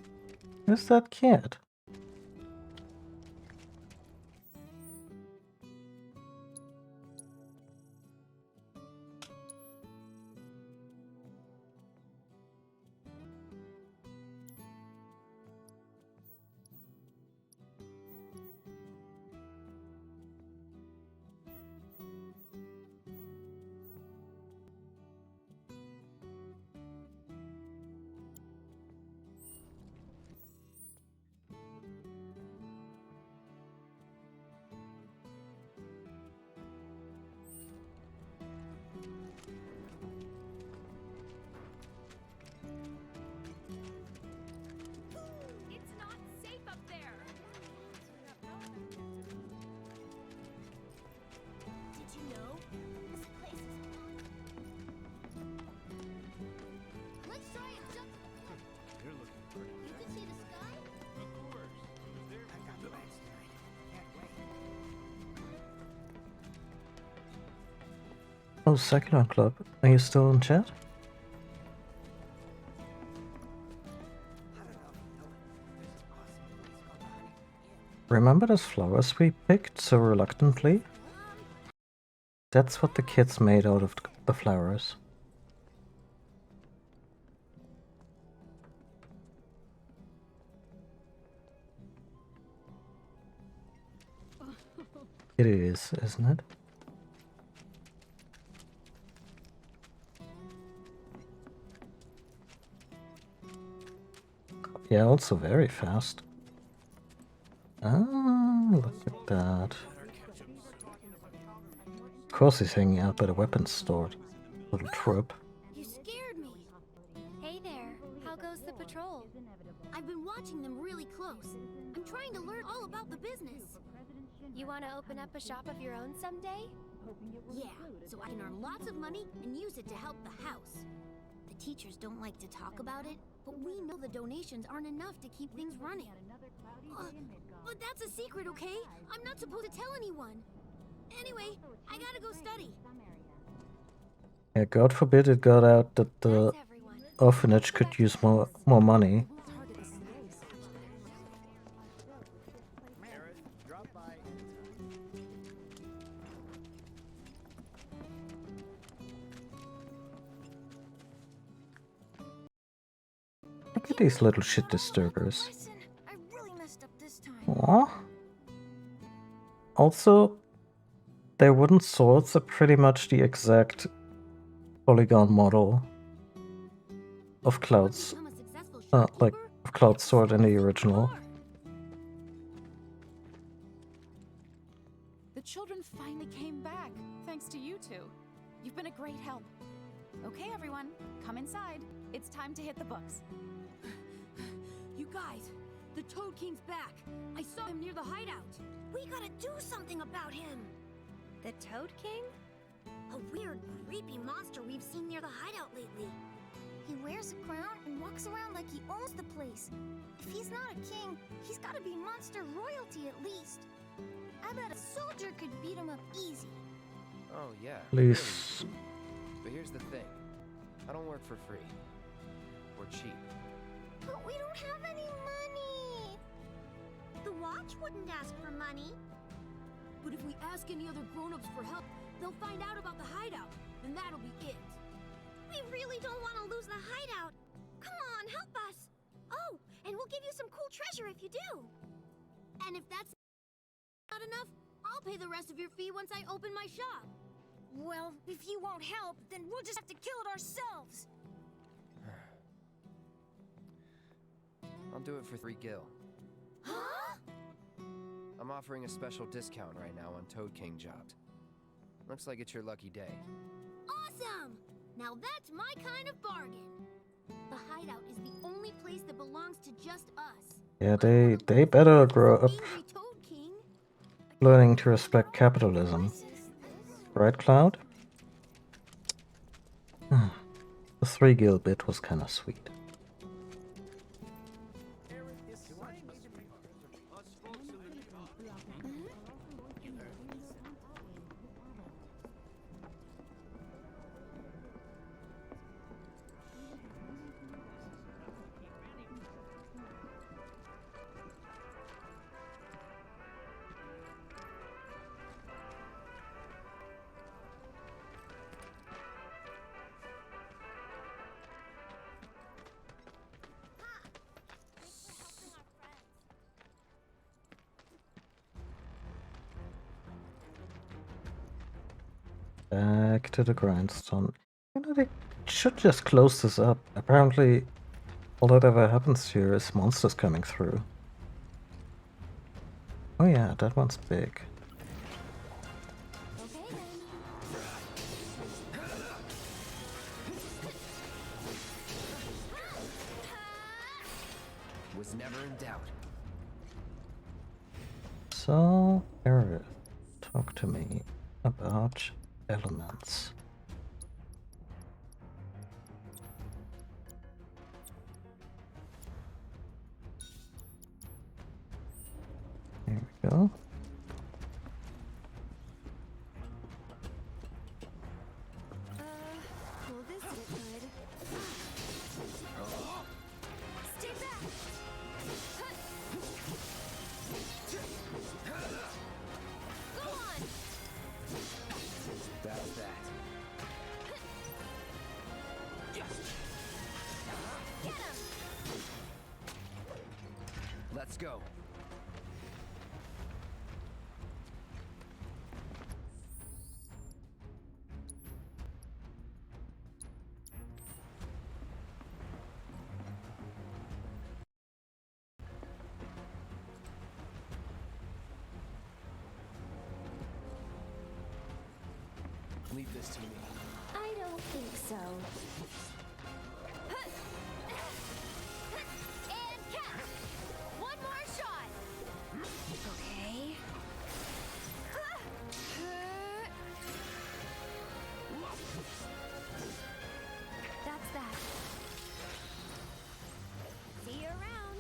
Who's that kid? It's not safe up there. Did you know? This place is haunted. Let's try and jump. You're looking pretty. You can see the sky? Of course. There I got plans tonight. Can't wait. Oh, Secular Club. Are you still in chat? Remember those flowers we picked so reluctantly? That's what the kids made out of the flowers. It is, isn't it? Yeah, also very fast. Ah, look at that. Of course he's hanging out by the weapons store. Little trope. You scared me. Hey there, how goes the patrol? I've been watching them really close. I'm trying to learn all about the business. You want to open up a shop of your own someday? Yeah, so I can earn lots of money and use it to help the house. The teachers don't like to talk about it, but we know the donations aren't enough to keep things running. But that's a secret, okay? I'm not supposed to tell anyone. Anyway, I gotta go study. Yeah, God forbid it got out that the orphanage could use more money. Look at these little shit disturbers. I really messed up this time. Aww. Also, their wooden swords are pretty much the exact polygon model of Cloud's, like of Cloud's sword in the original. The children finally came back, thanks to you two. You've been a great help. Okay, everyone, come inside. It's time to hit the books. You guys, the Toad King's back. I saw him near the hideout. We gotta do something about him. The Toad King? A weird, creepy monster we've seen near the hideout lately. He wears a crown and walks around like he owns the place. If he's not a king, he's gotta be monster royalty at least. I bet a soldier could beat him up easy. Oh, yeah. Please. Really. But here's the thing. I don't work for free. We're cheap. But we don't have any money. The watch wouldn't ask for money. But if we ask any other grown-ups for help, they'll find out about the hideout, and that'll be it. We really don't want to lose the hideout. Come on, help us. Oh, and we'll give you some cool treasure if you do. And if that's not enough, I'll pay the rest of your fee once I open my shop. Well, if you won't help, then we'll just have to kill it ourselves. I'll do it for 3 gil. Huh? I'm offering a special discount right now on Toad King jobs. Looks like it's your lucky day. Awesome! Now that's my kind of bargain. The hideout is the only place that belongs to just us. Yeah, they better grow up learning to respect capitalism. Right, Cloud? The 3 gil bit was kinda sweet. Back to the grindstone. You know, they should just close this up. Apparently, all that ever happens here is monsters coming through. Oh yeah, that one's big. Was never in doubt. So, Aerith, talk to me about elements. Here we go. Well, this look good. Stay back! Go on! That's that. Get him! Let's go. Leave this to me. I don't think so. And catch! One more shot! Okay. That's that. See you around.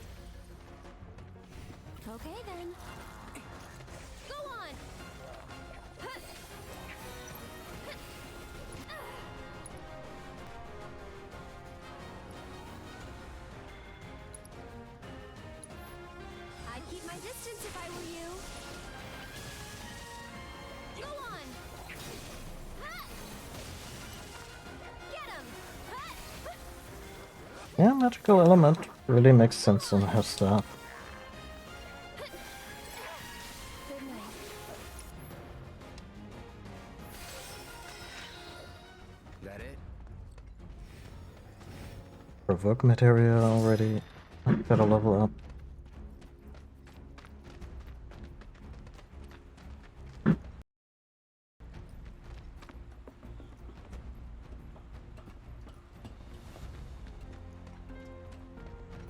Okay then. Go on! I'd keep my distance if I were you. Go on! Get him! Yeah, magical element really makes sense on her staff. Good night. That it? Provoke materia already. Gotta level up.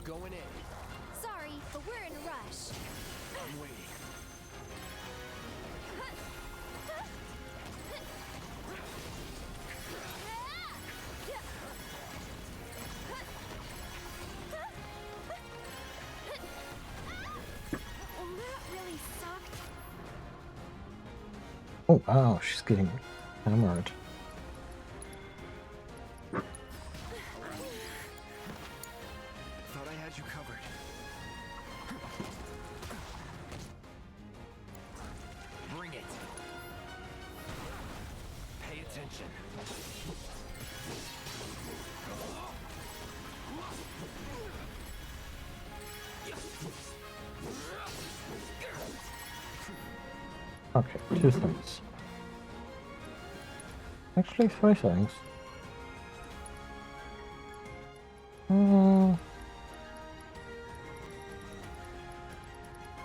Going in. Sorry, but we're in a rush. I'm waiting. Well, that really sucked. Oh wow, she's getting hammered. Thought I had you covered. Bring it. Pay attention. Okay, 2 things. Actually, 3 things.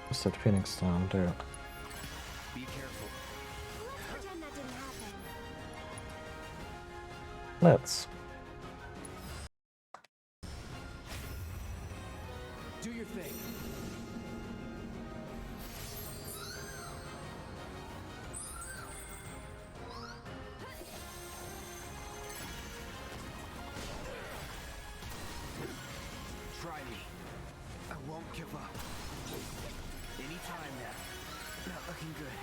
What's that Phoenix down there? Be careful. Let's pretend that didn't happen. Let's. Do your thing. Try me. I won't give up. Anytime now. Not looking good.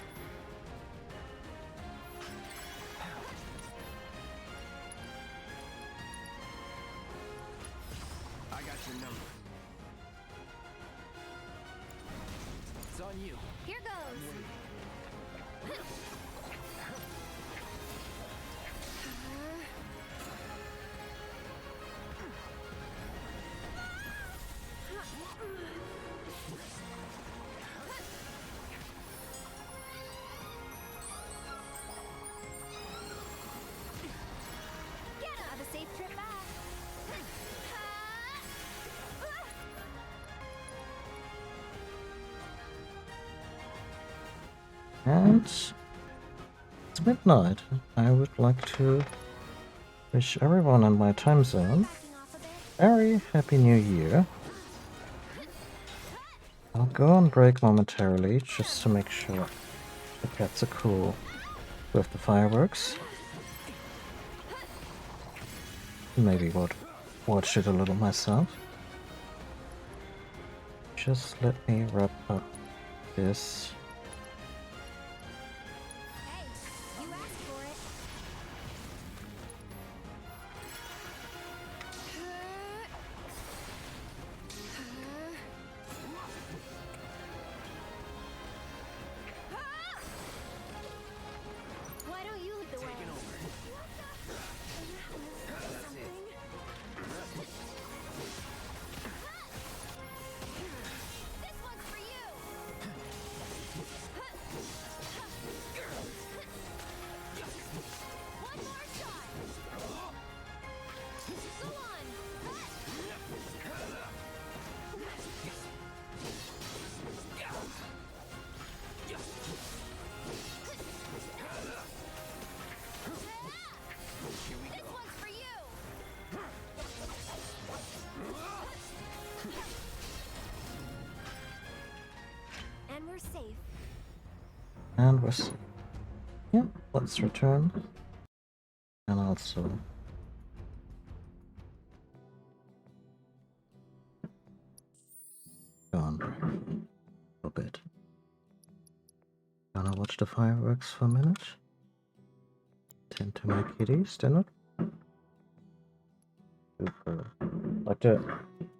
I got your number. It's on you. Here goes. And it's midnight. I would like to wish everyone in my time zone very happy new year. I'll go on break momentarily just to make sure the cats are cool with the fireworks. Maybe watch it a little myself. Just let me wrap up this. Why don't you lead the way? This one's for you. One more shot. Go on. This one's for you. And we're safe. And we're yeah, let's return. And also go on break a bit. Gonna watch the fireworks for a minute. Tend to my kitties, they're not super like they're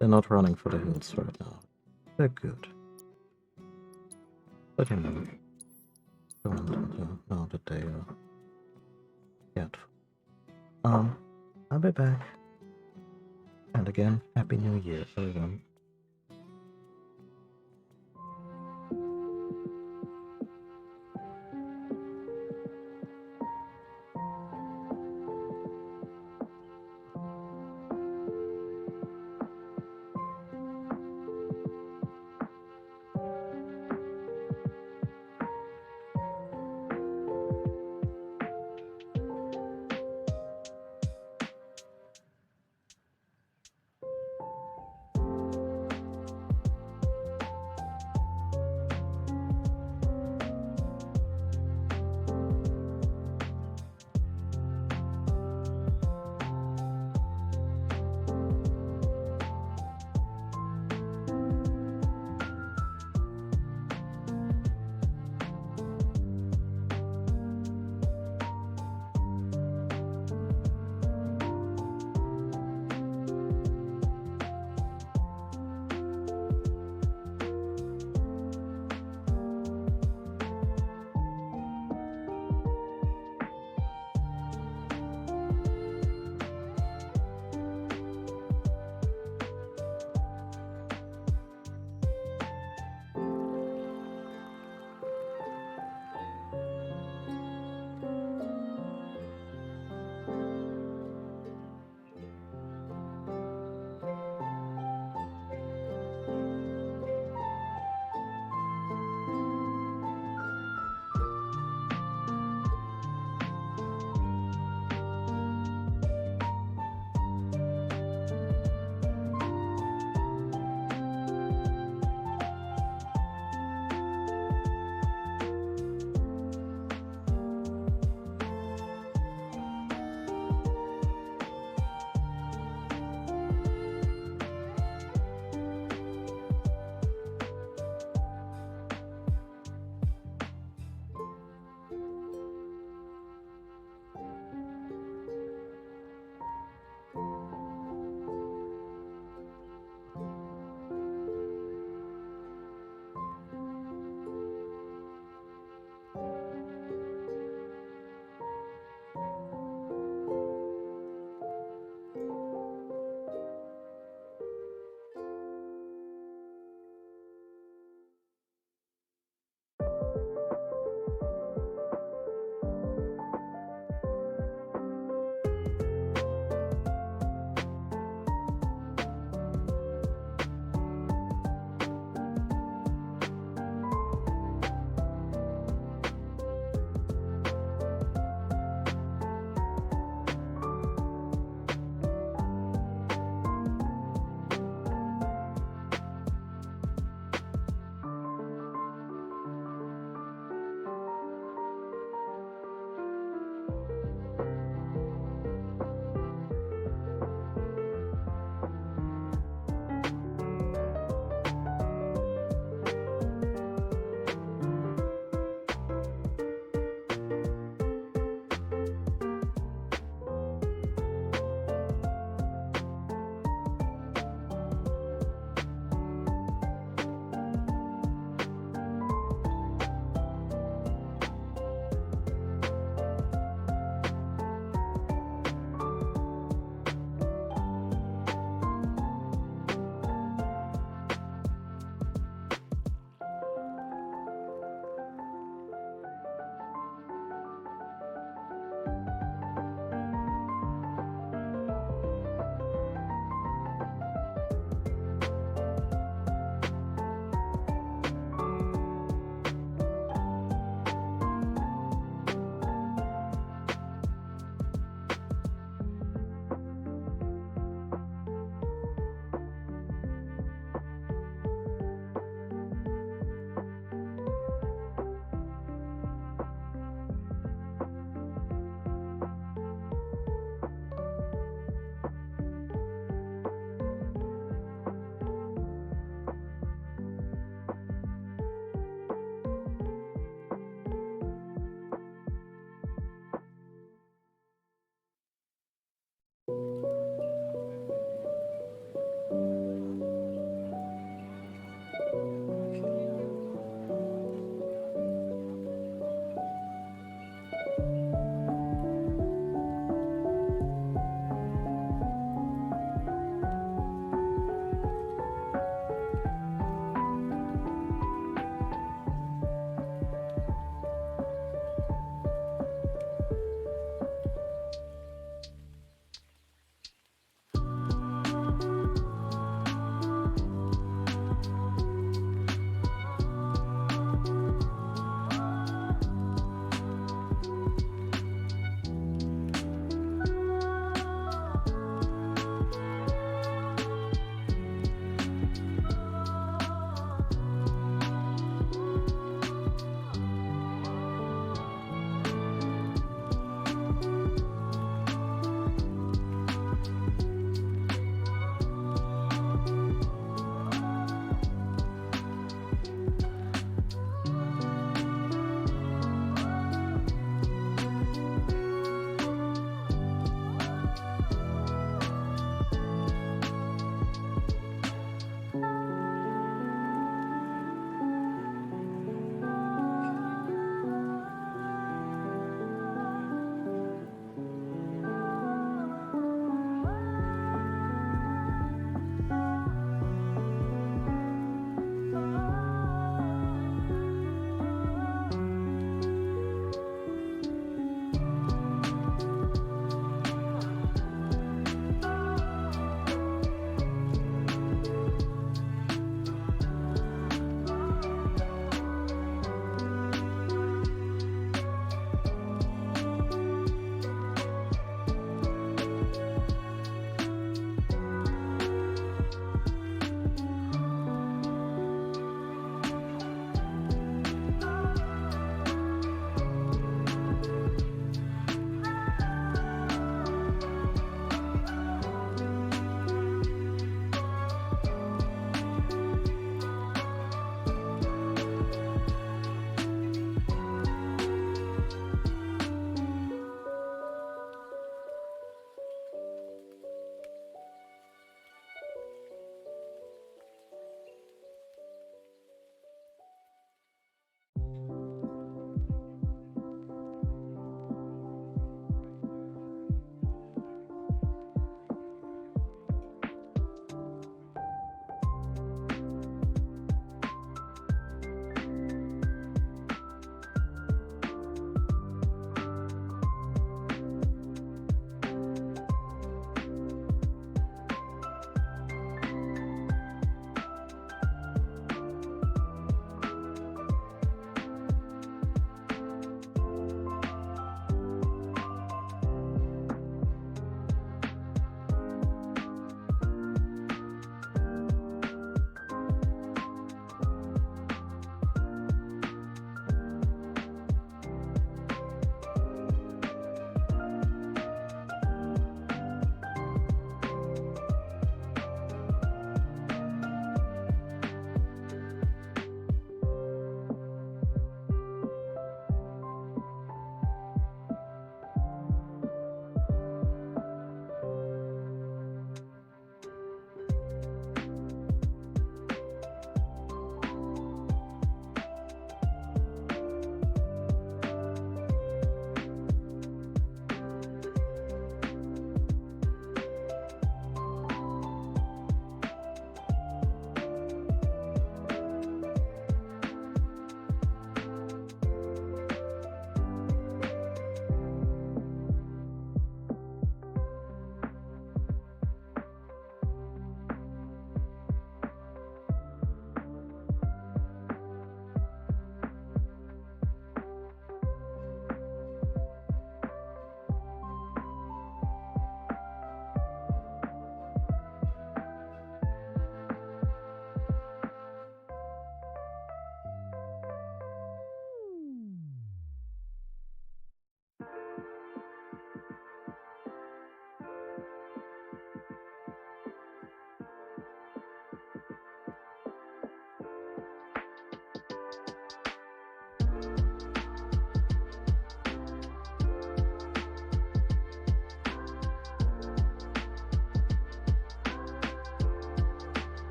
not running for the hills right now. They're good. But you know, don't know that they are yet. I'll be back. And again, Happy New Year, everyone.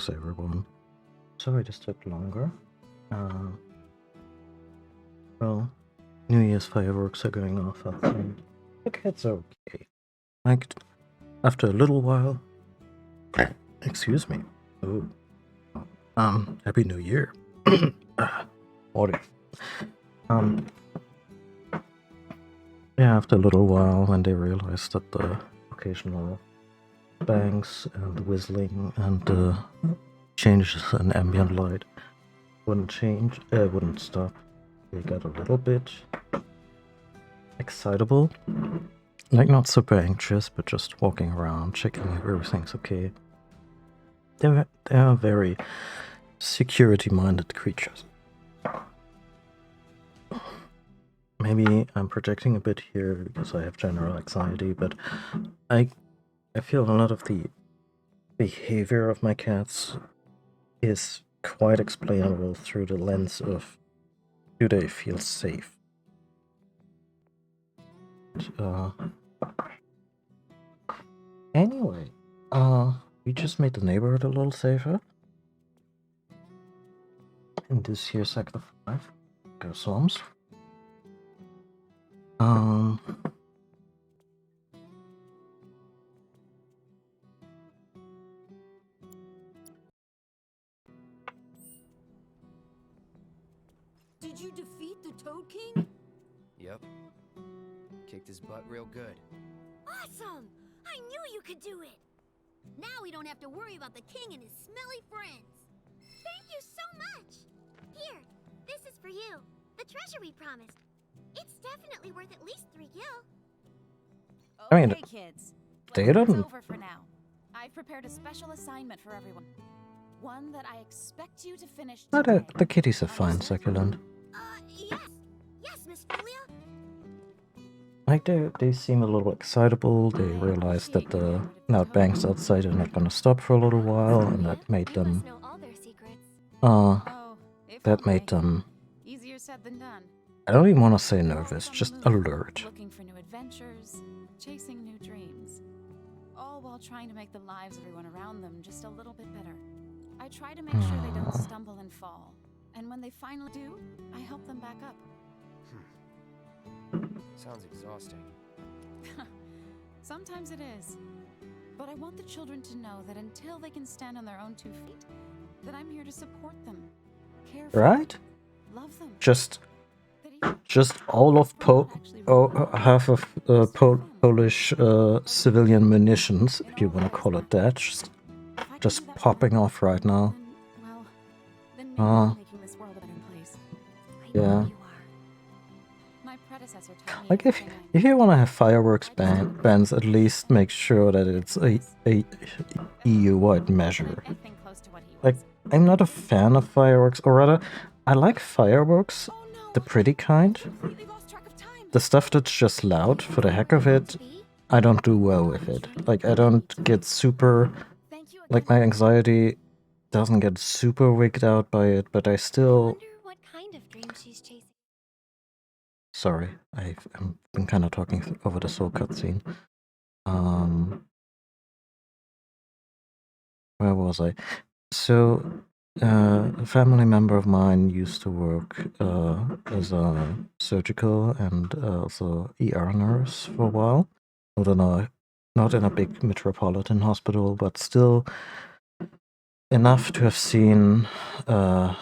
How's everyone? Sorry this took longer. Well, New Year's fireworks are going off outside. The kids are okay. Like, after a little while... Excuse me. Ooh. Happy New Year. What? Yeah, after a little while, when they realized that the occasional bangs and whistling and changes in ambient light wouldn't stop, they got a little bit excitable. Like, not super anxious, but just walking around, checking if everything's okay. They're very security-minded creatures. Maybe I'm projecting a bit here because I have general anxiety, but I feel a lot of the behavior of my cats is quite explainable through the lens of, do they feel safe? Anyway, we just made the neighborhood a little safer. In this here sector 5, go slums. Did you defeat the Toad King? Yep. Kicked his butt real good. Awesome! I knew you could do it! Now we don't have to worry about the king and his smelly friends. Thank you so much! Here, this is for you. The treasure we promised. It's definitely worth at least 3 gil. I mean, Okay, kids. they It's don't... over for now. I've prepared a special assignment for everyone. One that I expect you to finish Oh, today. the kitties are fine, Succulent. Yes. Yes, Miss Julia. Like, they seem a little excitable. They realize that the loud bangs outside are not gonna stop for a little while, and that made them... that made them... Easier said than done. I don't even want to say nervous, just alert. Looking for new adventures, chasing new dreams. All while trying to make the lives of everyone around them just a little bit better. I try to make sure they don't stumble and fall. And when they finally do, I help them back up. Sounds exhausting. Sometimes it is. But I want the children to know that until they can stand on their own 2 feet, that I'm here to support them, care for Right? them, love them. Just all of half of Polish civilian munitions, if you want to call it that, just popping off right now. Making this world a better place. Yeah. My predecessor told me Like, if you want to have fireworks bans, at least make sure that it's a EU-wide measure. Like, I'm not a fan of fireworks, or rather, I like fireworks, the pretty kind. The stuff that's just loud for the heck of it, I don't do well with it. Like, I don't get super... Like, my anxiety doesn't get super wigged out by it, but I still... What kind of dream she's chasing? Sorry, I've been kind of talking over the soul cutscene. Where was I? So, a family member of mine used to work as a surgical and also ER nurse for a while. Not in a big metropolitan hospital, but still enough to have seen their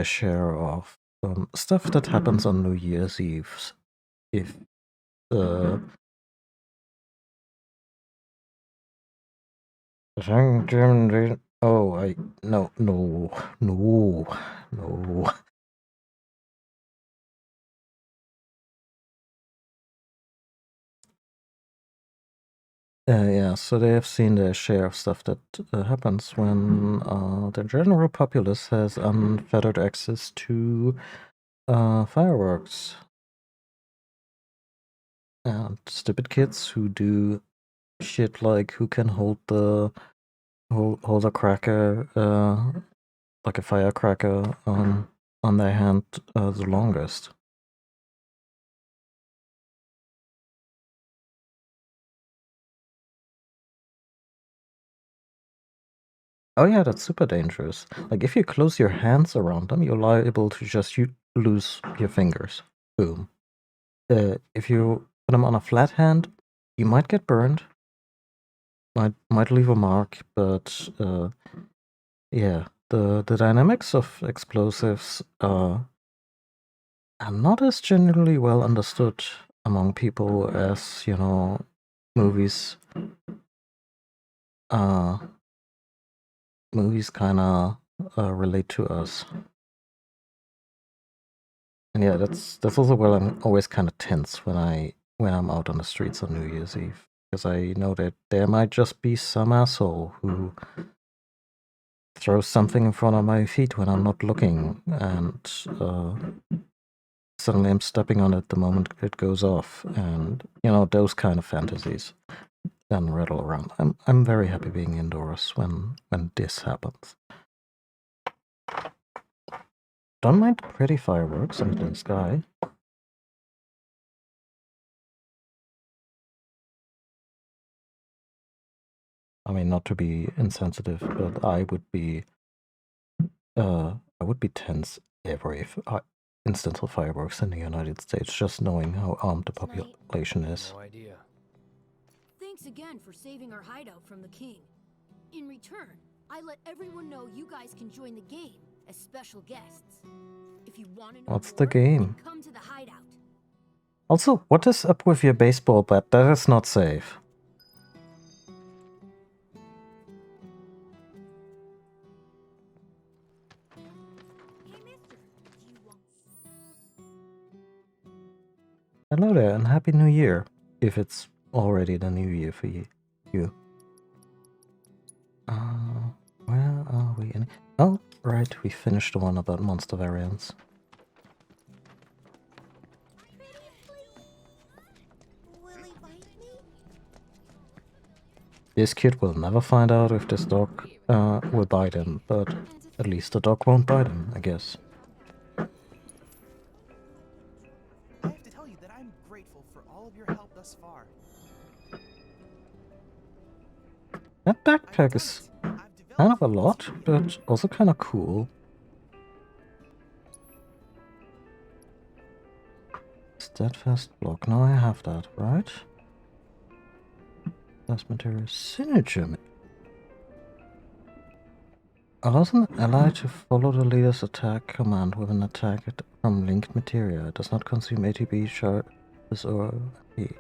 share of stuff that happens on New Year's Eve. If no. Yeah, so they have seen their share of stuff that happens when the general populace has unfettered access to fireworks. And stupid kids who do shit like who can hold a cracker, like a firecracker, on their hand the longest. Oh yeah, that's super dangerous. Like if you close your hands around them, you're liable to just lose your fingers. Boom. If you put them on a flat hand, you might get burned. Might leave a mark, but yeah, the dynamics of explosives are not as generally well understood among people as, you know, movies kind of relate to us. And yeah, that's also where I'm always kind of tense when I'm out on the streets on New Year's Eve, because I know that there might just be some asshole who throws something in front of my feet when I'm not looking, and suddenly I'm stepping on it the moment it goes off, and you know, those kind of fantasies then rattle around. I'm very happy being indoors when this happens. Don't mind the pretty fireworks in the sky. I mean, not to be insensitive, but I would be tense every instance of fireworks in the United States, just knowing how armed the population is. No idea. Thanks again for saving our hideout from the king. In return, I let everyone know you guys can join the game as special guests. If you want to know What's more, the game? come to the hideout. Also, what is up with your baseball bat? That is not safe. Hello there, and Happy New Year, if it's already the New Year for you. Where are we? Oh, right, we finished the one about monster variants. This kid will never find out if this dog will bite him, but at least the dog won't bite him, I guess. I have to tell you that I'm grateful for all of your help thus far. That backpack is kind of a lot, but also kind of cool. Steadfast block. Now I have that, right? That's material synergy. Allows an ally to follow the leader's attack command with an attack from linked materia. It does not consume ATB charges or AP.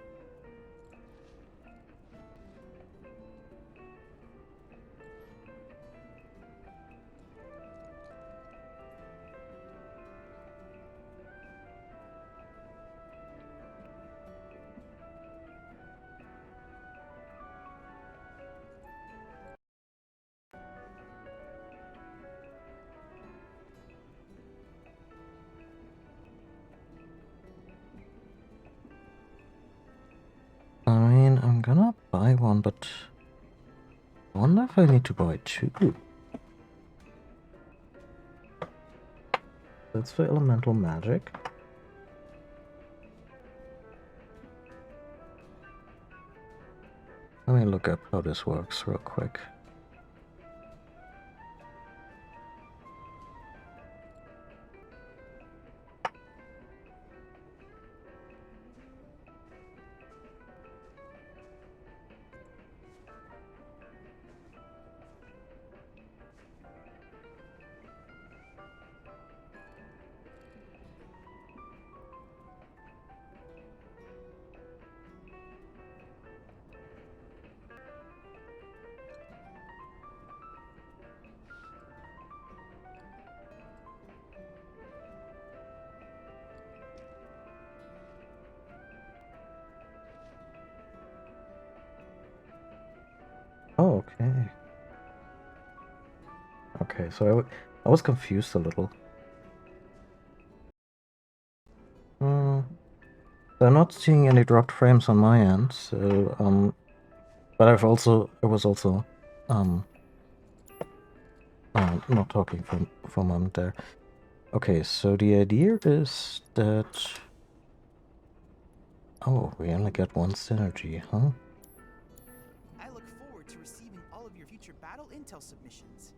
I mean, I'm gonna buy one, but I wonder if I need to buy two. That's for elemental magic. Let me look up how this works real quick. Oh, okay. Okay, so I was confused a little. I'm not seeing any dropped frames on my end, so but I was also not talking from on there. Okay, so the idea is that we only get one synergy, huh? I look forward to receiving all of your future battle intel submissions.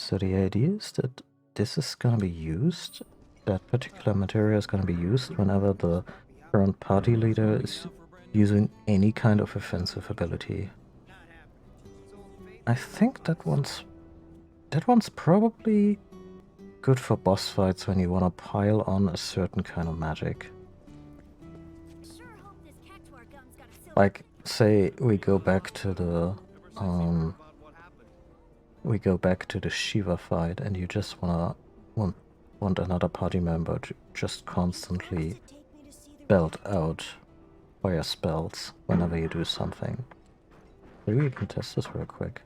So the idea is that this is gonna be used, that particular material is gonna be used whenever the current party leader is using any kind of offensive ability. I think that one's probably good for boss fights when you wanna pile on a certain kind of magic. Like, say we go back to the Shiva fight, and you just want another party member to just constantly belt out fire spells whenever you do something. Maybe we can test this real quick.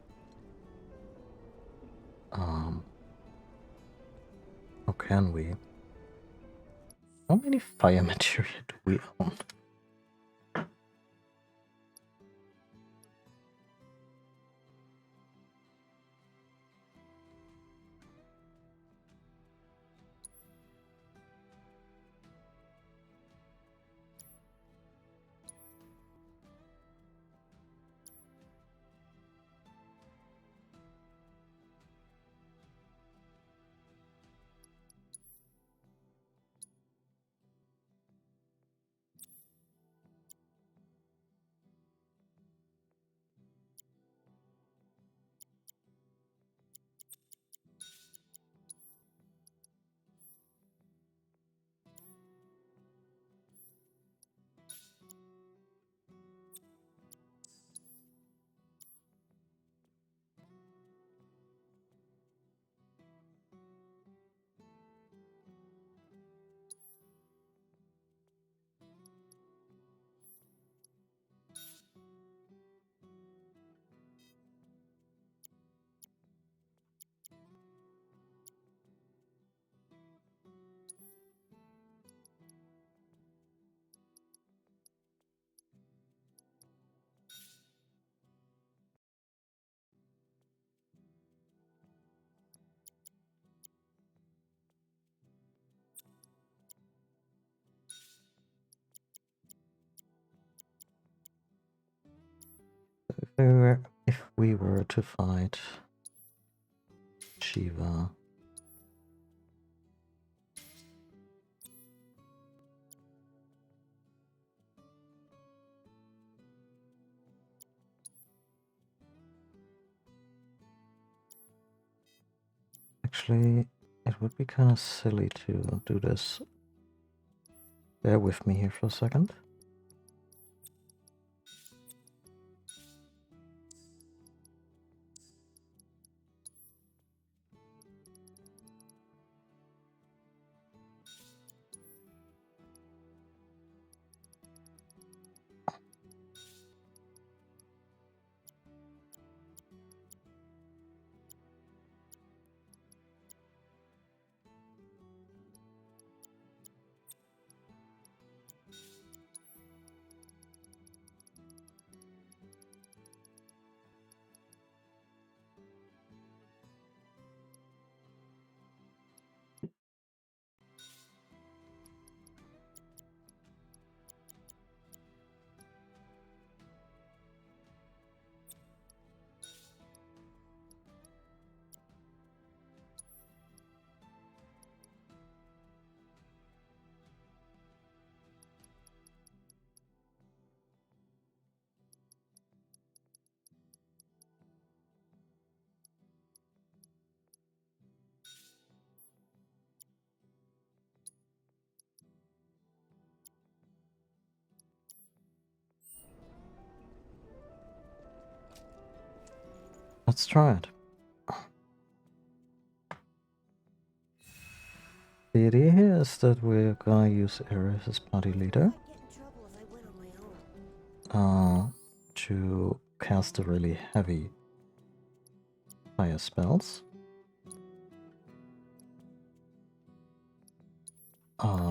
How can we? How many fire material do we own? If we were to fight Shiva, actually, it would be kind of silly to do this. Bear with me here for a second. Let's try it. The idea here is that we're gonna use Aerith as party leader to cast the really heavy fire spells.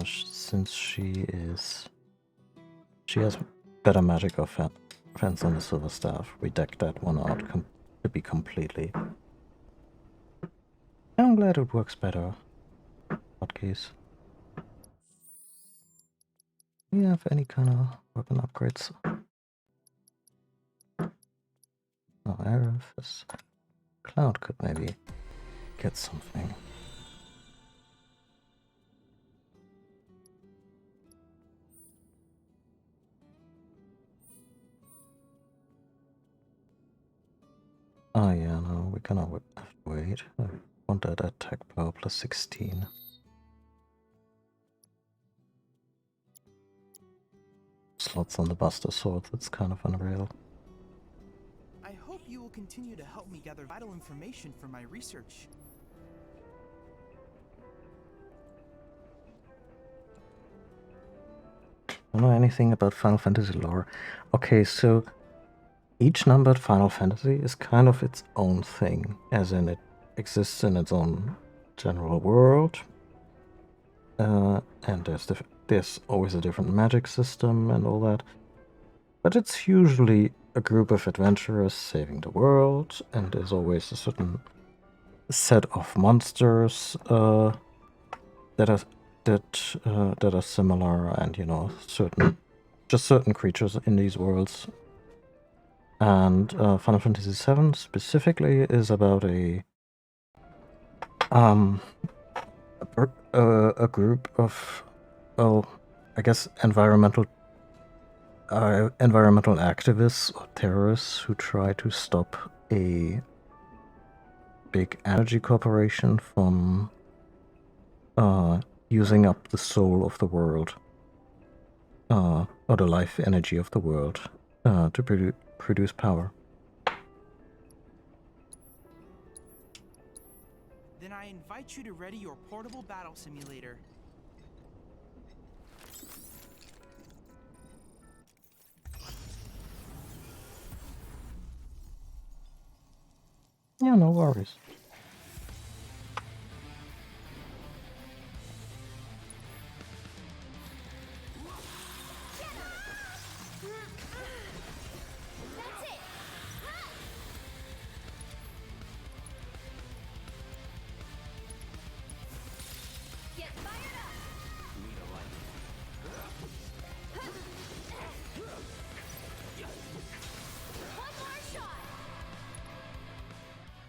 Since she has better magic offense on the Silver Staff, we deck that one out to be completely. I'm glad it works better. Hotkeys. Do you have any kind of weapon upgrades? Oh, Aerith is... Cloud could maybe get something. Oh yeah, no, we're gonna have to wait. I want that attack power plus 16. Slots on the Buster Sword, that's kind of unreal. I hope you will continue to help me gather vital information for my research. Don't know anything about Final Fantasy lore. Okay, so each numbered Final Fantasy is kind of its own thing, as in it exists in its own general world, and there's always a different magic system and all that. But it's usually a group of adventurers saving the world, and there's always a certain set of monsters that are similar, and you know, certain creatures in these worlds. And Final Fantasy VII specifically is about a group of, well, I guess environmental activists or terrorists who try to stop a big energy corporation from using up the soul of the world, or the life energy of the world, to produce power. Then I invite you to ready your portable battle simulator. Yeah, no worries.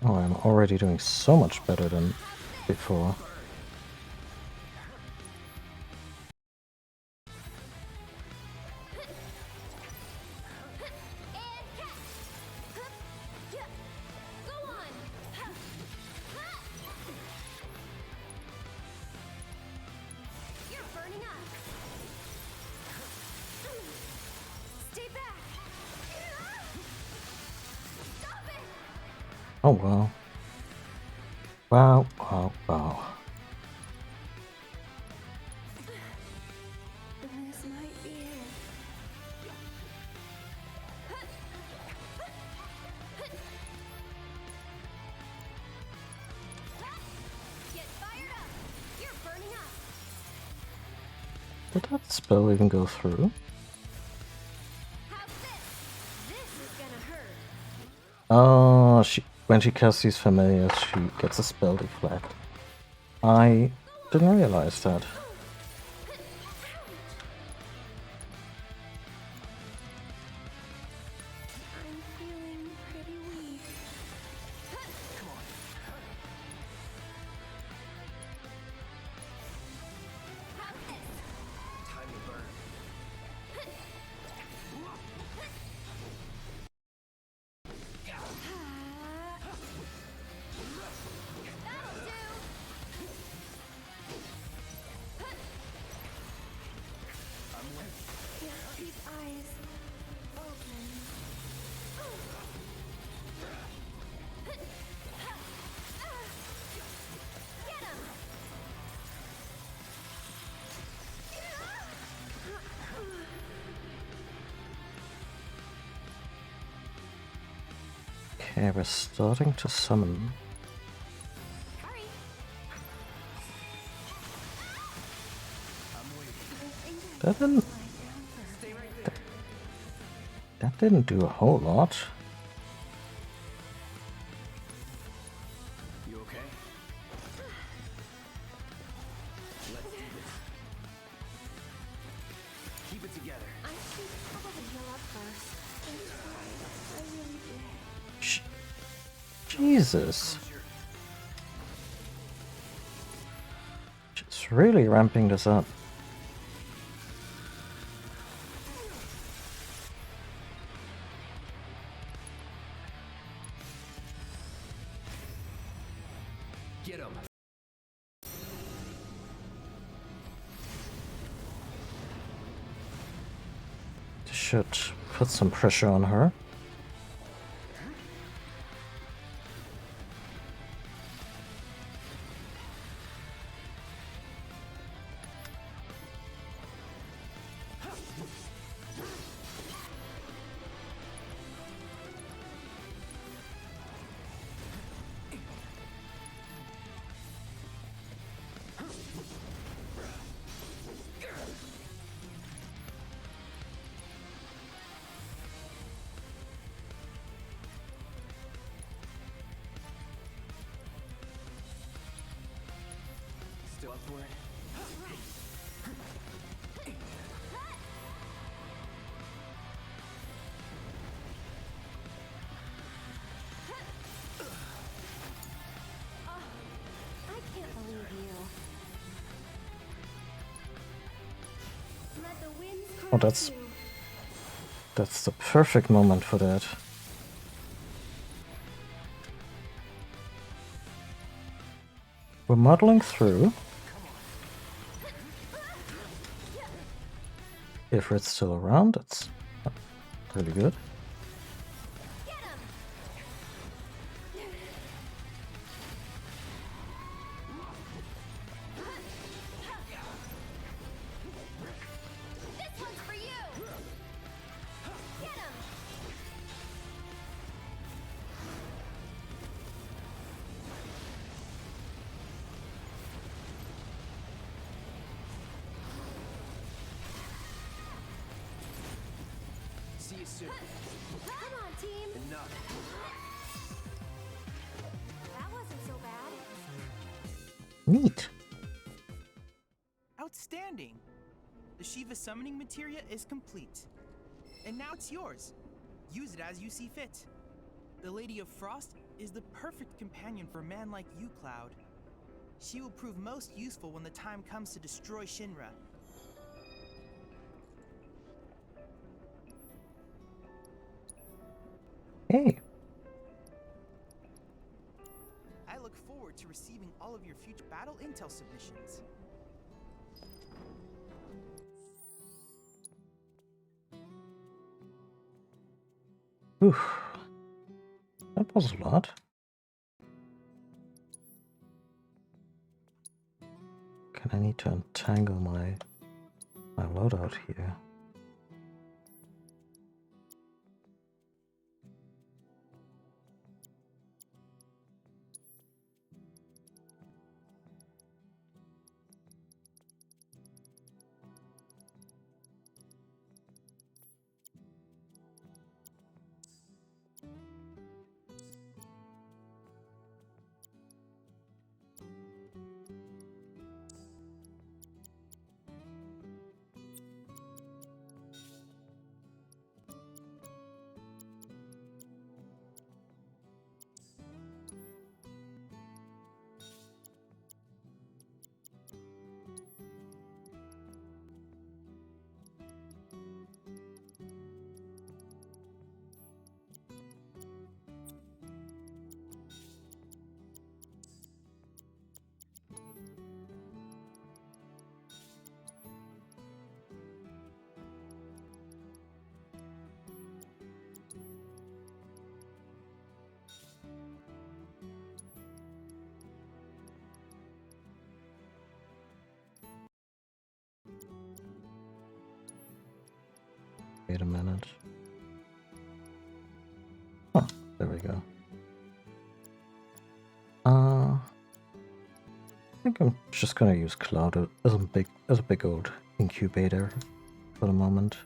Oh, I'm already doing so much better than before. Oh wow. Wow, wow, wow. This might be it. Get fired up! You're burning up! Did that spell even go through? How's this? This is gonna hurt. Oh, when she casts these familiars, she gets a spell deflect. I didn't realize that. I'm feeling pretty weak. Time to burn. Just keep eyes open. Get him! Okay, we're starting to summon. That didn't do a whole lot. You okay? Let's do this. Keep it together. I should probably heal up first. I'm sorry. I really did. Jesus. It's really ramping this up. Get him. This should put some pressure on her. Still up for it? I can't believe you. Let the winds Oh, caress you. that's the perfect moment for that. We're muddling through. If it's still around, it's really good. This one's for you. Get him. See you soon. Come on, team. Enough. That wasn't so bad. Neat. Outstanding! The Shiva summoning materia is complete. And now it's yours. Use it as you see fit. The Lady of Frost is the perfect companion for a man like you, Cloud. She will prove most useful when the time comes to destroy Shinra. Hey. I look forward to receiving all of your future battle intel submissions. Oof. That was a lot. Can I need to untangle my loadout here? Wait a minute. Oh, there we go. I think I'm just gonna use Cloud as a big old incubator for the moment.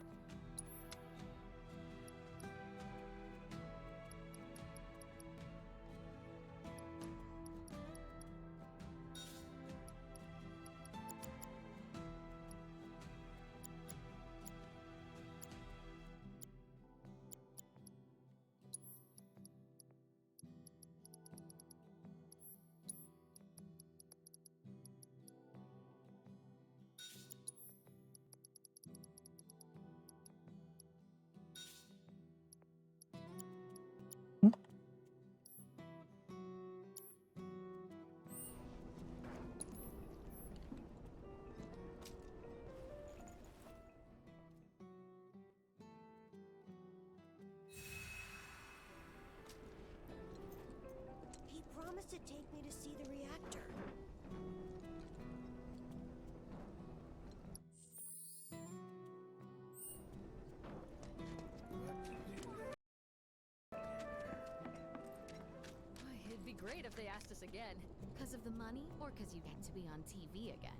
promised to take me to see the reactor. It'd be great if they asked us again. Because of the money, or because you get to be on TV again?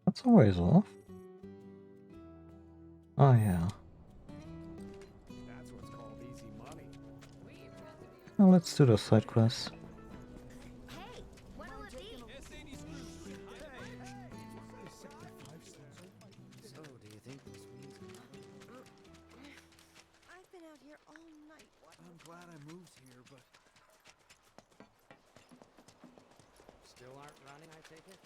That's a ways off. Oh yeah. That's what's called easy money. Well, let's do the side quests. So, do you think this means another? I've been out here all night. I'm glad I moved here, but still aren't running, I take it?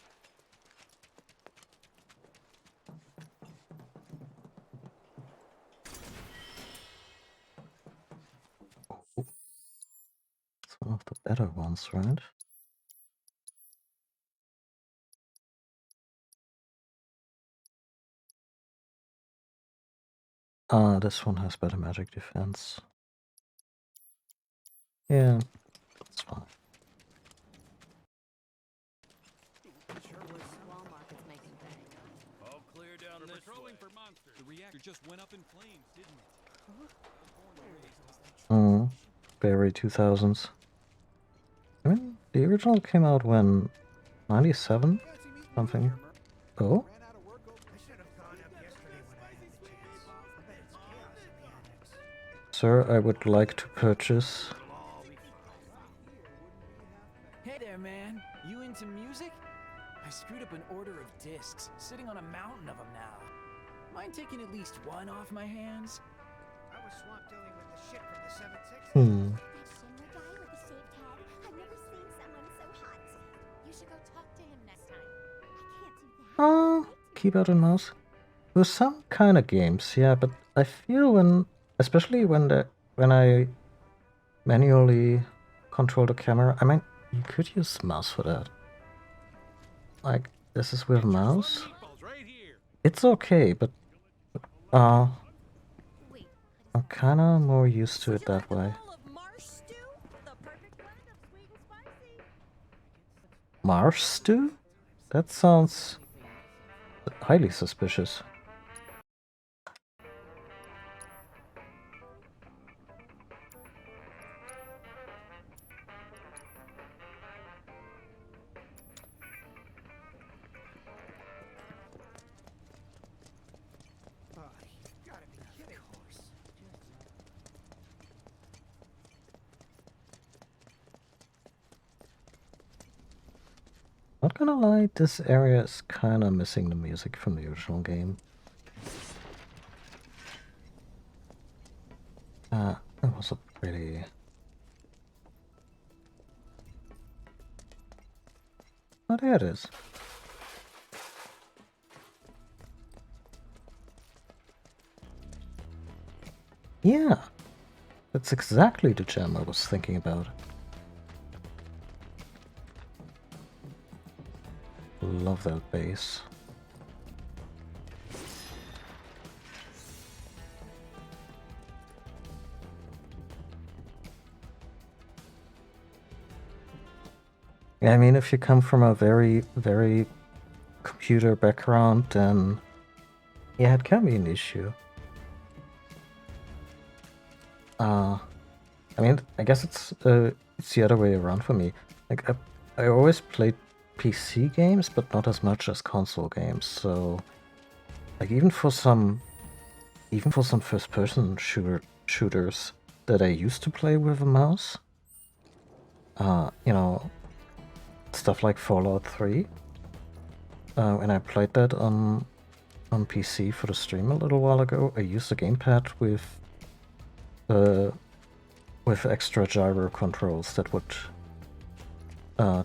It's one of the better ones, right? This one has better magic defense. Yeah, that's fine. Walmart is making bank. All clear down this patrolling for monsters. The reactor just went up in flames, didn't it? Very 2000s. I mean, the original came out when? 97? Something. Oh? Sir, I would like to purchase. Hey there, man. You into music? I screwed up an order of discs, sitting on a mountain of them now. Mind taking at least one off my hands? I was swamped dealing with the shit from the 7-6. That Shinra guy with the shaved head? I've never seen someone so hot. You should go talk to him next time. I can't do that. Keyboard and mouse. With some kind of games, yeah, but I feel especially when I manually control the camera, I mean, you could use mouse for that. Like, this is with mouse. It's okay, but I'm kinda more used to it that way. Marsh stew? That sounds highly suspicious. Not gonna lie, this area is kinda missing the music from the original game. It was a pretty... Oh, there it is. Yeah, that's exactly the gem I was thinking about. Love that bass. Yeah, I mean, if you come from a very, very computer background, then yeah, it can be an issue. I mean, I guess it's the other way around for me. Like, I always played PC games, but not as much as console games. So, like, even for some first-person shooters that I used to play with a mouse, you know, stuff like Fallout 3. When I played that on PC for the stream a little while ago, I used a gamepad with extra gyro controls that would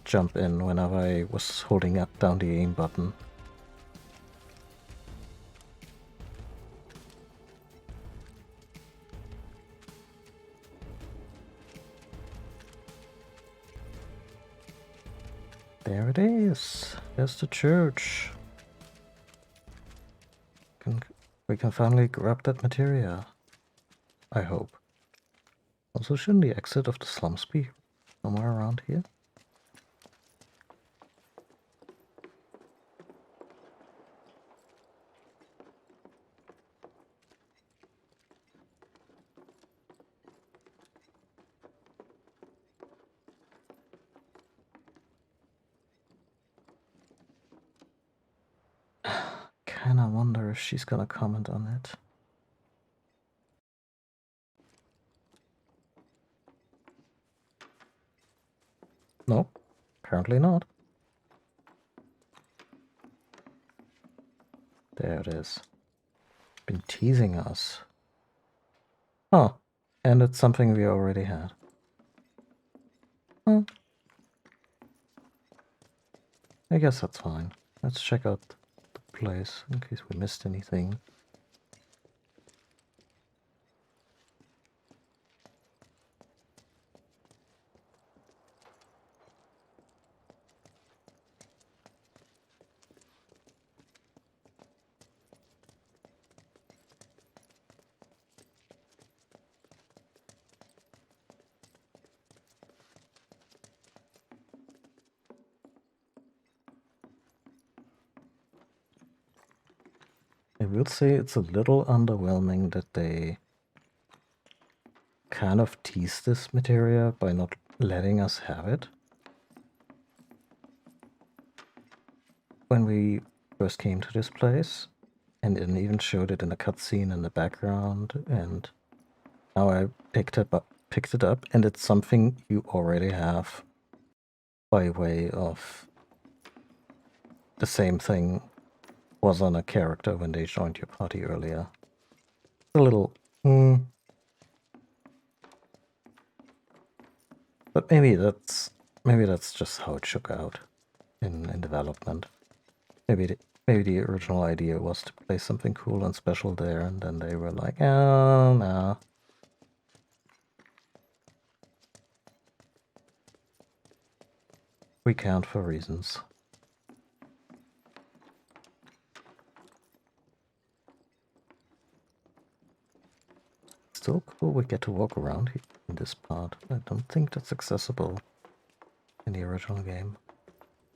jump in whenever I was holding up down the aim button. There it is. There's the church. We can finally grab that materia. I hope. Also, shouldn't the exit of the slums be somewhere around here? Kinda wonder if she's gonna comment on it. No, apparently not. There it is. Been teasing us. Oh, and it's something we already had. Oh. I guess that's fine. Let's check out the place in case we missed anything. I will say it's a little underwhelming that they kind of tease this materia by not letting us have it. When we first came to this place, and it even showed it in a cutscene in the background, and now I picked it up, and it's something you already have by way of the same thing was on a character when they joined your party earlier. A little... But maybe that's just how it shook out in development. Maybe the original idea was to play something cool and special there, and then they were like, oh, no. We can't for reasons. Still cool we get to walk around here in this part. I don't think that's accessible in the original game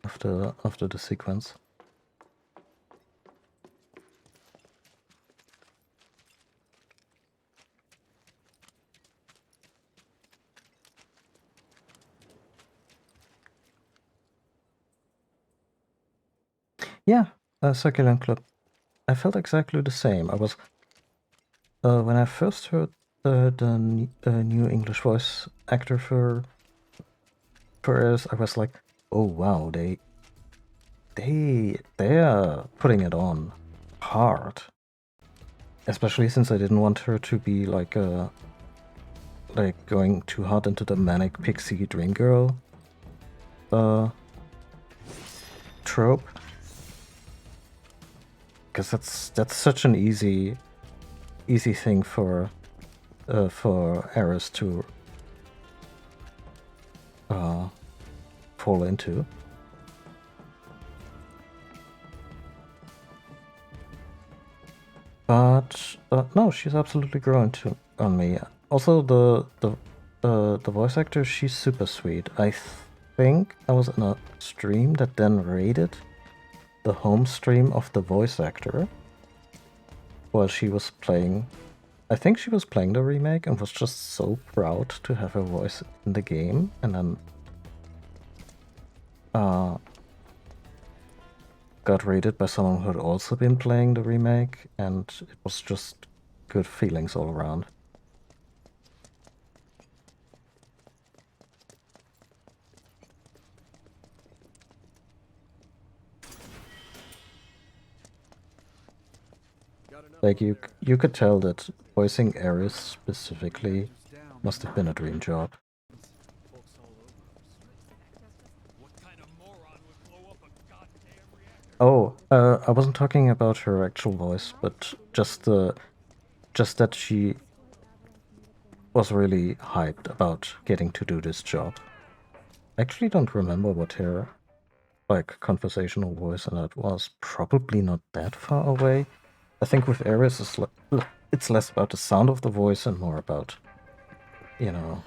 after the sequence. Yeah, Succulent Club. I felt exactly the same. I was when I first heard the new English voice actor for Aeris, I was like, oh wow, they're putting it on hard. Especially since I didn't want her to be like going too hard into the manic pixie dream girl trope. Because that's such an easy thing for Aeris to fall into. But no, she's absolutely grown on me. Also, the voice actor, she's super sweet. I think I was in a stream that then rated the home stream of the voice actor while she was playing. I think she was playing the remake and was just so proud to have her voice in the game, and then got rated by someone who had also been playing the remake, and it was just good feelings all around. Like, you could tell that voicing Aeris specifically must have been a dream job. Oh, I wasn't talking about her actual voice, but just that she was really hyped about getting to do this job. I actually don't remember what her like conversational voice, and it was probably not that far away. I think with Aeris, it's less about the sound of the voice and more about, you know,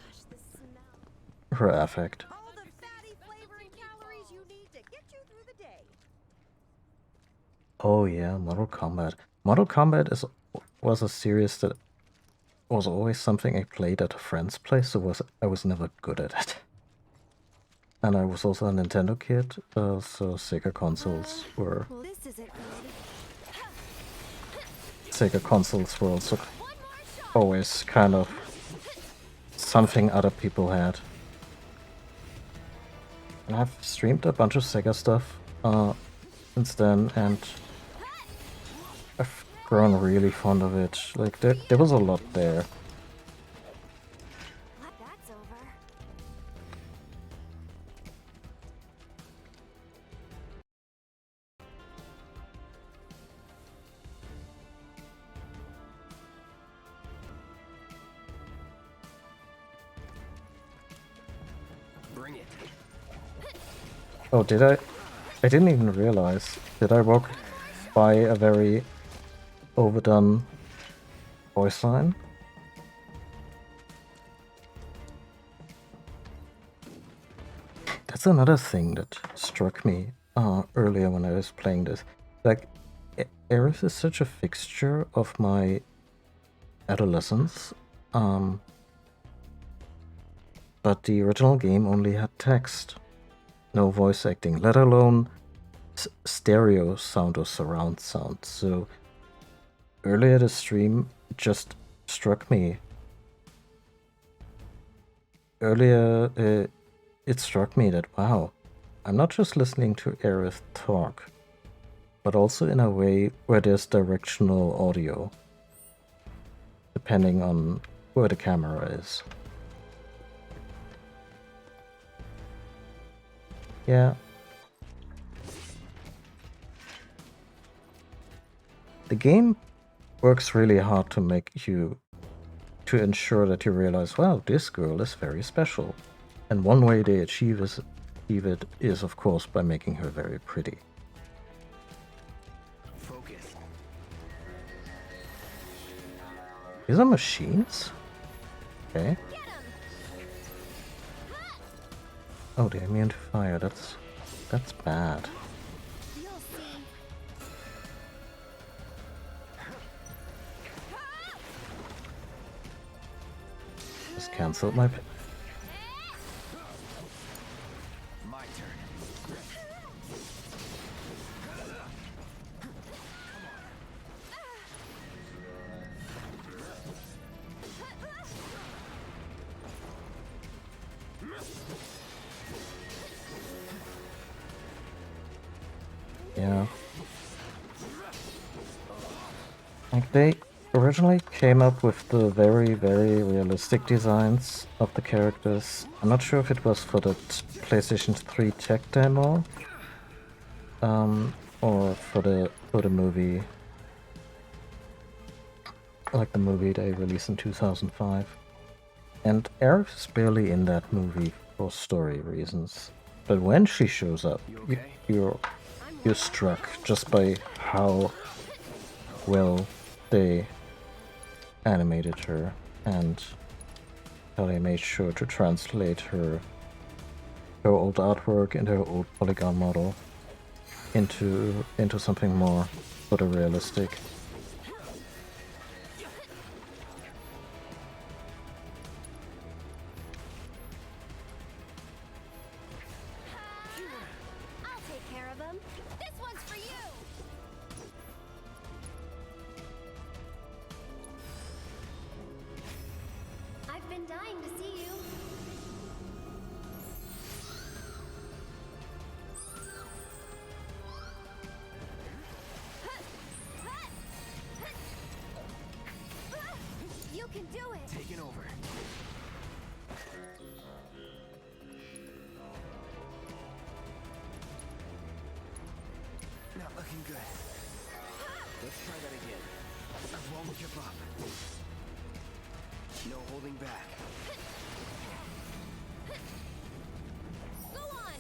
her affect. All the fatty flavor and calories you need to get you through the day. Oh yeah, Mortal Kombat. Mortal Kombat was a series that was always something I played at a friend's place, so I was never good at it. And I was also a Nintendo kid, so Sega consoles were... Well, this isn't Sega consoles were also always kind of something other people had. And I've streamed a bunch of Sega stuff since then, and I've grown really fond of it. Like, there was a lot there. That's over. Bring it. Oh, did I? I didn't even realize. Did I walk by a very overdone voice line? That's another thing that struck me earlier when I was playing this. Like, Aerith is such a fixture of my adolescence, but the original game only had text, no voice acting, let alone stereo sound or surround sound. So earlier the stream just struck me. Earlier it struck me that, wow, I'm not just listening to Aerith talk, but also in a way where there's directional audio, depending on where the camera is. Yeah. The game works really hard to ensure that you realize, wow, this girl is very special. And one way they achieve it is, of course, by making her very pretty. Focus. These are machines? Okay. Oh, they're immune to fire. That's bad. Just cancelled my... My turn. Yeah. Like, they originally came up with the very, very realistic designs of the characters. I'm not sure if it was for the PlayStation 3 tech demo, or for the movie, like the movie they released in 2005. And Aerith is barely in that movie for story reasons, but when she shows up, you're struck just by how well they animated her and how they made sure to translate her old artwork and her old polygon model into something more photorealistic. I'll take care of him. This one's for you. I've been dying to see you. You can do it. Taking over. Not looking good. Let's try that again. I won't give up. No holding back. Go on.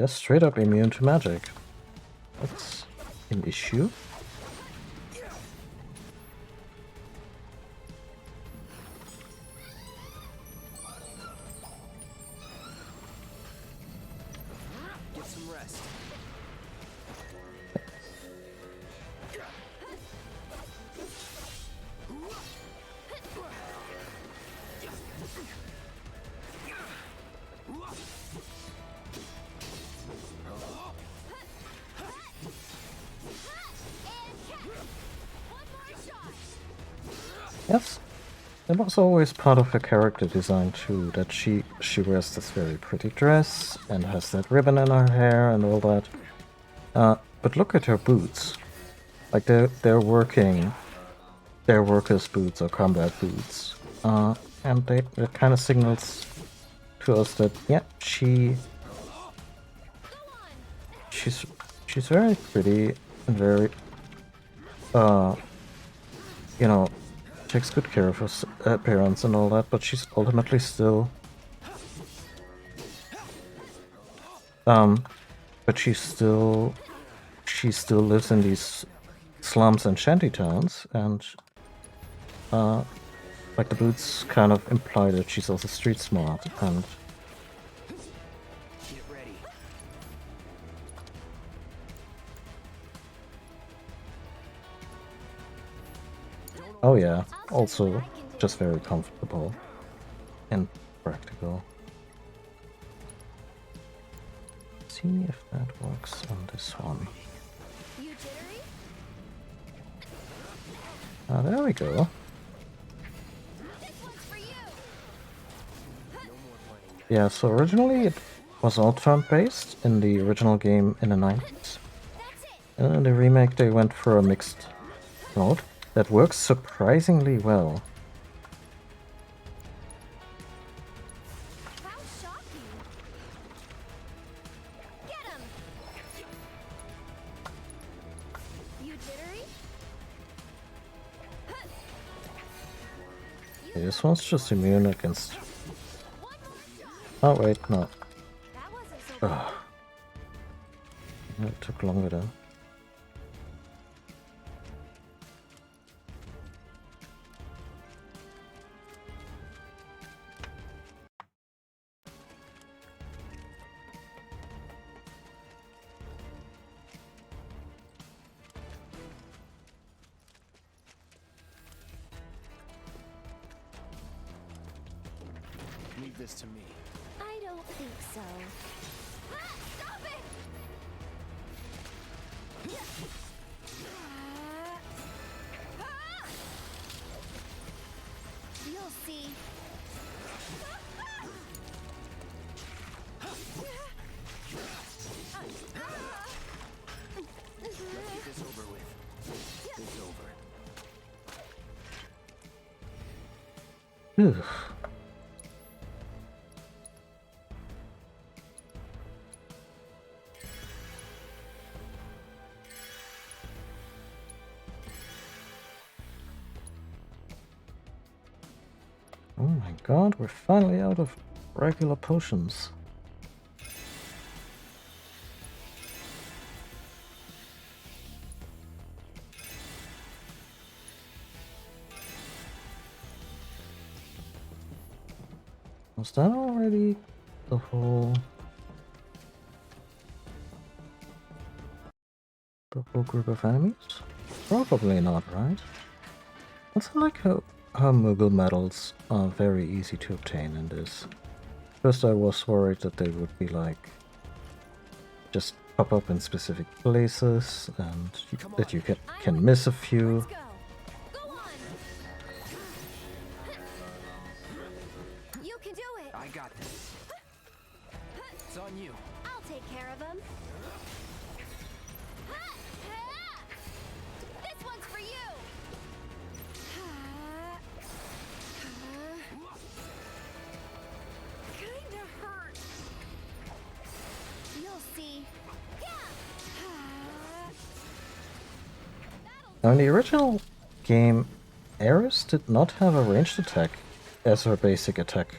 They're straight up immune to magic. That's an issue. Get some rest. Yes, it was always part of her character design too, that she wears this very pretty dress and has that ribbon in her hair and all that. But look at her boots. Like they're workers' boots or combat boots. And it kind of signals to us that yeah, she's very pretty and very you know, takes good care of her appearance and all that, but she's ultimately still but she still lives in these slums and shantytowns, and like the boots kind of imply that she's also street smart. And Get ready. oh yeah, also just very comfortable and practical. See if that works on this one. There we go. Yeah, so originally it was all turn-based in the original game in the 90s. And in the remake they went for a mixed mode that works surprisingly well. Okay, this one's just immune against... Oh wait, no. Ugh. It took longer then. Leave this to me. I don't think so. Stop it! You'll see. Let's get this over with. It's over. Ugh. Oh my god, we're finally out of regular potions. Was that already the whole group of enemies? Probably not, right? It's like how Moogle medals are very easy to obtain in this. First I was worried that they would be like just pop up in specific places and that you can miss a few. You can do it. I got this. It's on you. I'll take care of him. This one's for you. Kinda hurt. You'll see. Now in the original game, Aeris did not have a ranged attack as her basic attack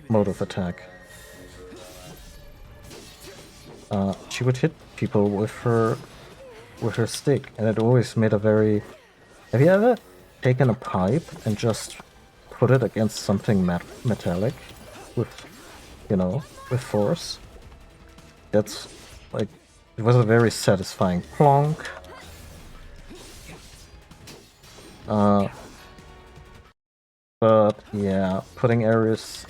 mode of attack. she would hit people with her stick, and it always made a very... Have you ever taken a pipe and just put it against something metallic with, you know, with force? That's like, it was a very satisfying plonk. But yeah, having Ares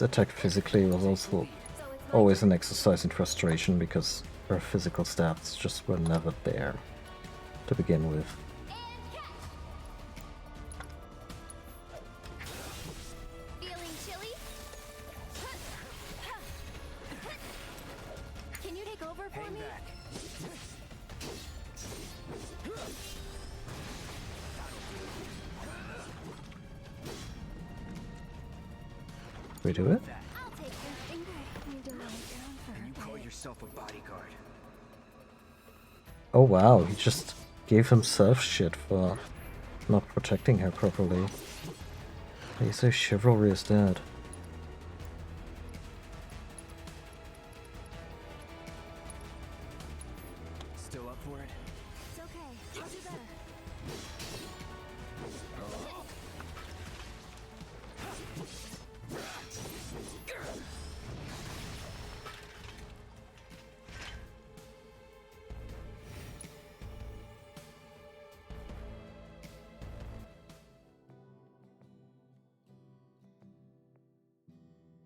attack physically was also always an exercise in frustration because her physical stats just were never there to begin with. Feeling chilly? Can you take over for me? We do it? I'll take your finger. You don't want it down for And you call yourself a bodyguard? Oh wow, he just gave himself shit for not protecting her properly. They say chivalry is dead. Still up for it? It's okay. I'll do better.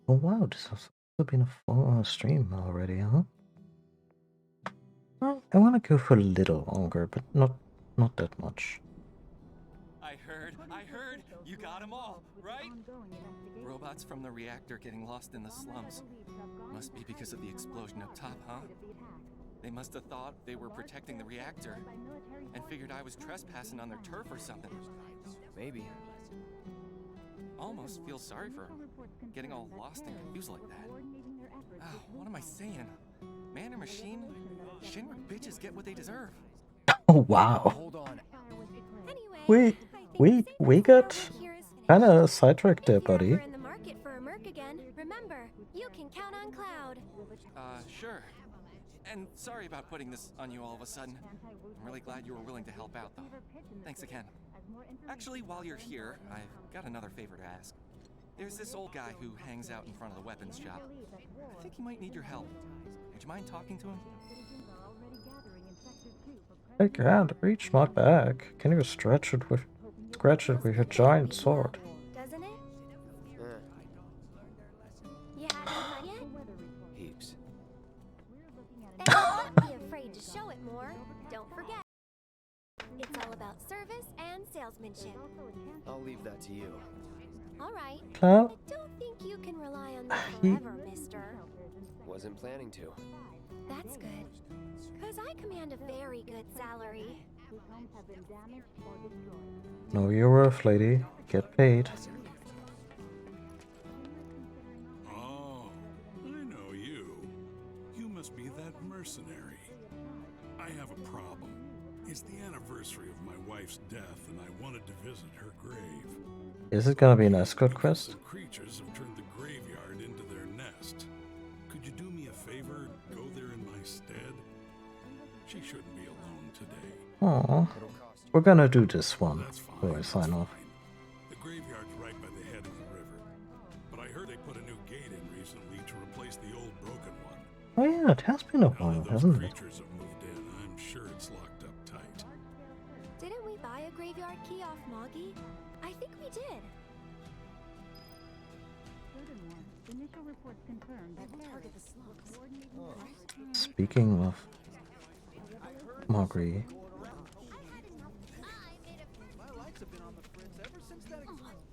Oh wow, this has also been a 4-hour stream already, huh? Well, I want to go for a little longer, but not that much. I heard. You got them all, right? Robots from the reactor getting lost in the slums. Must be because of the explosion up top, huh? They must have thought they were protecting the reactor and figured I was trespassing on their turf or something. Maybe. Almost feel sorry for them, getting all lost and confused like that. Oh, what am I saying? Man or machine? Shinra bitches get what they deserve. Oh wow. Hold on. We got kinda sidetracked there, buddy. In the market for a merc again, remember, you can count on Cloud. Sure. And sorry about putting this on you all of a sudden. I'm really glad you were willing to help out, though. Thanks again. Actually, while you're here, I've got another favor to ask. There's this old guy who hangs out in front of the weapons shop. I think he might need your help. Would you mind talking to him? I can't reach my back. Can you scratch it with your giant sword? Doesn't it? You haven't fun yet? Heaps. Then don't be afraid to show it more. Don't forget. It's all about service and salesmanship. I'll leave that to you. All right. Cloud? I don't think you can rely on that forever, mister. Wasn't planning to. That's good. Because I command a very good salary. Know your worth, lady. Get paid. Oh, I know you. You must be that mercenary. I have a problem. It's the anniversary of my wife's death, and I wanted to visit her grave. Is it gonna be an escort quest? The creatures have turned the graveyard into their nest. Could you do me a favor and go there in my stead? She shouldn't be alone today. Aww. We're gonna do this one before I sign off. The graveyard's right by the head of the river. But I heard they put a new gate in recently to replace the old broken one. Oh yeah, it has been a while, hasn't it? Creatures have moved in. I'm sure it's locked up tight. Didn't we buy a graveyard key off Moggy? I think we did. Initial reports confirmed that target the slums. Speaking of Moggy,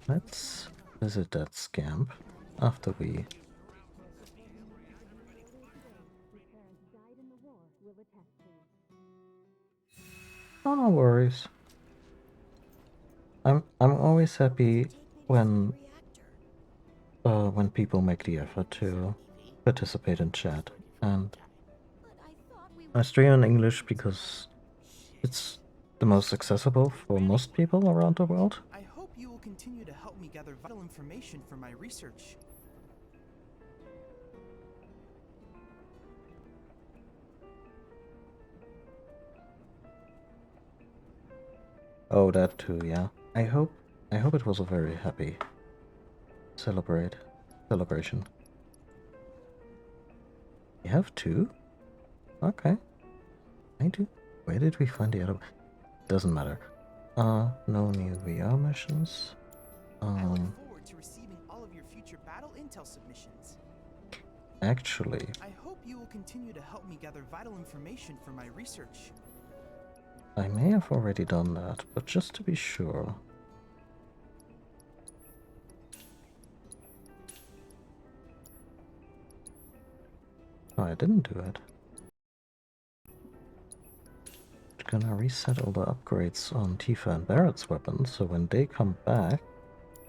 let's visit that scamp after we... Oh, no worries. I'm always happy when people make the effort to participate in chat, and I stream in English because it's the most accessible for most people around the world. I hope you will continue to help me gather vital information for my research. Oh, that too, yeah. I hope it was a very happy celebration. You have two? Okay. I do. Where did we find the other? Doesn't matter. No new VR missions. I look forward to receiving all of your future battle intel submissions. Actually, I hope you will continue to help me gather vital information for my research. I may have already done that, but just to be sure. No, I didn't do it. Gonna reset all the upgrades on Tifa and Barrett's weapons, so when they come back,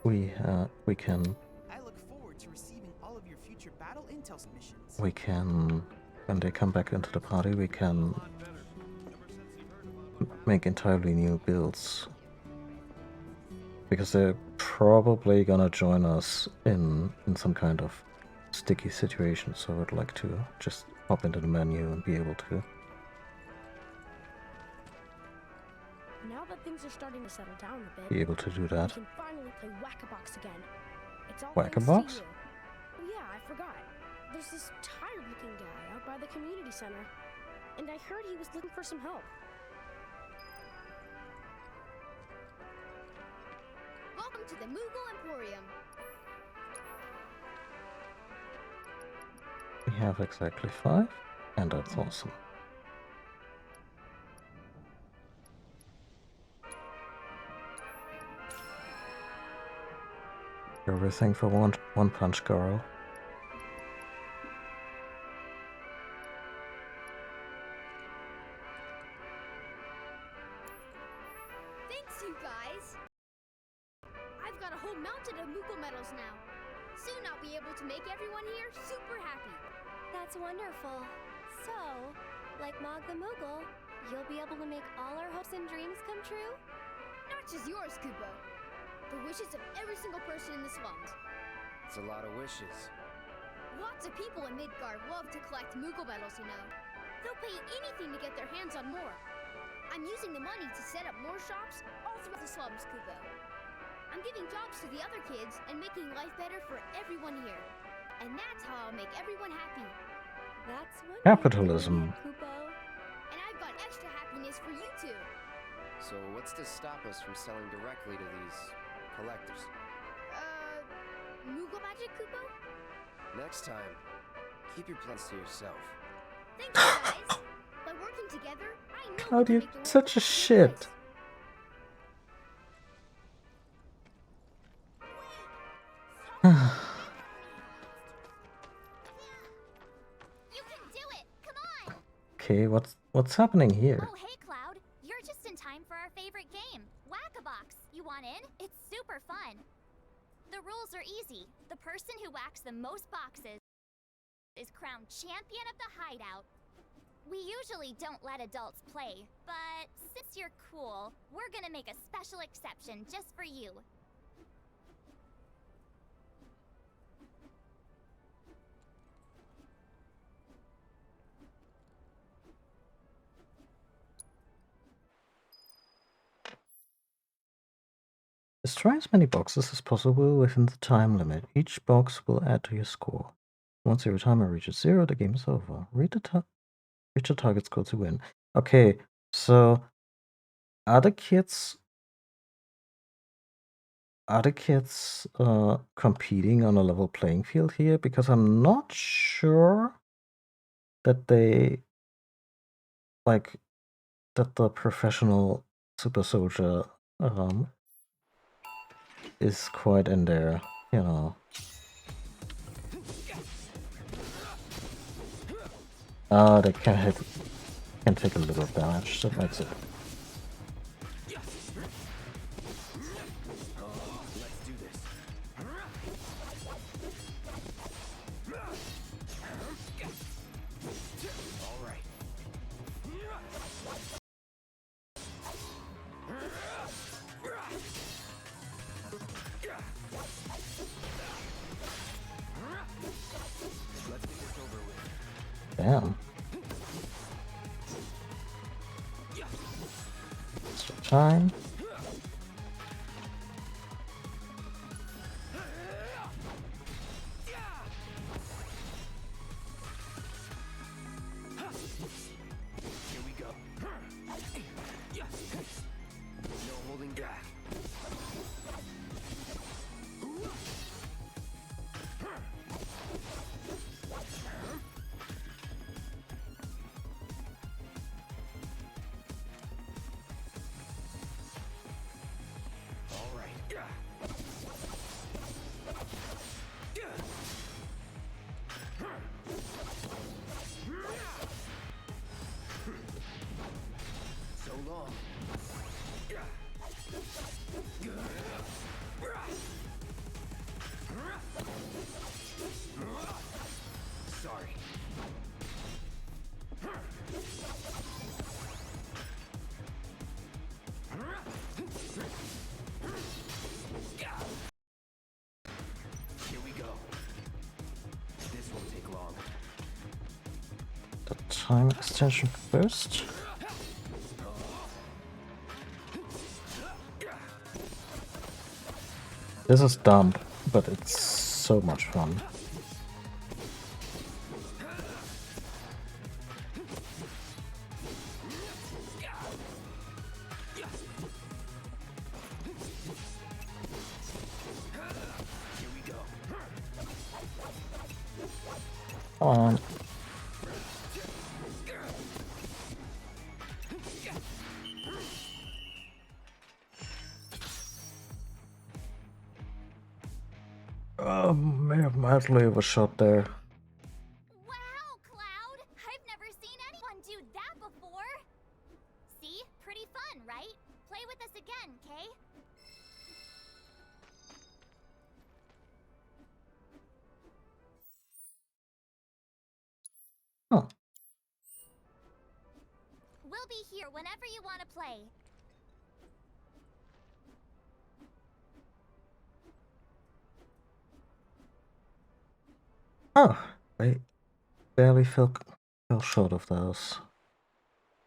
we can. I look forward to receiving all of your future battle intel submissions. We can, when they come back into the party, we can make entirely new builds. Because they're probably gonna join us in some kind of sticky situation, so I'd like to just hop into the menu and be able to. Now that things are starting to settle down a bit, Be able to do that. we can finally play Whack-A-Box again. It's all Whack-A-Box? thanks to you. Oh yeah, I forgot. There's this tired-looking guy out by the community center, and I heard he was looking for some help. Welcome to the Moogle Emporium. We have exactly 5, and that's awesome. Everything for one Punch Girl. Thanks, you guys. I've got a whole mountain of Moogle medals now. Soon I'll be able to make everyone here super happy. That's wonderful. So, like Mog the Moogle, you'll be able to make all our hopes and dreams come true? Not just yours, Kupo. The wishes of every single person in the slums. It's a lot of wishes. Lots of people in Midgard love to collect Moogle medals, you know. They'll pay anything to get their hands on more. I'm using the money to set up more shops all throughout the slums, Kupo. I'm giving jobs to the other kids and making life better for everyone here. And that's how I'll make everyone happy. That's wonderful, Capitalism. Kupo. And I've got extra happiness for you too. So what's to stop us from selling directly to these collectors? Moogle magic, Kupo? Next time, keep your plans to yourself. Thank you, guys. By working together, I know we Cloud, can you're make the world such a better. shit. You can do it! Come on! Okay, what's happening here? Oh, hey, Cloud. You're just in time for our favorite game, Whack-A-Box. You want in? It's super fun. The rules are easy. The person who whacks the most boxes is crowned champion of the hideout. We usually don't let adults play, but since you're cool, we're gonna make a special exception just for you. Destroy as many boxes as possible within the time limit. Each box will add to your score. Once your timer reaches 0, the game is over. Reach the target score to win. Okay, so are the kids competing on a level playing field here? Because I'm not sure that they that the professional super soldier is quite in there, you know. They can take a little damage, that makes it. Let's do this. All right. Let's get this over with. Damn. Extra time. time extension first. This is dumb, but it's so much fun. Come on. May have mildly overshot there. Wow, Cloud! I've never seen anyone do that before! See? Pretty fun, right? Play with us again, Kay? Huh. We'll be here whenever you want to play. Oh, I barely fell short of those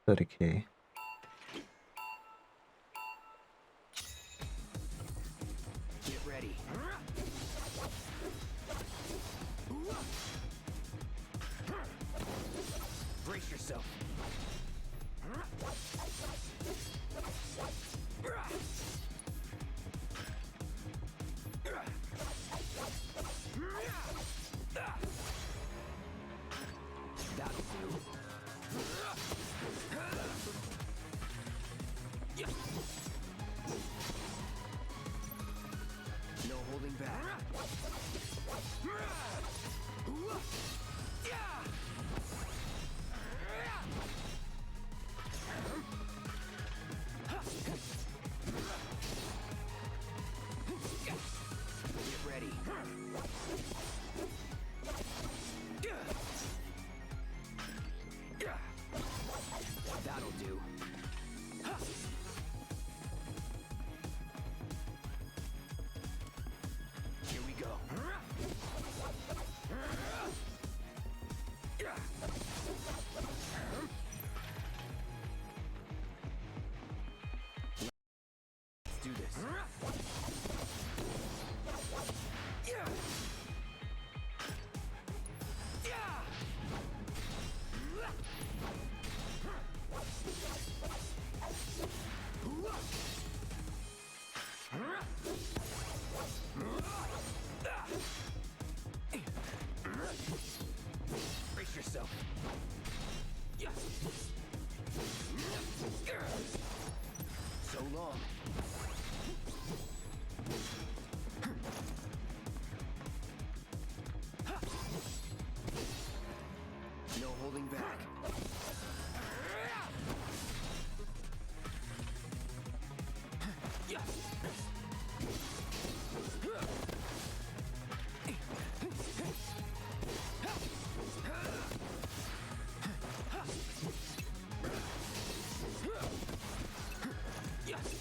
30k. Get ready. Brace yourself. That'll do. No holding back. Get ready. That'll do. Here we go. Let's do this. Brace yourself. So long. No holding back.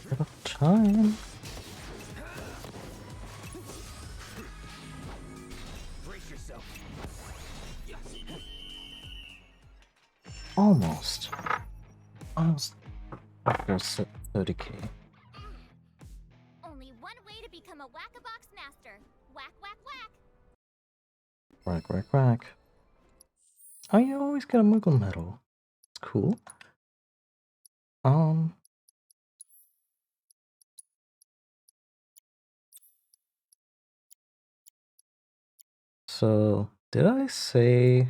Bit of time. Brace yourself. Almost. Almost after 30k. Only one way to become a Whack-a-Box master. Whack, whack, whack! Whack, whack, whack. Oh, you always get a Moogle medal. It's cool. So, did I say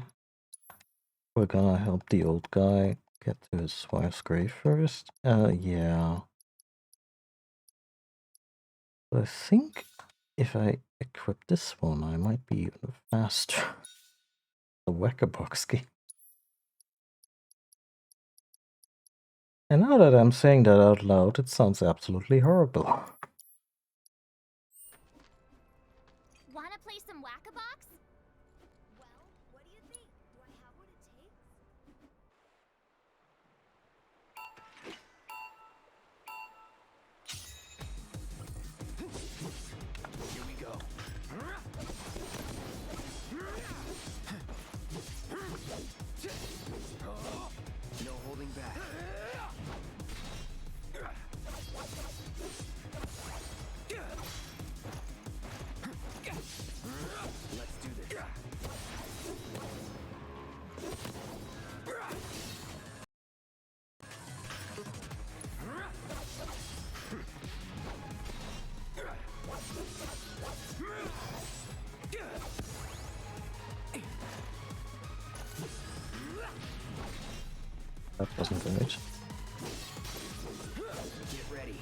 we're gonna help the old guy get to his wife's grave first? Yeah. But I think if I equip this one, I might be even faster. The Whack-a-Box game. And now that I'm saying that out loud, it sounds absolutely horrible. Wanna play some Whack-a-Box? Well, what do you think? Do I have what it takes? Here we go. That wasn't great. Get ready.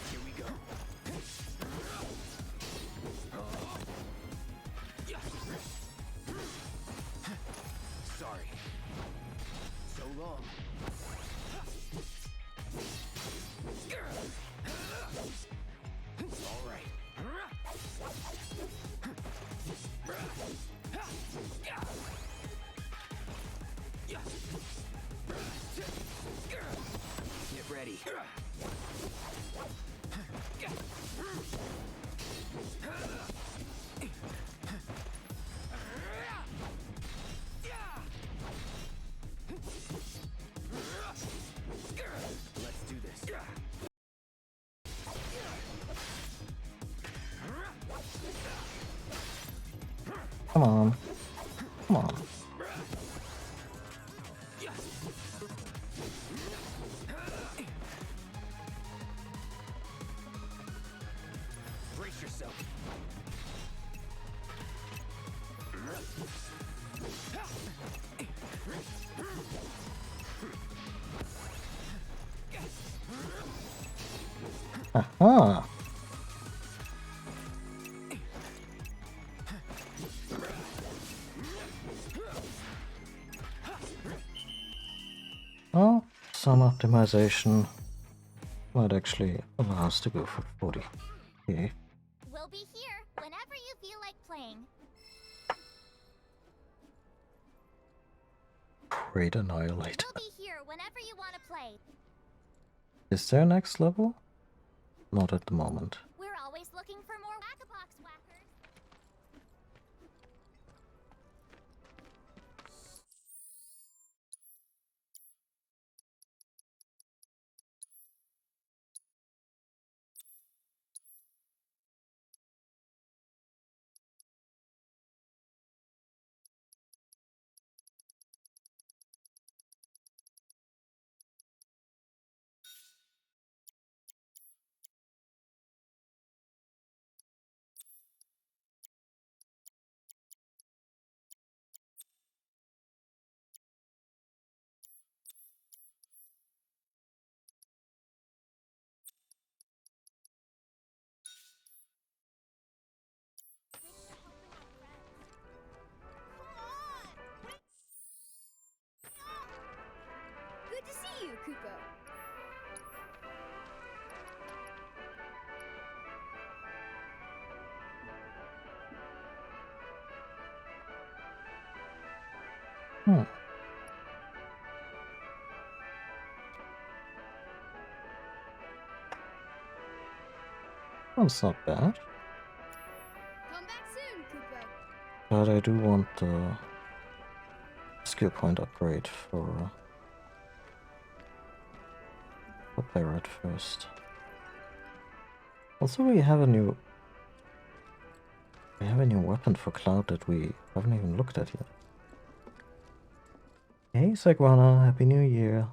Here we go. Sorry. So long. All right. Get ready. Let's do this. Come on. Come on. Brace yourself. Aha! Oh, some optimization might actually allow us to go for 40. Okay. We'll be here whenever you feel like playing. Great Annihilator. We'll be here whenever you want to play. Is there a next level? Not at the moment. We're always looking for more Whack-a-Box whackers. Good to see you, Kupo. Hmm. That's not bad. Come back soon, Kupo. But I do want the skill point upgrade for Barret first. Also, we have a new weapon for Cloud that we haven't even looked at yet. Hey, Saguana, Happy New Year.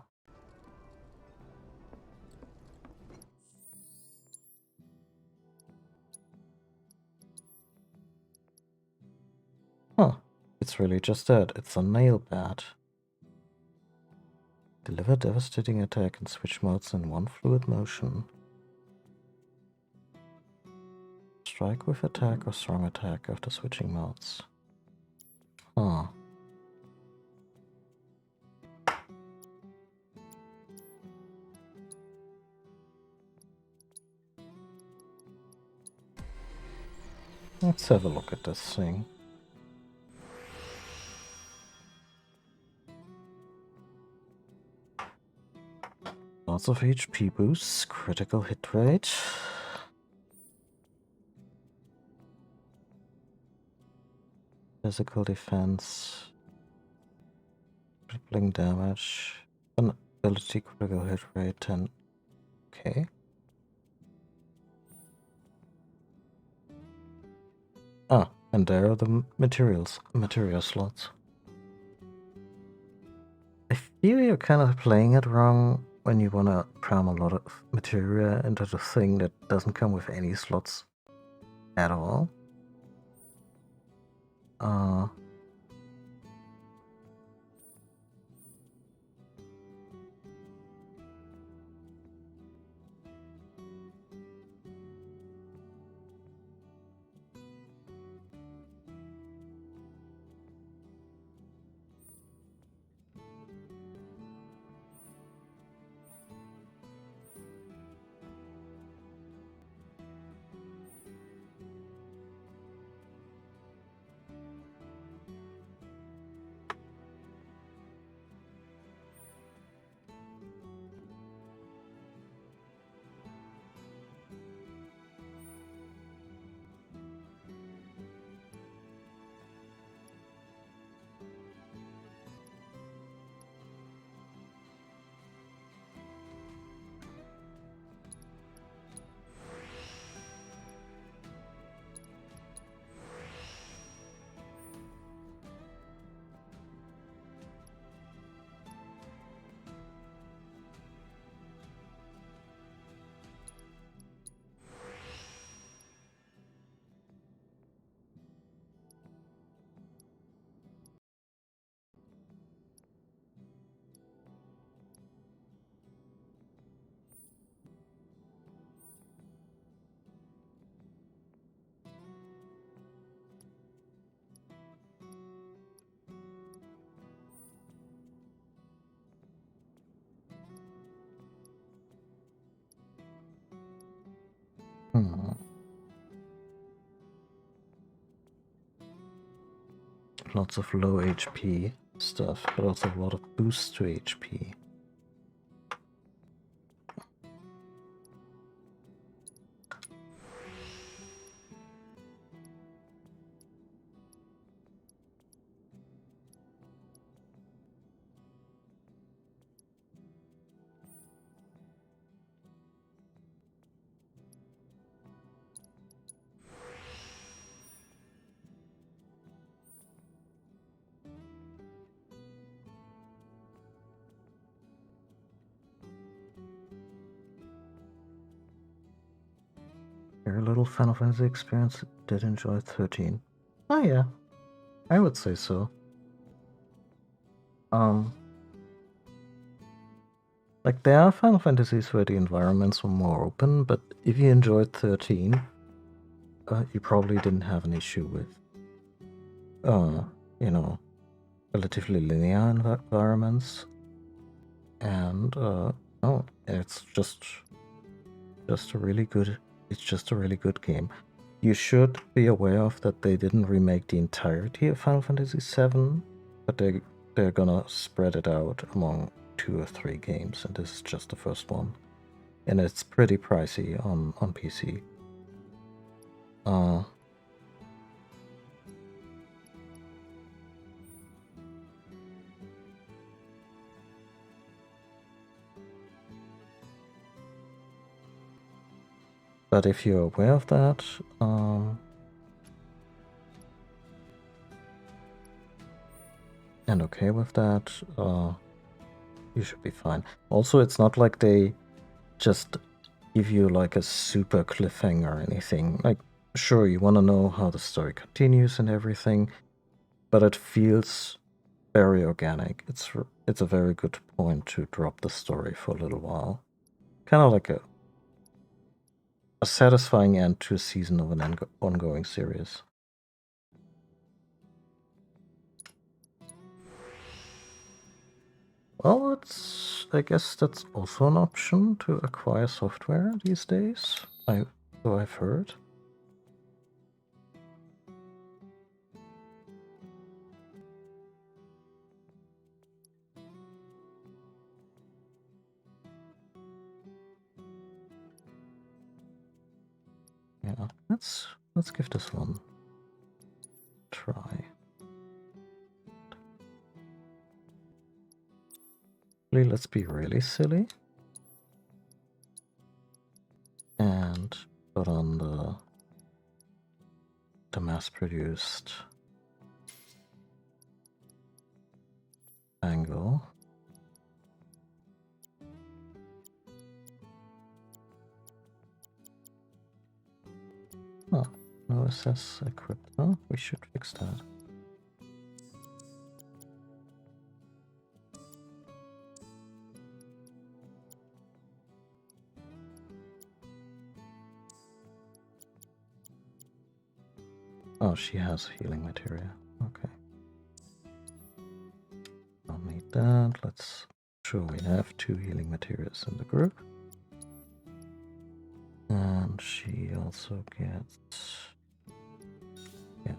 Huh, it's really just that. It's a nail bat. Deliver devastating attack and switch modes in one fluid motion. Strike with attack or strong attack after switching modes. Huh. Let's have a look at this thing. Lots of HP boosts, critical hit rate. Physical defense. Crippling damage. An ability critical hit rate 10. Okay. Ah, and there are the material slots. Here you're kind of playing it wrong when you want to cram a lot of materia into the thing that doesn't come with any slots at all. Lots of low HP stuff, but also a lot of boost to HP. Very little Final Fantasy experience, did enjoy 13. Oh yeah, I would say so. Like there are Final Fantasies where the environments were more open, but if you enjoyed 13, you probably didn't have an issue with, you know, relatively linear environments. And no, it's just a really good. It's just a really good game. You should be aware of that they didn't remake the entirety of Final Fantasy VII, but they're gonna spread it out among 2 or 3 games, and this is just the first one. And it's pretty pricey on PC. But if you're aware of that, and okay with that, you should be fine. Also, it's not like they just give you like a super cliffhanger or anything. Like, sure, you want to know how the story continues and everything, but it feels very organic. It's a very good point to drop the story for a little while. Kind of like a satisfying end to a season of an ongoing series. Well, I guess that's also an option to acquire software these days, so I've heard. Yeah, let's give this one a try. Let's be really silly and put on the mass-produced angle. Assess equipped. Oh, we should fix that. Oh, she has healing materia. Okay. Don't need that. Let's sure we have 2 healing materials in the group. And she also gets... Yeah.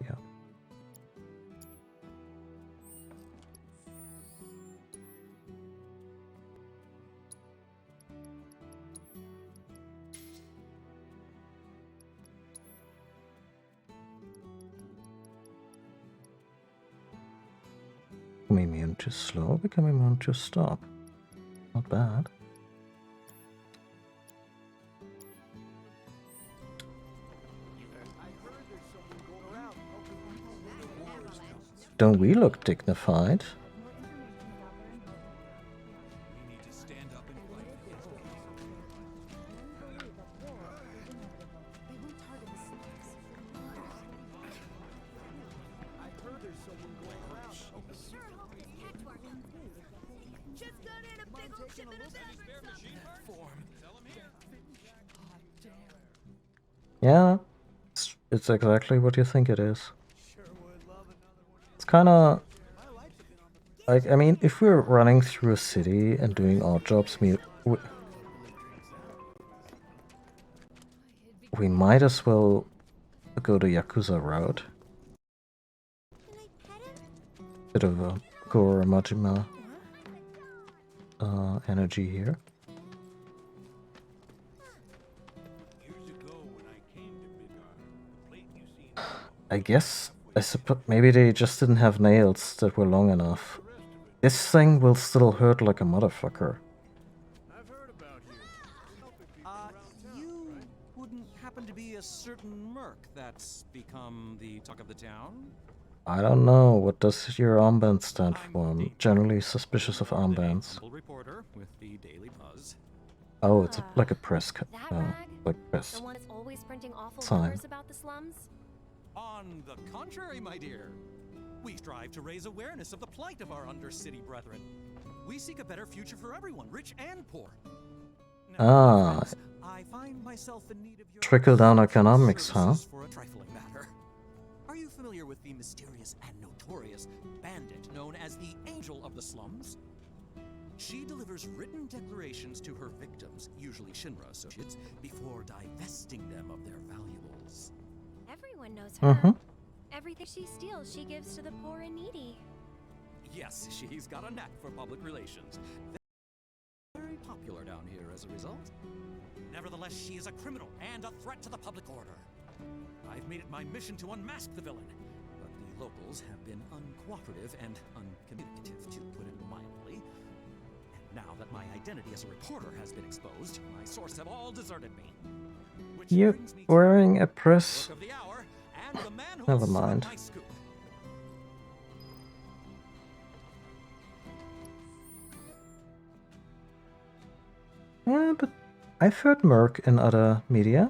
Yeah. Become immune to slow, become immune to stop. Not bad. Don't we look dignified? Yeah, it's exactly what you think it is. It's kind of like, I mean, if we're running through a city and doing odd jobs, we might as well go the Yakuza route. Bit of a Goro Majima energy here. I guess, I suppose, maybe they just didn't have nails that were long enough. This thing will still hurt like a motherfucker. You wouldn't happen to be a certain merc that's become the talk of the town? I don't know. What does your armband stand for? I'm generally suspicious of armbands. Reporter with the Daily Buzz. Oh, it's like a press like press The one that's always printing awful sign. numbers about the slums? On the contrary, my dear. We strive to raise awareness of the plight of our undercity brethren. We seek a better future for everyone, rich and poor. Now, friends, I find myself in need of your trickle-down economics, huh? for a trifling matter. Are you familiar with the mysterious and notorious bandit known as the Angel of the Slums? She delivers written declarations to her victims, usually Shinra associates, before divesting them of their valuables. Everyone knows her. Everything she steals, she gives to the poor and needy. Yes, she's got a knack for public relations. Very popular down here as a result. Nevertheless, she is a criminal and a threat to the public order. I've made it my mission to unmask the villain, but the locals have been uncooperative and uncommunicative, to put it mildly. And now that my identity as a reporter has been exposed, my sources have all deserted me. You wearing a press? Of the hour, and the man who Never will serve mind. my scoop. Yeah, but I've heard Merc in other media.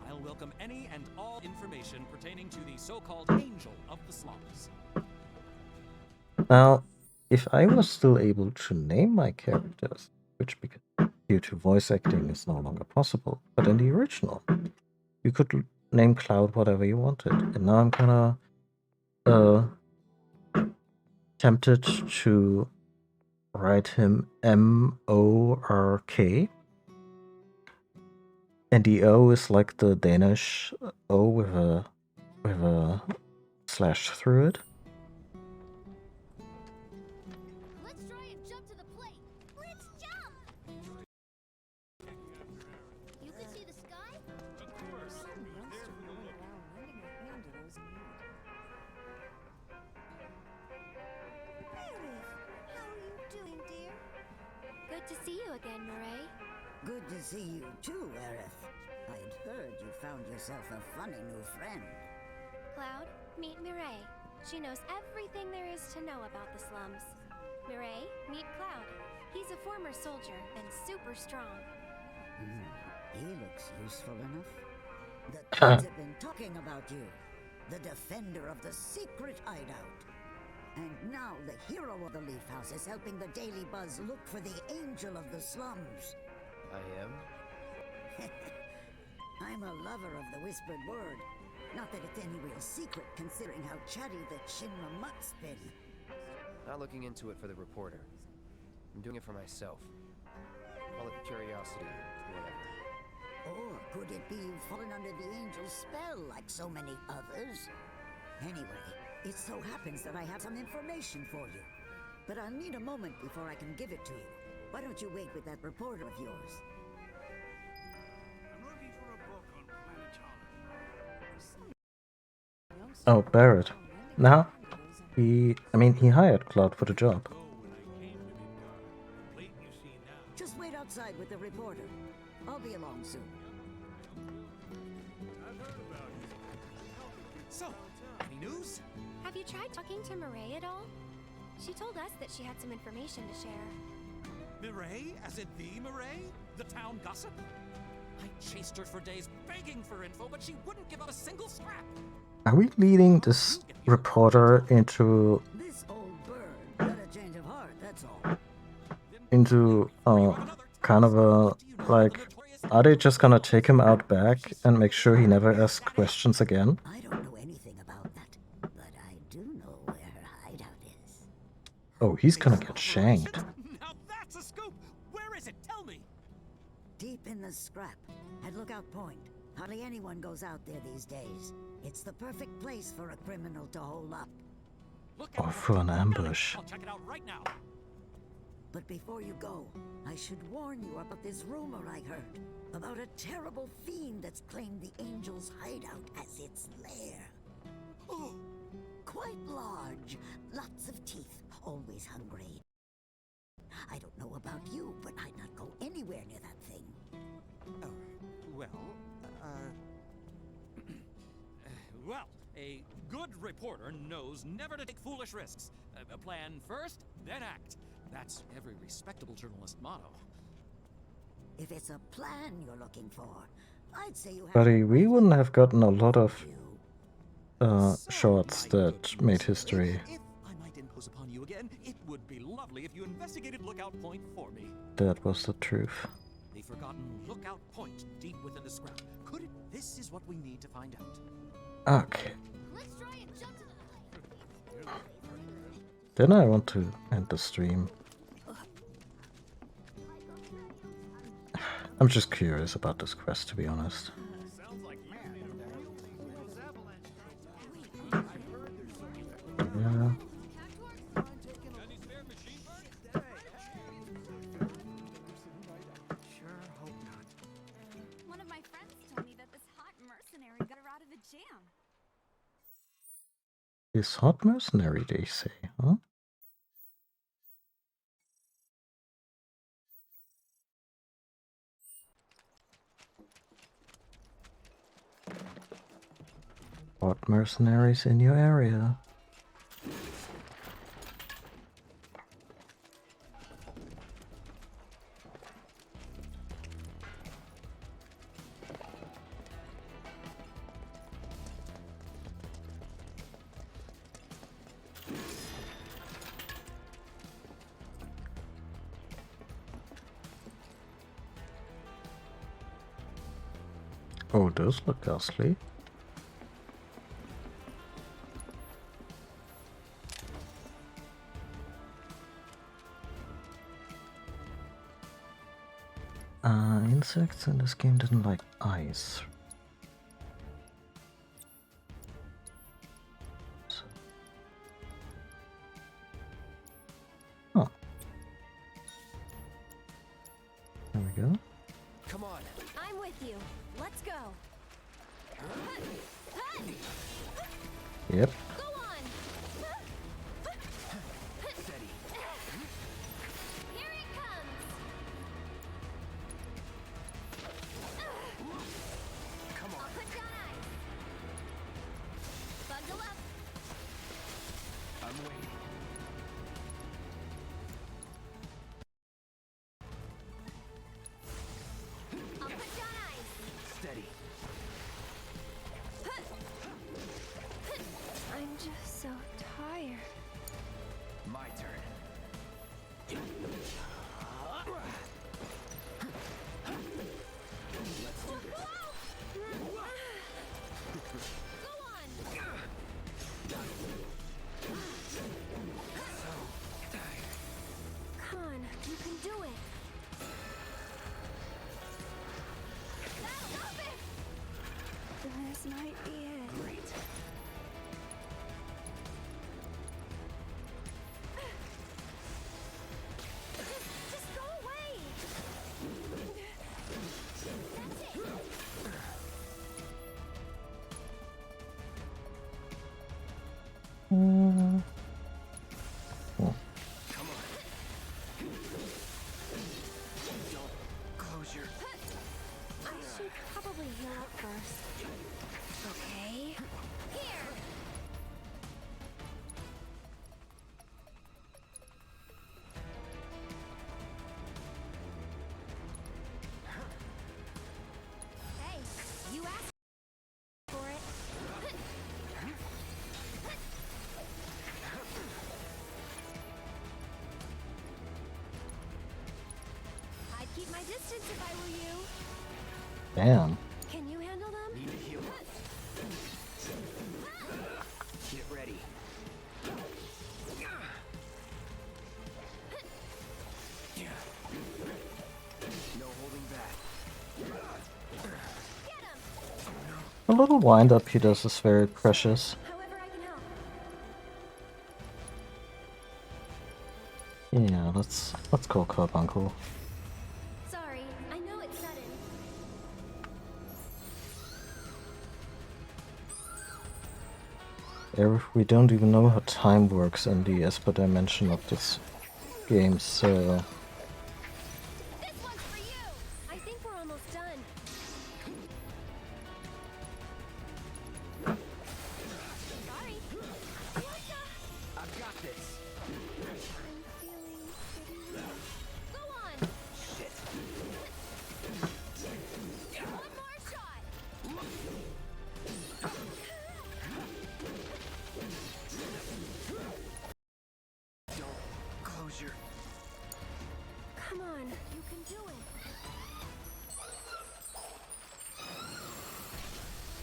I'll welcome any and all information pertaining to the so-called Angel of the Slums. Now, if I was still able to name my characters, which because due to voice acting is no longer possible, but in the original, you could name Cloud whatever you wanted. And now I'm kind of tempted to write him M-O-R-K. And the O is like the Danish O with a slash through it. Let's try and jump to the plate. Let's jump! You can see the sky? Of course. Good to see you again, Mireille. Good to see you too, Aerith. I'd heard you found yourself a funny new friend. Cloud, meet Mireille. She knows everything there is to know about the slums. Mireille, meet Cloud. He's a former soldier and super strong. He looks useful enough. The kids have been talking about you. The defender of the secret hideout. And now the hero of the Leaf House is helping the Daily Buzz look for the angel of the slums. I am? I'm a lover of the whispered word. Not that it's any real secret, considering how chatty the Shinra mutt's been. Not looking into it for the reporter. I'm doing it for myself. Call it curiosity, whatever. Or could it be you've fallen under the angel's spell like so many others? Anyway, it so happens that I have some information for you. But I'll need a moment before I can give it to you. Why don't you wait with that reporter of yours? I'm looking for a book on planetology. Oh, Barrett. Now, he hired Cloud for the job. Just wait outside with the reporter. I'll be along soon. So, any news? Have you tried talking to Mireille at all? She told us that she had some information to share. Mireille? As in the Mireille? The town gossip? I chased her for days begging for info, but she wouldn't give up a single scrap. Are we leading this reporter into This old bird got a change of heart, that's all. kind of a, like, are they just gonna take him out back and make sure he never asks questions again? I don't know anything about that, but I do know where her hideout is. Oh, he's gonna get shanked. Now that's a scoop! Where is it? Tell me! Deep in the scrap, at Lookout Point. Hardly anyone goes out there these days. It's the perfect place for a criminal to hole up. Or for an ambush. I'll check it out right now. But before you go, I should warn you about this rumor I heard. About a terrible fiend that's claimed the Angel's hideout as its lair. Oh, quite large. Lots of teeth. Always hungry. I don't know about you, but I'd not go anywhere near that thing. Oh, well, well, a good reporter knows never to take foolish risks. Plan first, then act. That's every respectable journalist motto. If it's a plan you're looking for, I'd say you have... Buddy, we wouldn't have gotten a lot of shorts that made history. If I might impose upon you again, it would be lovely if you investigated Lookout Point for me. That was the truth. The forgotten Lookout Point deep within the scrap. Could it? This is what we need to find out. Okay. Let's try and jump to the... Then I want to end the stream. I'm just curious about this quest, to be honest. Yeah. One of my friends told me that this hot mercenary got her out of a jam. This hot mercenary, they say, huh? Hot mercenaries in your area. Oh, those look ghastly. Insects in this game didn't like ice. Oh. There we go. Come on. I'm with you. Let's go. Yep. You can do it. This might be it. Great. Just go away. That's it. Come on. Don't close your... I should probably heal up first. Okay. Here. Hey, you asked for it. I'd keep my distance if I were you. Damn. Can you handle them? Need to heal up. Get ready. No holding back. The little wind-up he does is very precious. However I can help. Yeah, let's call Carbuncle. Sorry, I know it's sudden. We don't even know how time works in the Esper dimension of this game, so... This one's for you. I think we're almost done. Sorry. I've got this. I'm feeling pretty weak. Go on. Shit. One more shot. Don't close your... Come on, you can do it.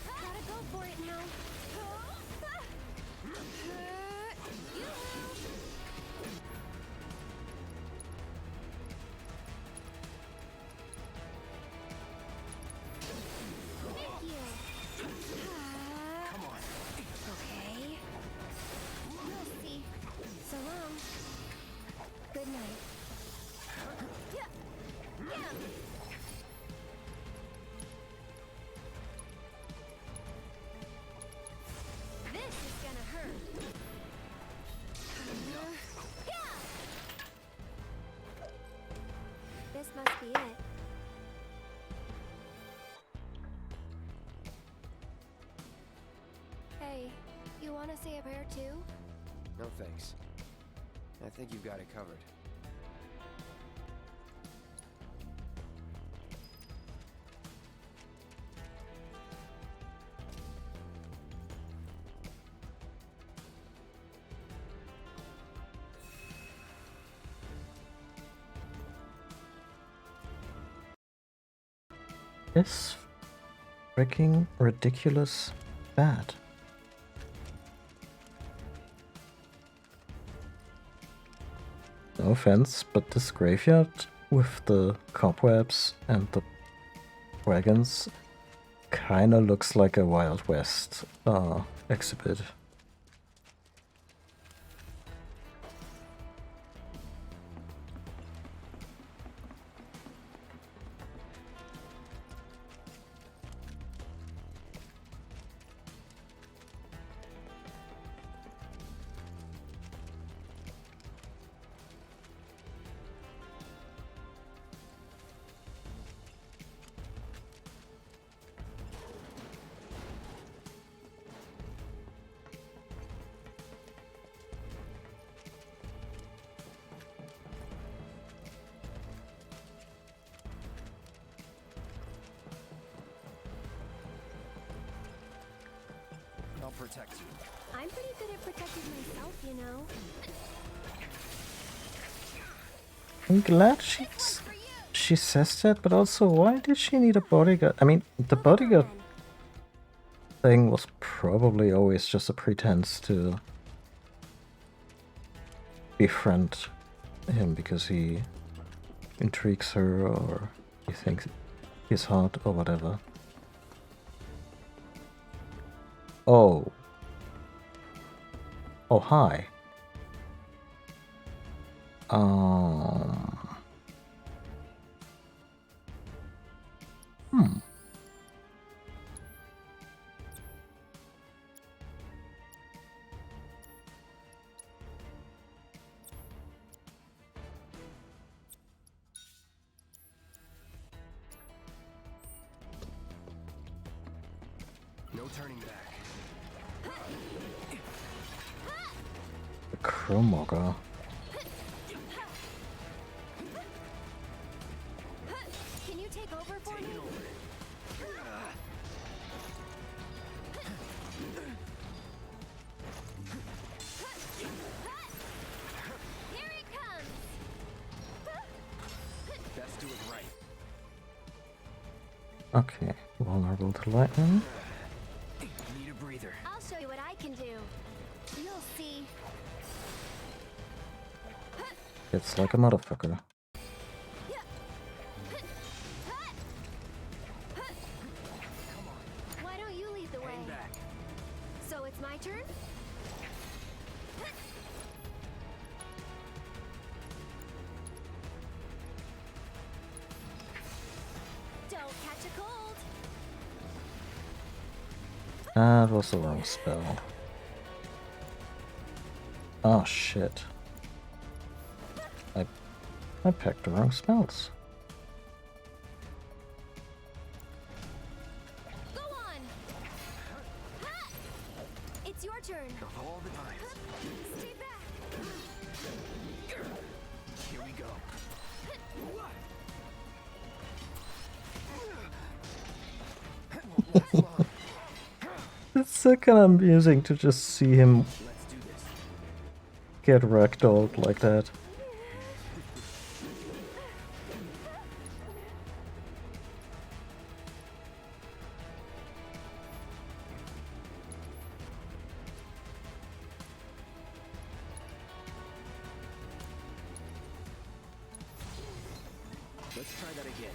Gotta go for it now. Thank you. Come on. Okay. We'll see. So long. Good night. This is gonna hurt. This must be it. Hey, you wanna say a prayer too? No thanks. I think you've got it covered. It's freaking ridiculous bad. No offense, but this graveyard with the cobwebs and the wagons kinda looks like a Wild West exhibit. I'll protect you. I'm pretty good at protecting myself, you know. I'm glad she says that, but also why did she need a bodyguard? I mean, the bodyguard thing was probably always just a pretense to befriend him because he intrigues her, or he thinks he's hot, or whatever. Oh. Oh, hi. Hmm. No turning back. The Kromogger. Can you take over for me? Here it comes. Best do it right. Okay, vulnerable to lightning. Need a breather. I'll show you what I can do. You'll see. It's like a motherfucker. Why don't you lead the way? So it's my turn? Don't catch a cold. That was the wrong spell. Oh shit. I picked the wrong spells. Go on. It's your turn. Of all the times. Stay back. Here we go. It's so kind of amusing to just see him Let's do this. get ragdolled like that. Let's try that again.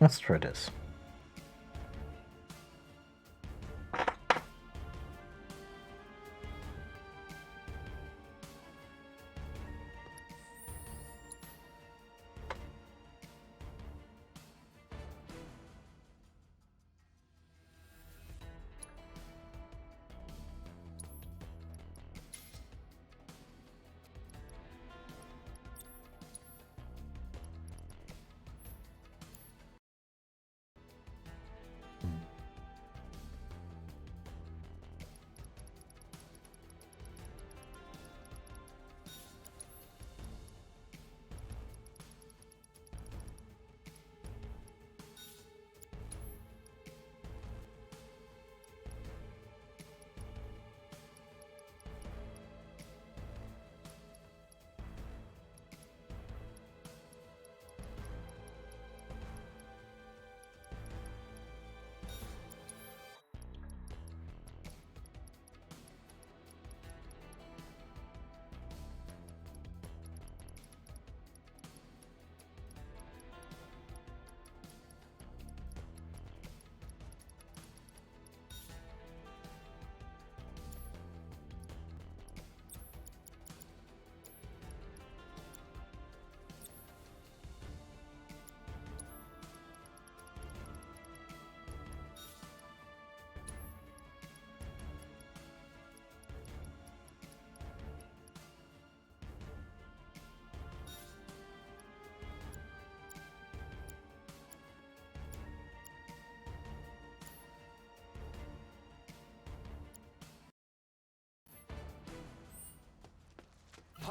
Let's try this.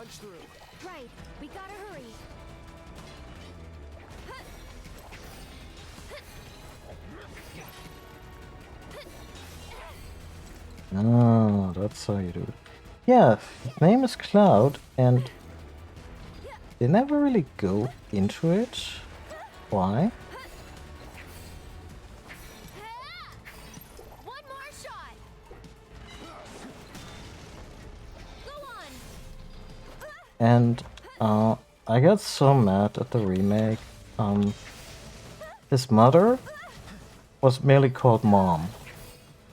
Punch through. Right. We gotta hurry. Ah, that's how you do it. Yeah, his name is Cloud, and they never really go into it. Why? One more shot. Go on. And I got so mad at the remake. His mother was merely called Mom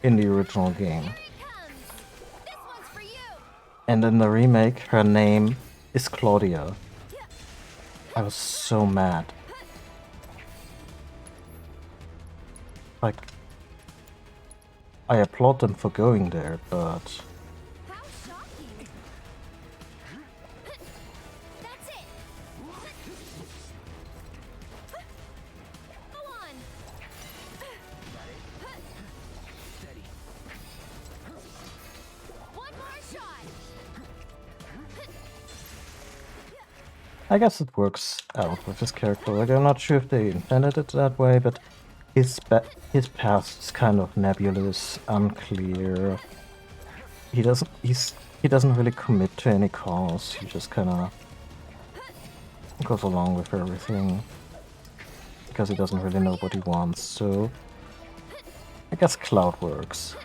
in the original game. And in the remake, her name is Claudia. I was so mad. Like, I applaud them for going there, but... I guess it works out with his character. Like, I'm not sure if they intended it that way, but his past is kind of nebulous, unclear. He doesn't really commit to any cause. He just kind of goes along with everything because he doesn't really know what he wants. So I guess Cloud works.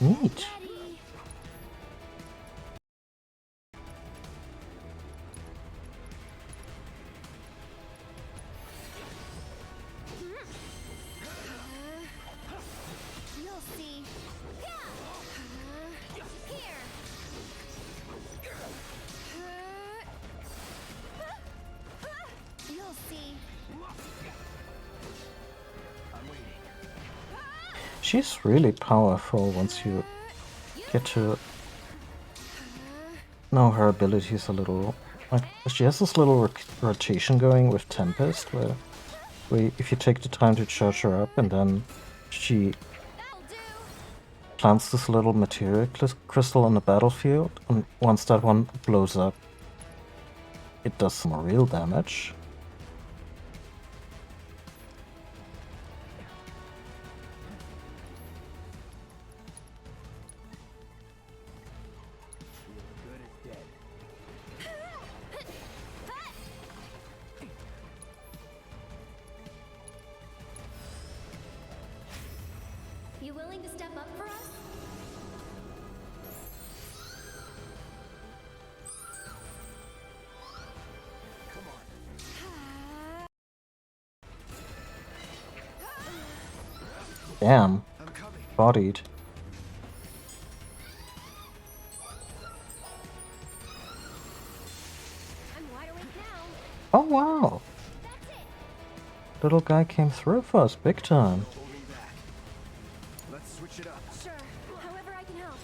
Neat. She's really powerful once you get to know her abilities a little. Like, she has this little rotation going with Tempest, where if you take the time to charge her up, and then she plants this little materia crystal on the battlefield, and once that one blows up, it does some real damage. You willing to step up for us? Damn. Bodied. Oh wow. Little guy came through for us big time. Let's switch it up. Sure. However I can help.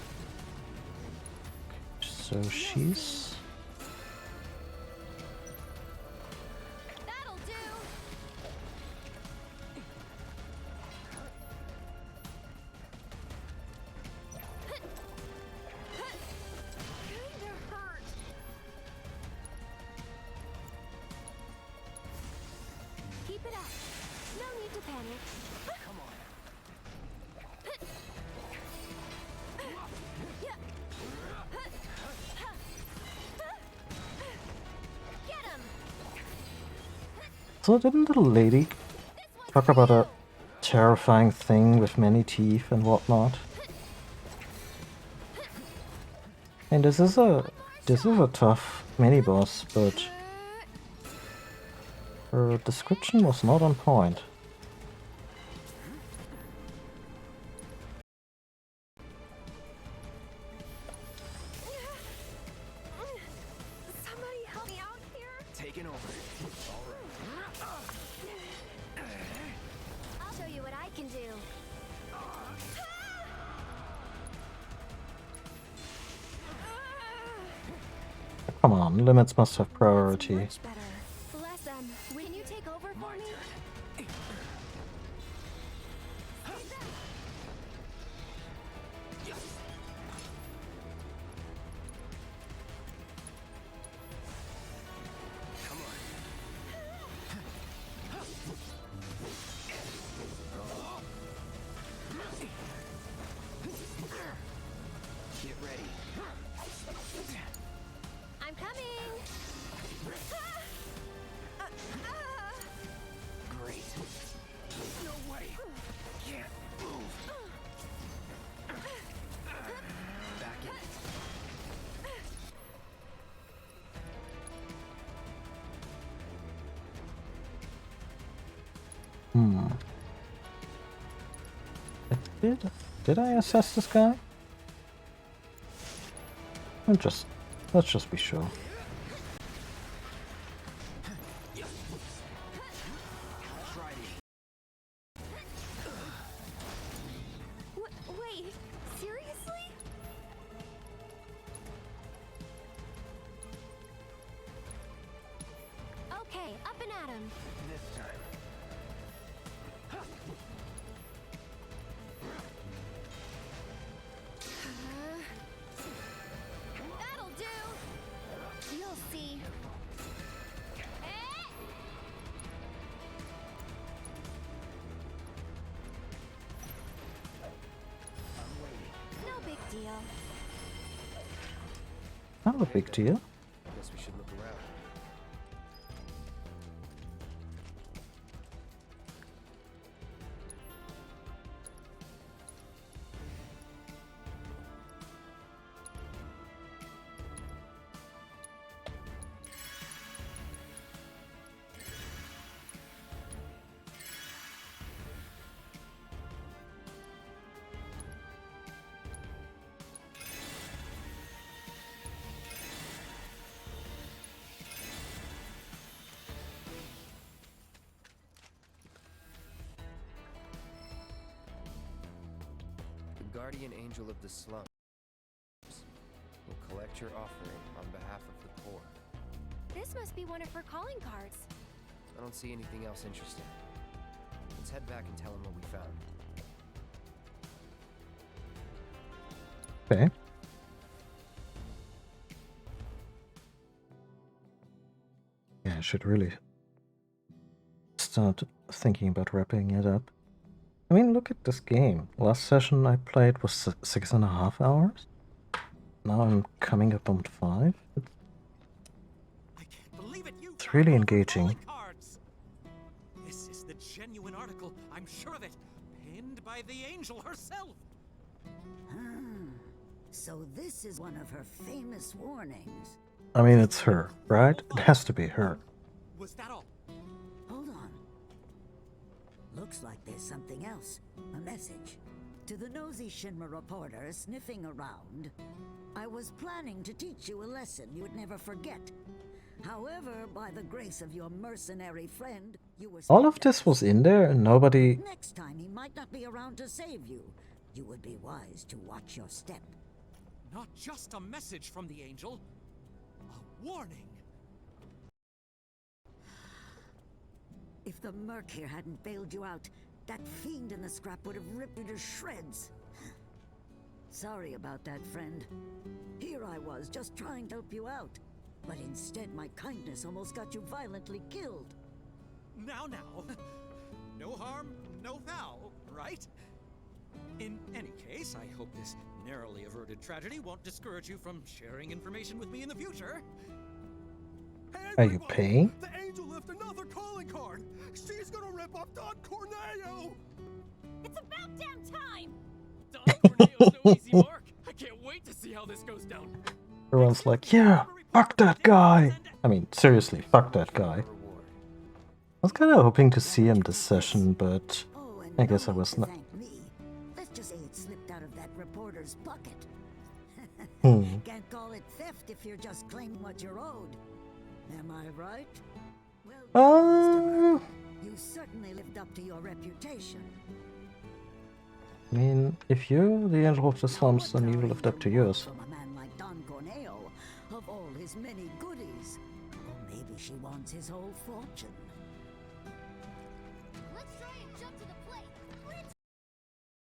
So she's... That'll do. Kinda hurt. Keep it up. No need to panic. Come on. Get him. So didn't the lady Talk about a terrifying thing with many teeth and whatnot. And this is a tough mini boss, but her description was not on point. Somebody help me out here. Taking over. All right. I'll show you what I can do. Come on, limits must have priority. Much better. Bless them. Can you take over for me? Come on. Get ready. I'm coming. Great. No way. Can't move. Back in it. Did I assess this guy? Let's just be sure. Wait, seriously? Okay, up and at 'em. This time. That'll do. You'll see. No big deal. Not a big deal. Guess we should look around. The guardian angel of the slums will collect your offering on behalf of the poor. This must be one of her calling cards. I don't see anything else interesting. Let's head back and tell him what we found. Okay. Yeah, I should really start thinking about wrapping it up. I mean, look at this game. Last session I played was 6.5 hours. Now I'm coming up on 5. It's really engaging. This is the genuine article, I'm sure of it. Penned by the angel herself. So this is one of her famous warnings. I mean, it's her, right? It has to be her. Was that all? Hold on. Looks like there's something else. A message. To the nosy Shinra reporter sniffing around, I was planning to teach you a lesson you would never forget. However, by the grace of your mercenary friend, you were... All of this was in there and nobody... Next time he might not be around to save you. You would be wise to watch your step. Not just a message from the angel. A warning. If the Merc here hadn't bailed you out, that fiend in the scrap would have ripped you to shreds. Sorry about that, friend. Here I was, just trying to help you out. But instead, my kindness almost got you violently killed. Now. No harm, no foul, right? In any case, I hope this narrowly averted tragedy won't discourage you from sharing information with me in the future. Are you paying? The angel left another calling card. She's gonna rip off Don Cornell. damn time! No easy mark. I can't wait to see how this goes down. Everyone's like, yeah, fuck that guy. I mean, seriously, fuck that guy. I was kind of hoping to see him this session, but I guess I was not. Let's just say it slipped out of that reporter's bucket. Hmm. Can't call it theft if you're just claiming what you're owed. Am I right? You certainly lived up to your reputation. I mean, if you're the angel of the slums, then you lived up to yours. From a man like Don Corneo, of all his many goodies. Or maybe she wants his whole fortune. Let's try and jump to the plate.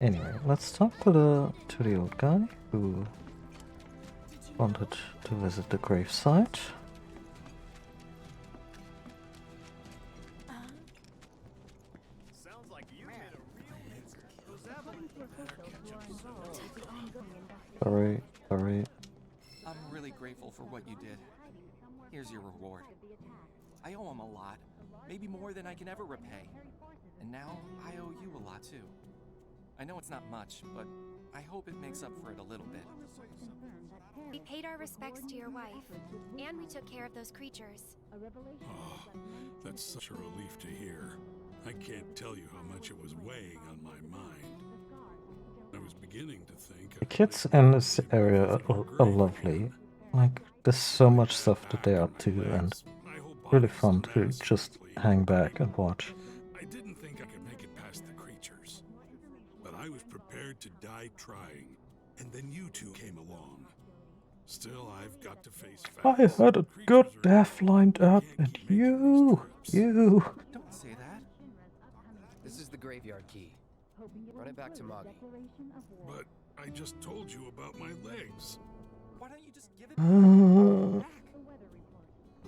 Anyway, let's talk to the old guy who wanted to visit the gravesite. Sorry. I'm really grateful for what you did. Here's your reward. I owe him a lot, maybe more than I can ever repay. And now I owe you a lot too. I know it's not much, but I hope it makes up for it a little bit. We paid our respects to your wife, and we took care of those creatures. Oh, that's such a relief to hear. I can't tell you how much it was weighing on my mind. I was beginning to think... The kids in this area are lovely. Like, there's so much stuff that they're up to, and really fun to just hang back and watch. I didn't think I could make it past the creatures. But I was prepared to die trying. And then you two came along. Still, I've got to face facts. I had a good death lined up, and you. Don't say that. This is the graveyard key. Run it back to Moggy. But I just told you about my legs. Why don't you just give it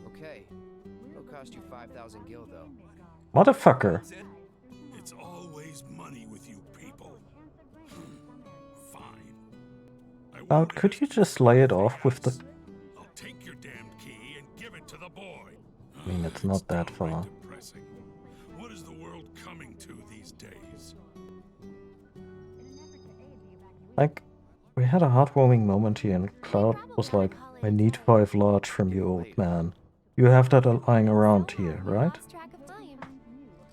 Okay. It'll cost you 5,000 gil, though. Motherfucker. It's always money with you people. Fine. About, could you just lay it off with the... I'll take your damned key and give it to the boy. I mean, it's not that far. Depressing. What is the world coming to these days? Like, we had a heartwarming moment here, and Cloud was like, I need 5 large from you, old man. You have that lying around here, right?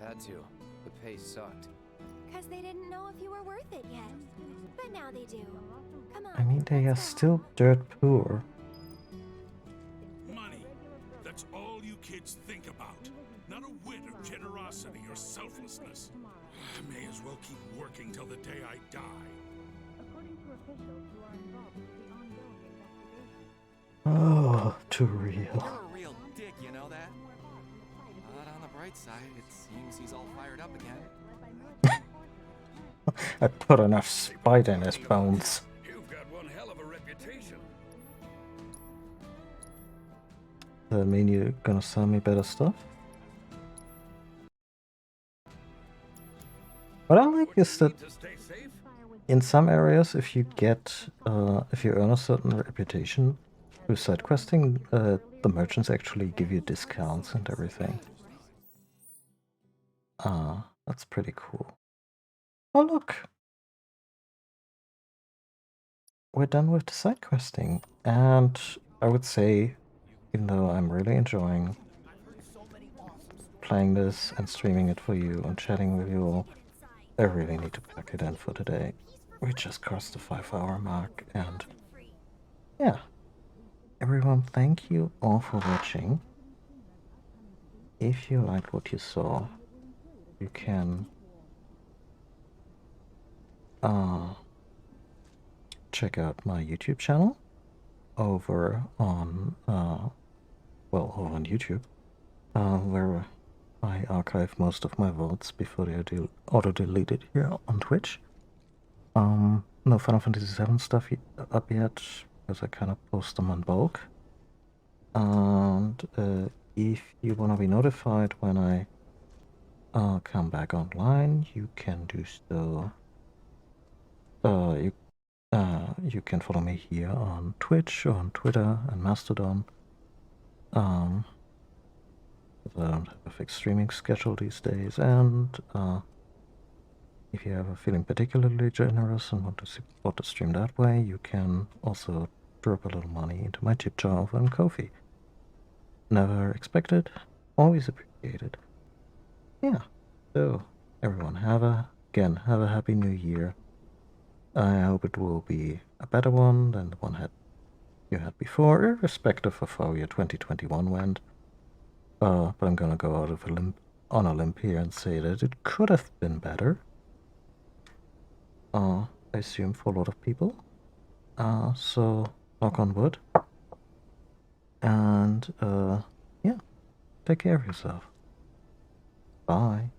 Had to. The pay sucked. Because they didn't know if you were worth it yet. But now they do. Come on. I mean, they are still dirt poor. Money. That's all you kids think about. Not a whit of generosity or selflessness. I may as well keep working till the day I die. Oh, too real. You're a real dick, you know that? But on the bright side, it seems he's all fired up again. I put enough spite in his bones. You've got one hell of a reputation. Does that mean you're gonna sell me better stuff? What I like is that in some areas, if you earn a certain reputation through side questing, the merchants actually give you discounts and everything. That's pretty cool. Oh look! We're done with the side questing, and I would say, even though I'm really enjoying playing this and streaming it for you and chatting with you all, I really need to pack it in for today. We just crossed the 5-hour mark, and yeah. Everyone, thank you all for watching. If you liked what you saw, you can check out my YouTube channel over on over on YouTube, where I archive most of my votes before they are auto-deleted here on Twitch. No Final Fantasy VII stuff up yet, because I kind of post them on bulk. And if you want to be notified when I come back online, you can do so. You can follow me here on Twitch, on Twitter, and Mastodon. I don't have a fixed streaming schedule these days, and if you are feeling particularly generous and want to support the stream that way, you can also drop a little money into my tip jar over on Ko-fi. Never expected, always appreciated. Yeah, so everyone, have a happy new year. I hope it will be a better one than the one you had before, irrespective of how your 2021 went. But I'm gonna go out of on a limb here and say that it could have been better. I assume for a lot of people. So knock on wood. And yeah, take care of yourself. Bye.